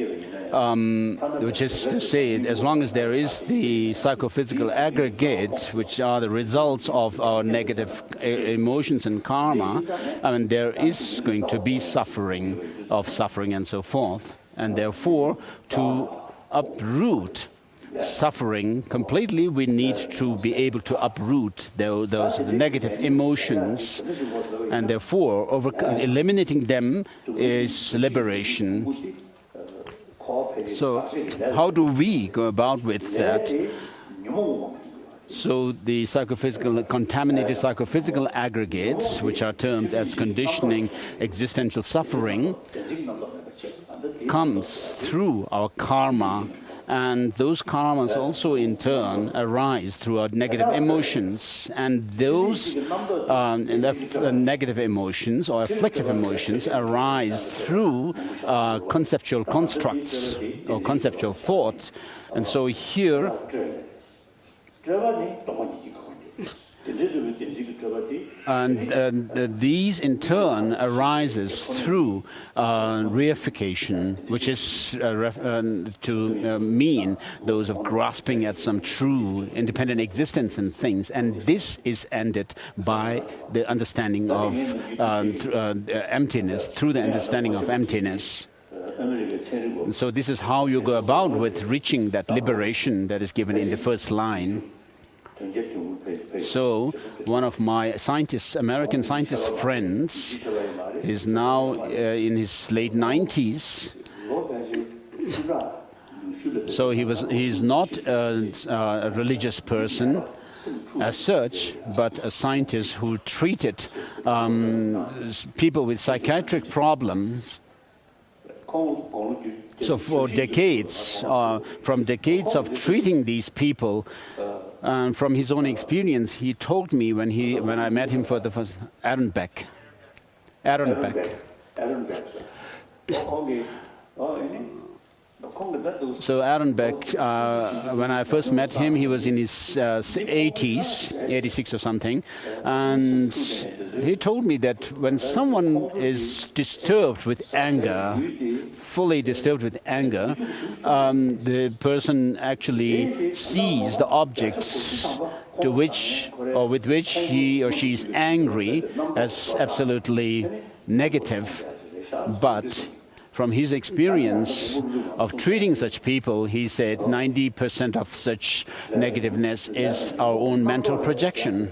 which is to say, as long as there is the psychophysical aggregates, which are the results of our negative emotions and karma, I mean, there is going to be suffering and so forth. And therefore, to uproot suffering completely, we need to be able to uproot those negative emotions, and therefore eliminating them is liberation. So how do we go about with that? So the contaminated psychophysical aggregates, which are termed as conditioning existential suffering, comes through our karma. And those karmas also in turn arise through our negative emotions. And those negative emotions or afflictive emotions arise through conceptual constructs or conceptual thought. And so here, and these in turn arises through reification, which is to mean those of grasping at some true independent existence in things, and this is ended by the understanding of emptiness, through the understanding of emptiness. And so this is how you go about with reaching that liberation that is given in the first line. So one of my American scientist friends is now in his late 90s. So he's not a religious person as such, but a scientist who treated people with psychiatric problems. So for decades, from decades of treating these people, from his own experience, he told me when I met him for the first, Aaron Beck. So Aaron Beck, when I first met him, he was in his 80s, 86 or something, and he told me that when someone is disturbed with anger, fully disturbed with anger, the person actually sees the objects to which or with which he or she is angry as absolutely negative, but from his experience of treating such people, he said 90% of such negativeness is our own mental projection.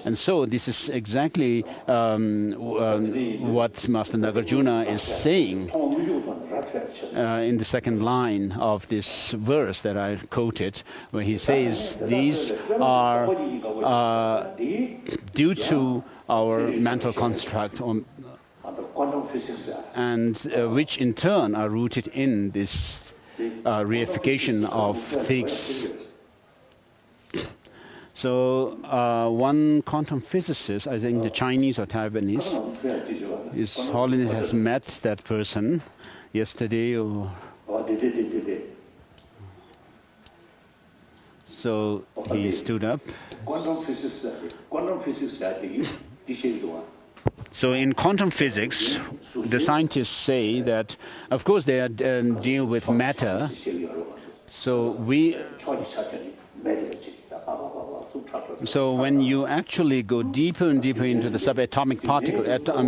And so this is exactly what Master Nagarjuna is saying in the second line of this verse that I quoted, where he says these are due to our mental construct, and which in turn are rooted in this reification of things. So one quantum physicist, I think the Chinese or Taiwanese, His Holiness has met that person yesterday. So he stood up. So in quantum physics, the scientists say that, of course, they are, deal with matter. So when you actually go deeper and deeper into the subatomic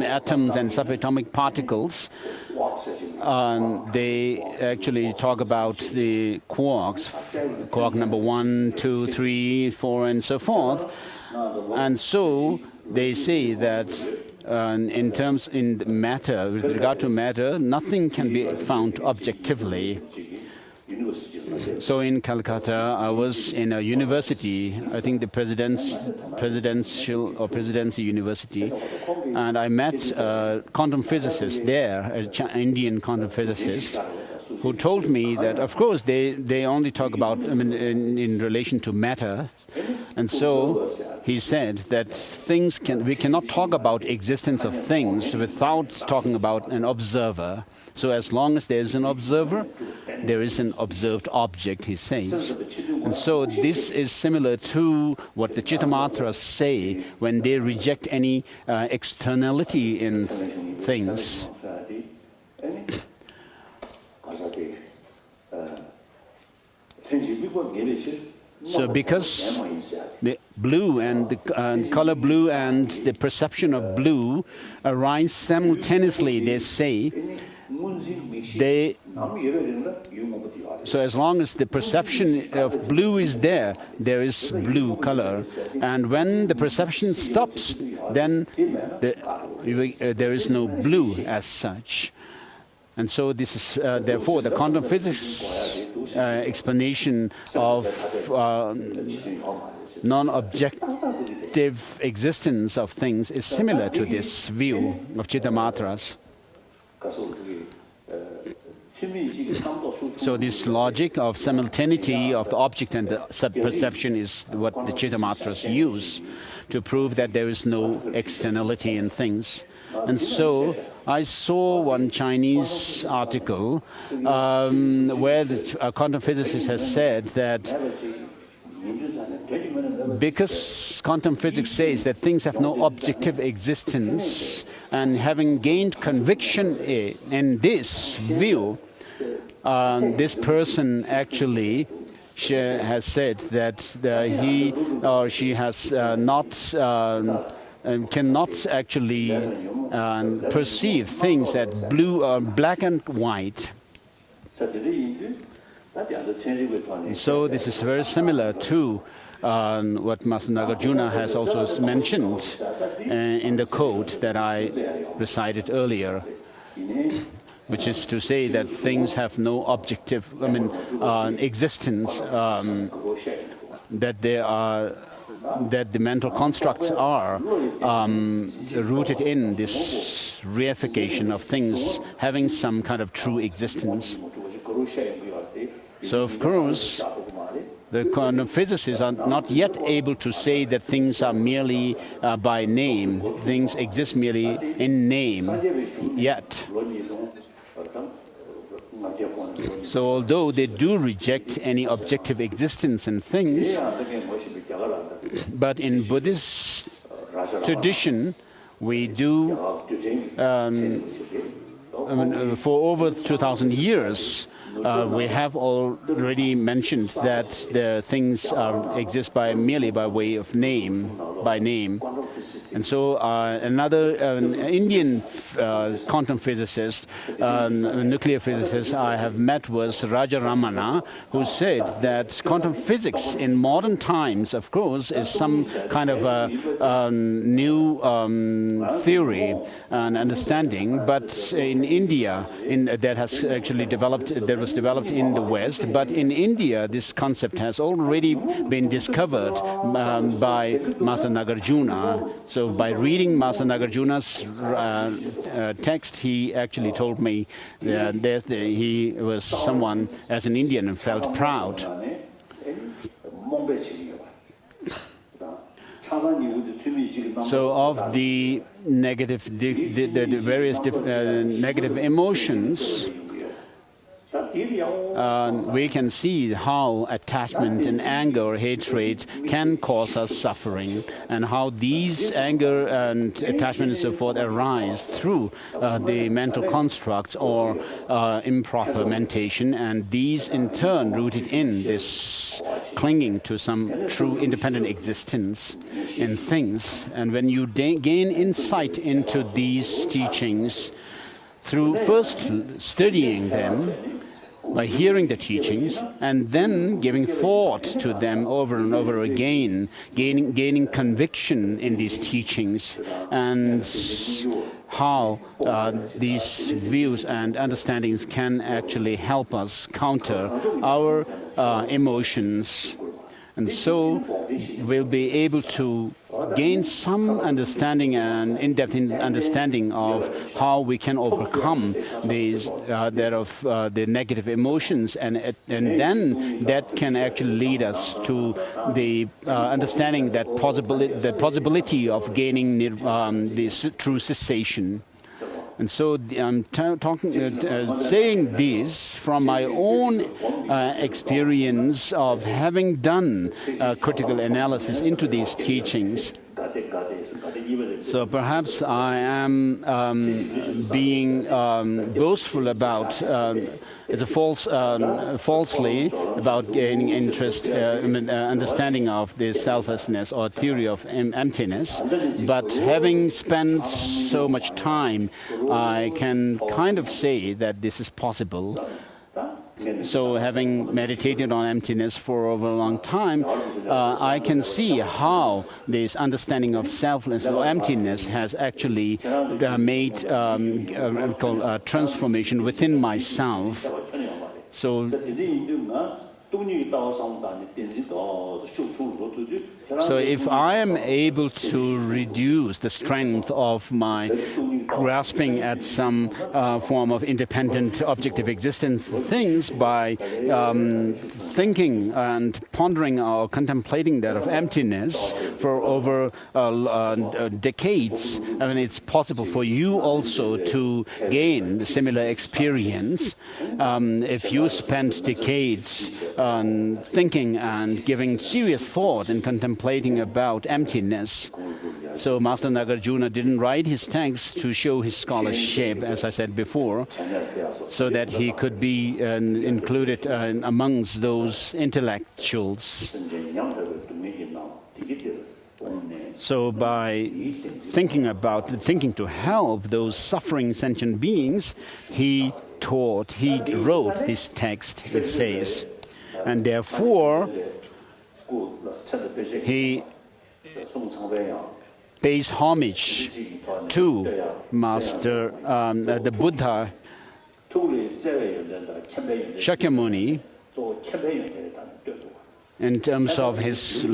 atoms and subatomic particles, they actually talk about the quarks, quark number 1, 2, 3, 4, and so forth. And so they say that in matter, with regard to matter, nothing can be found objectively. So in Calcutta, I was in a university, I think the presidential or presidency university, and I met a quantum physicist there, an Indian quantum physicist, who told me that, of course, they only talk about, in relation to matter. And so he said that we cannot talk about existence of things without talking about an observer. So as long as there is an observer, there is an observed object, he says. And so this is similar to what the Chittamatras say when they reject any externality in things. So because the blue and the color blue and the perception of blue arise simultaneously, they say, so as long as the perception of blue is there, there is blue color. And when the perception stops, then there is no blue as such. And so this is, therefore, the quantum physics explanation of non-objective existence of things is similar to this view of Chittamatras. So this logic of simultaneity of the object and the perception is what the Chittamatras use to prove that there is no externality in things. And so I saw one Chinese article where a quantum physicist has said that because quantum physics says that things have no objective existence, and having gained conviction in this view, this person actually has said that he or she has cannot actually perceive things as blue or black and white. So this is very similar to what Master Nagarjuna has also mentioned in the quote that I recited earlier, which is to say that things have no objective, existence, that the mental constructs are rooted in this reification of things having some kind of true existence. So, of course, the quantum physicists are not yet able to say that things are merely by name. Things exist merely in name yet. So although they do reject any objective existence in things, but in Buddhist tradition, we do, for over 2,000 years, we have already mentioned that the things exist merely by way of name, by name. And so another Indian quantum physicist, nuclear physicist I have met was Raja Ramana, who said that quantum physics in modern times, of course, is some kind of a new theory and understanding, but in India, that has actually developed, that was developed in the West, but in India, this concept has already been discovered by Master Nagarjuna. So by reading Master Nagarjuna's text, he actually told me that he was someone, as an Indian, and felt proud. So of the negative, the various negative emotions, we can see how attachment and anger or hatred can cause us suffering, and how these anger and attachment and so forth arise through the mental constructs or improper mentation, and these in turn rooted in this clinging to some true independent existence in things. And when you gain insight into these teachings through first studying them, by hearing the teachings and then giving thought to them over and over again, gaining conviction in these teachings, and how these views and understandings can actually help us counter our emotions. And so we'll be able to gain some understanding and in-depth understanding of how we can overcome these the negative emotions, and then that can actually lead us to the understanding that the possibility of gaining the true cessation. And so I'm saying this from my own experience of having done critical analysis into these teachings. So perhaps I am being boastful about it's a falsely about gaining interest, understanding of the selflessness or theory of emptiness. But having spent so much time, I can kind of say that this is possible. So having meditated on emptiness for over a long time, I can see how this understanding of selflessness or emptiness has actually made transformation within myself. So if I am able to reduce the strength of my grasping at some form of independent objective existence things by thinking and pondering or contemplating that of emptiness for over decades, I mean, it's possible for you also to gain similar experience if you spend decades thinking and giving serious thought and contemplating about emptiness. So Master Nagarjuna didn't write his texts to show his scholarship, as I said before, so that he could be included amongst those intellectuals. So by thinking to help those suffering sentient beings, he wrote this text, it says. And therefore, he pays homage to Master, the Buddha Shakyamuni, in terms of his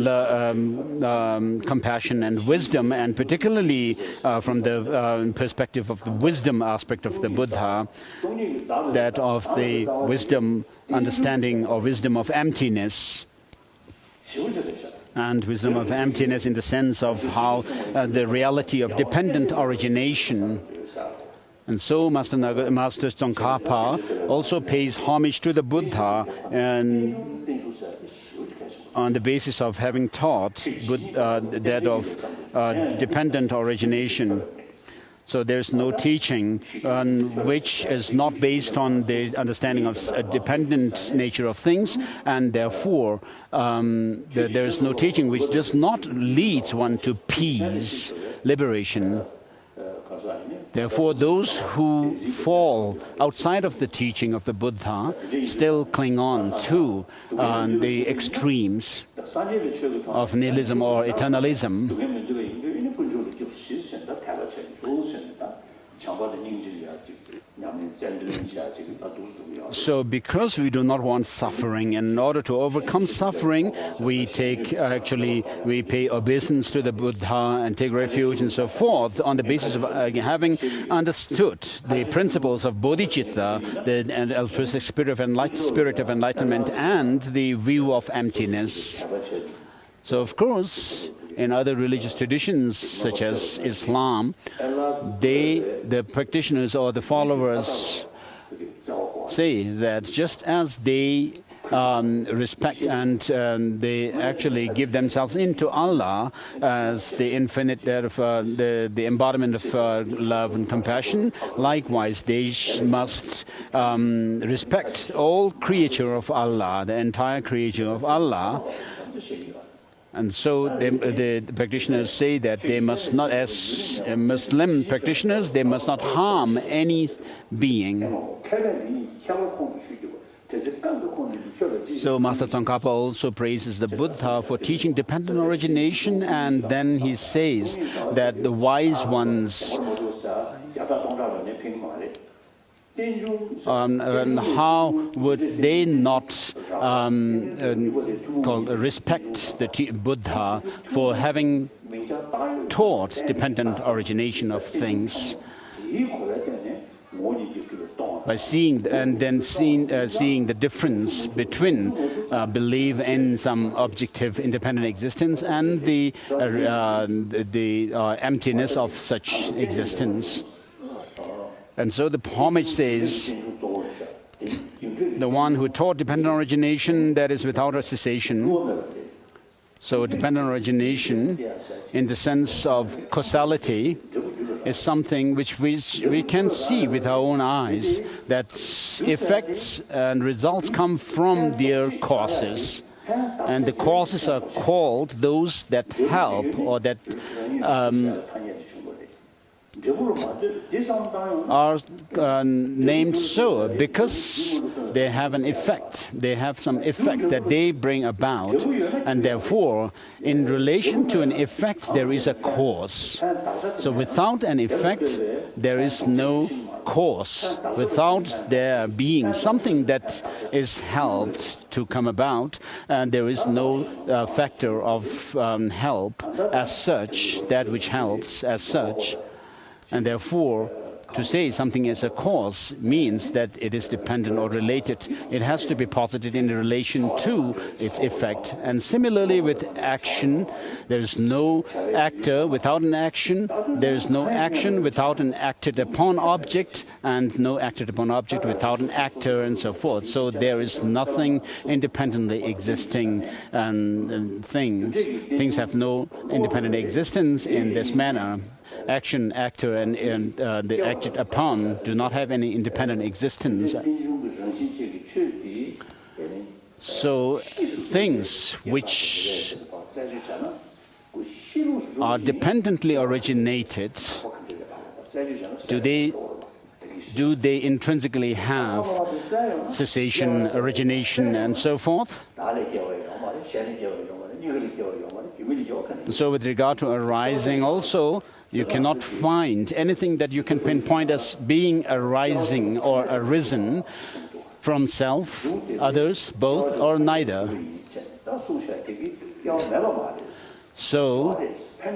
compassion and wisdom, and particularly from the perspective of the wisdom aspect of the Buddha, that of the wisdom understanding or wisdom of emptiness. And wisdom of emptiness in the sense of how the reality of dependent origination. And so Master Tsongkhapa also pays homage to the Buddha, and on the basis of having taught that of dependent origination. So there's no teaching which is not based on the understanding of a dependent nature of things, and therefore there is no teaching which does not lead one to peace, liberation. Therefore, those who fall outside of the teaching of the Buddha still cling on to the extremes of nihilism or eternalism. So because we do not want suffering, and in order to overcome suffering, we pay obeisance to the Buddha and take refuge and so forth on the basis of having understood the principles of bodhicitta, the altruistic spirit of enlightenment, and the view of emptiness. So of course, in other religious traditions, such as Islam, the practitioners or the followers say that just as they respect and they actually give themselves into Allah as the infinite, the embodiment of love and compassion, likewise they must respect all creature of Allah, the entire creature of Allah. And so the practitioners say that they must not, as Muslim practitioners, they must not harm any being. So Master Tsongkhapa also praises the Buddha for teaching dependent origination, and then he says that the wise ones, and how would they not respect the Buddha for having taught dependent origination of things? By seeing and then seeing the difference between belief in some objective independent existence and the emptiness of such existence. And so the homage says, the one who taught dependent origination, that is without a cessation. So dependent origination, in the sense of causality, is something which we can see with our own eyes, that effects and results come from their causes. And the causes are called those that help or that are named so because they have an effect. They have some effect that they bring about, and therefore, in relation to an effect, there is a cause. So without an effect, there is no cause. Without there being something that is helped to come about, there is no factor of help as such, that which helps as such. And therefore, to say something is a cause means that it is dependent or related. It has to be posited in relation to its effect. And similarly with action, there is no actor without an action. There is no action without an acted upon object, and no acted upon object without an actor, and so forth. So there is nothing independently existing things. Things have no independent existence in this manner. Action, actor, and the acted upon do not have any independent existence. So things which are dependently originated, do they intrinsically have cessation, origination, and so forth? So with regard to arising also, you cannot find anything that you can pinpoint as being arising or arisen from self, others, both, or neither. So,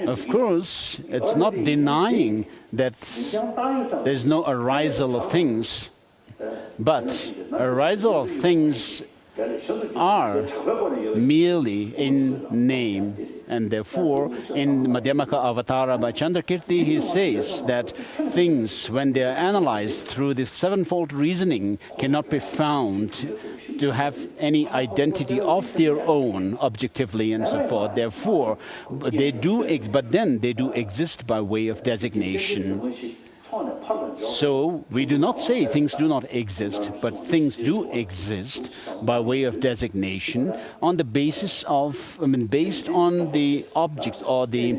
of course, it's not denying that there's no arisal of things, but arisal of things are merely in name. And therefore, in Madhyamaka Avatara by Chandrakirti, he says that things, when they are analyzed through the sevenfold reasoning, cannot be found to have any identity of their own, objectively and so forth. Therefore, they do exist by way of designation. So we do not say things do not exist, but things do exist by way of designation on the basis of, based on the objects or the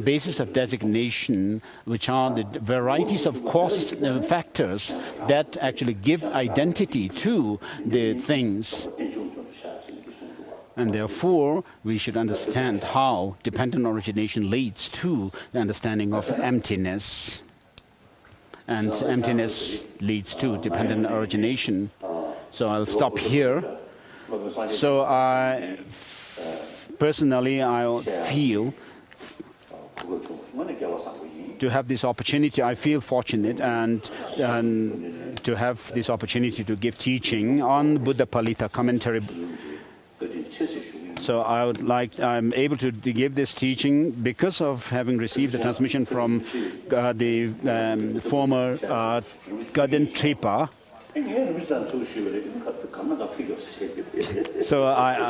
basis of designation, which are the varieties of causes, factors that actually give identity to the things. And therefore, we should understand how dependent origination leads to the understanding of emptiness. And emptiness leads to dependent origination. So I'll stop here. So I feel to have this opportunity, I feel fortunate and to have this opportunity to give teaching on Buddhapalita commentary. So I'm able to give this teaching because of having received the transmission from the former Garden Tripa, So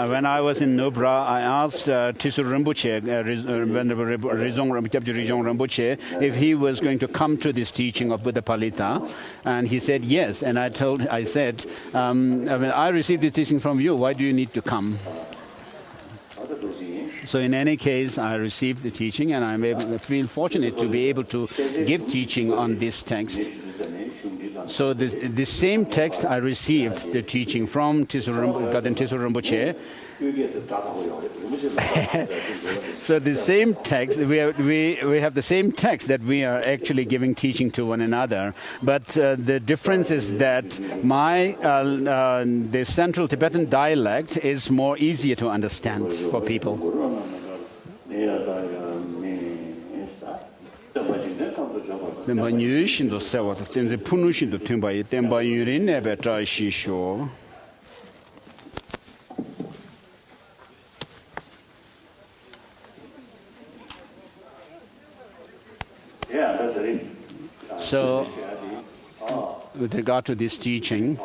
when I was in Nubra, I asked Tisu Rinpoche, Venerable Rizong Rinpoche, if he was going to come to this teaching of Buddhapalita, and he said yes. And I said, I received this teaching from you. Why do you need to come? So in any case, I received the teaching, and I feel fortunate to be able to give teaching on this text. So the same text I received the teaching from Gaden Tisu Rinpoche. So the same text, we have the same text that we are actually giving teaching to one another. But the difference is that the Central Tibetan dialect is more easier to understand for people. So, with regard to this teaching,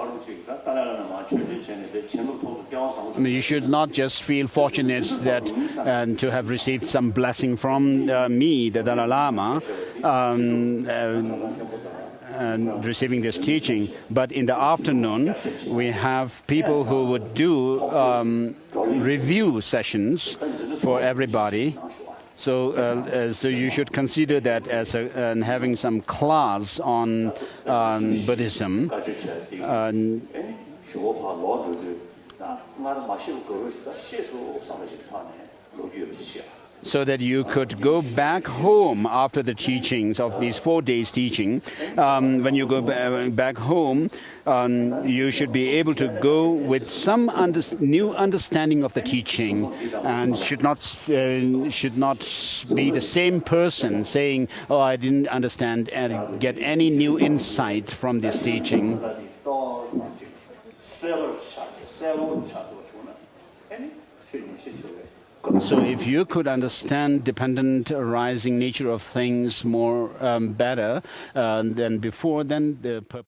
you should not just feel fortunate that to have received some blessing from me, the Dalai Lama, and receiving this teaching. But in the afternoon, we have people who would do review sessions for everybody. So you should consider that as having some class on Buddhism. So that you could go back home after the teachings of these 4 days teaching. When you go back home, you should be able to go with some new understanding of the teaching, and should not be the same person saying, "Oh, I didn't understand and get any new insight from this teaching." So if you could understand dependent arising nature of things more better than before, then the purpose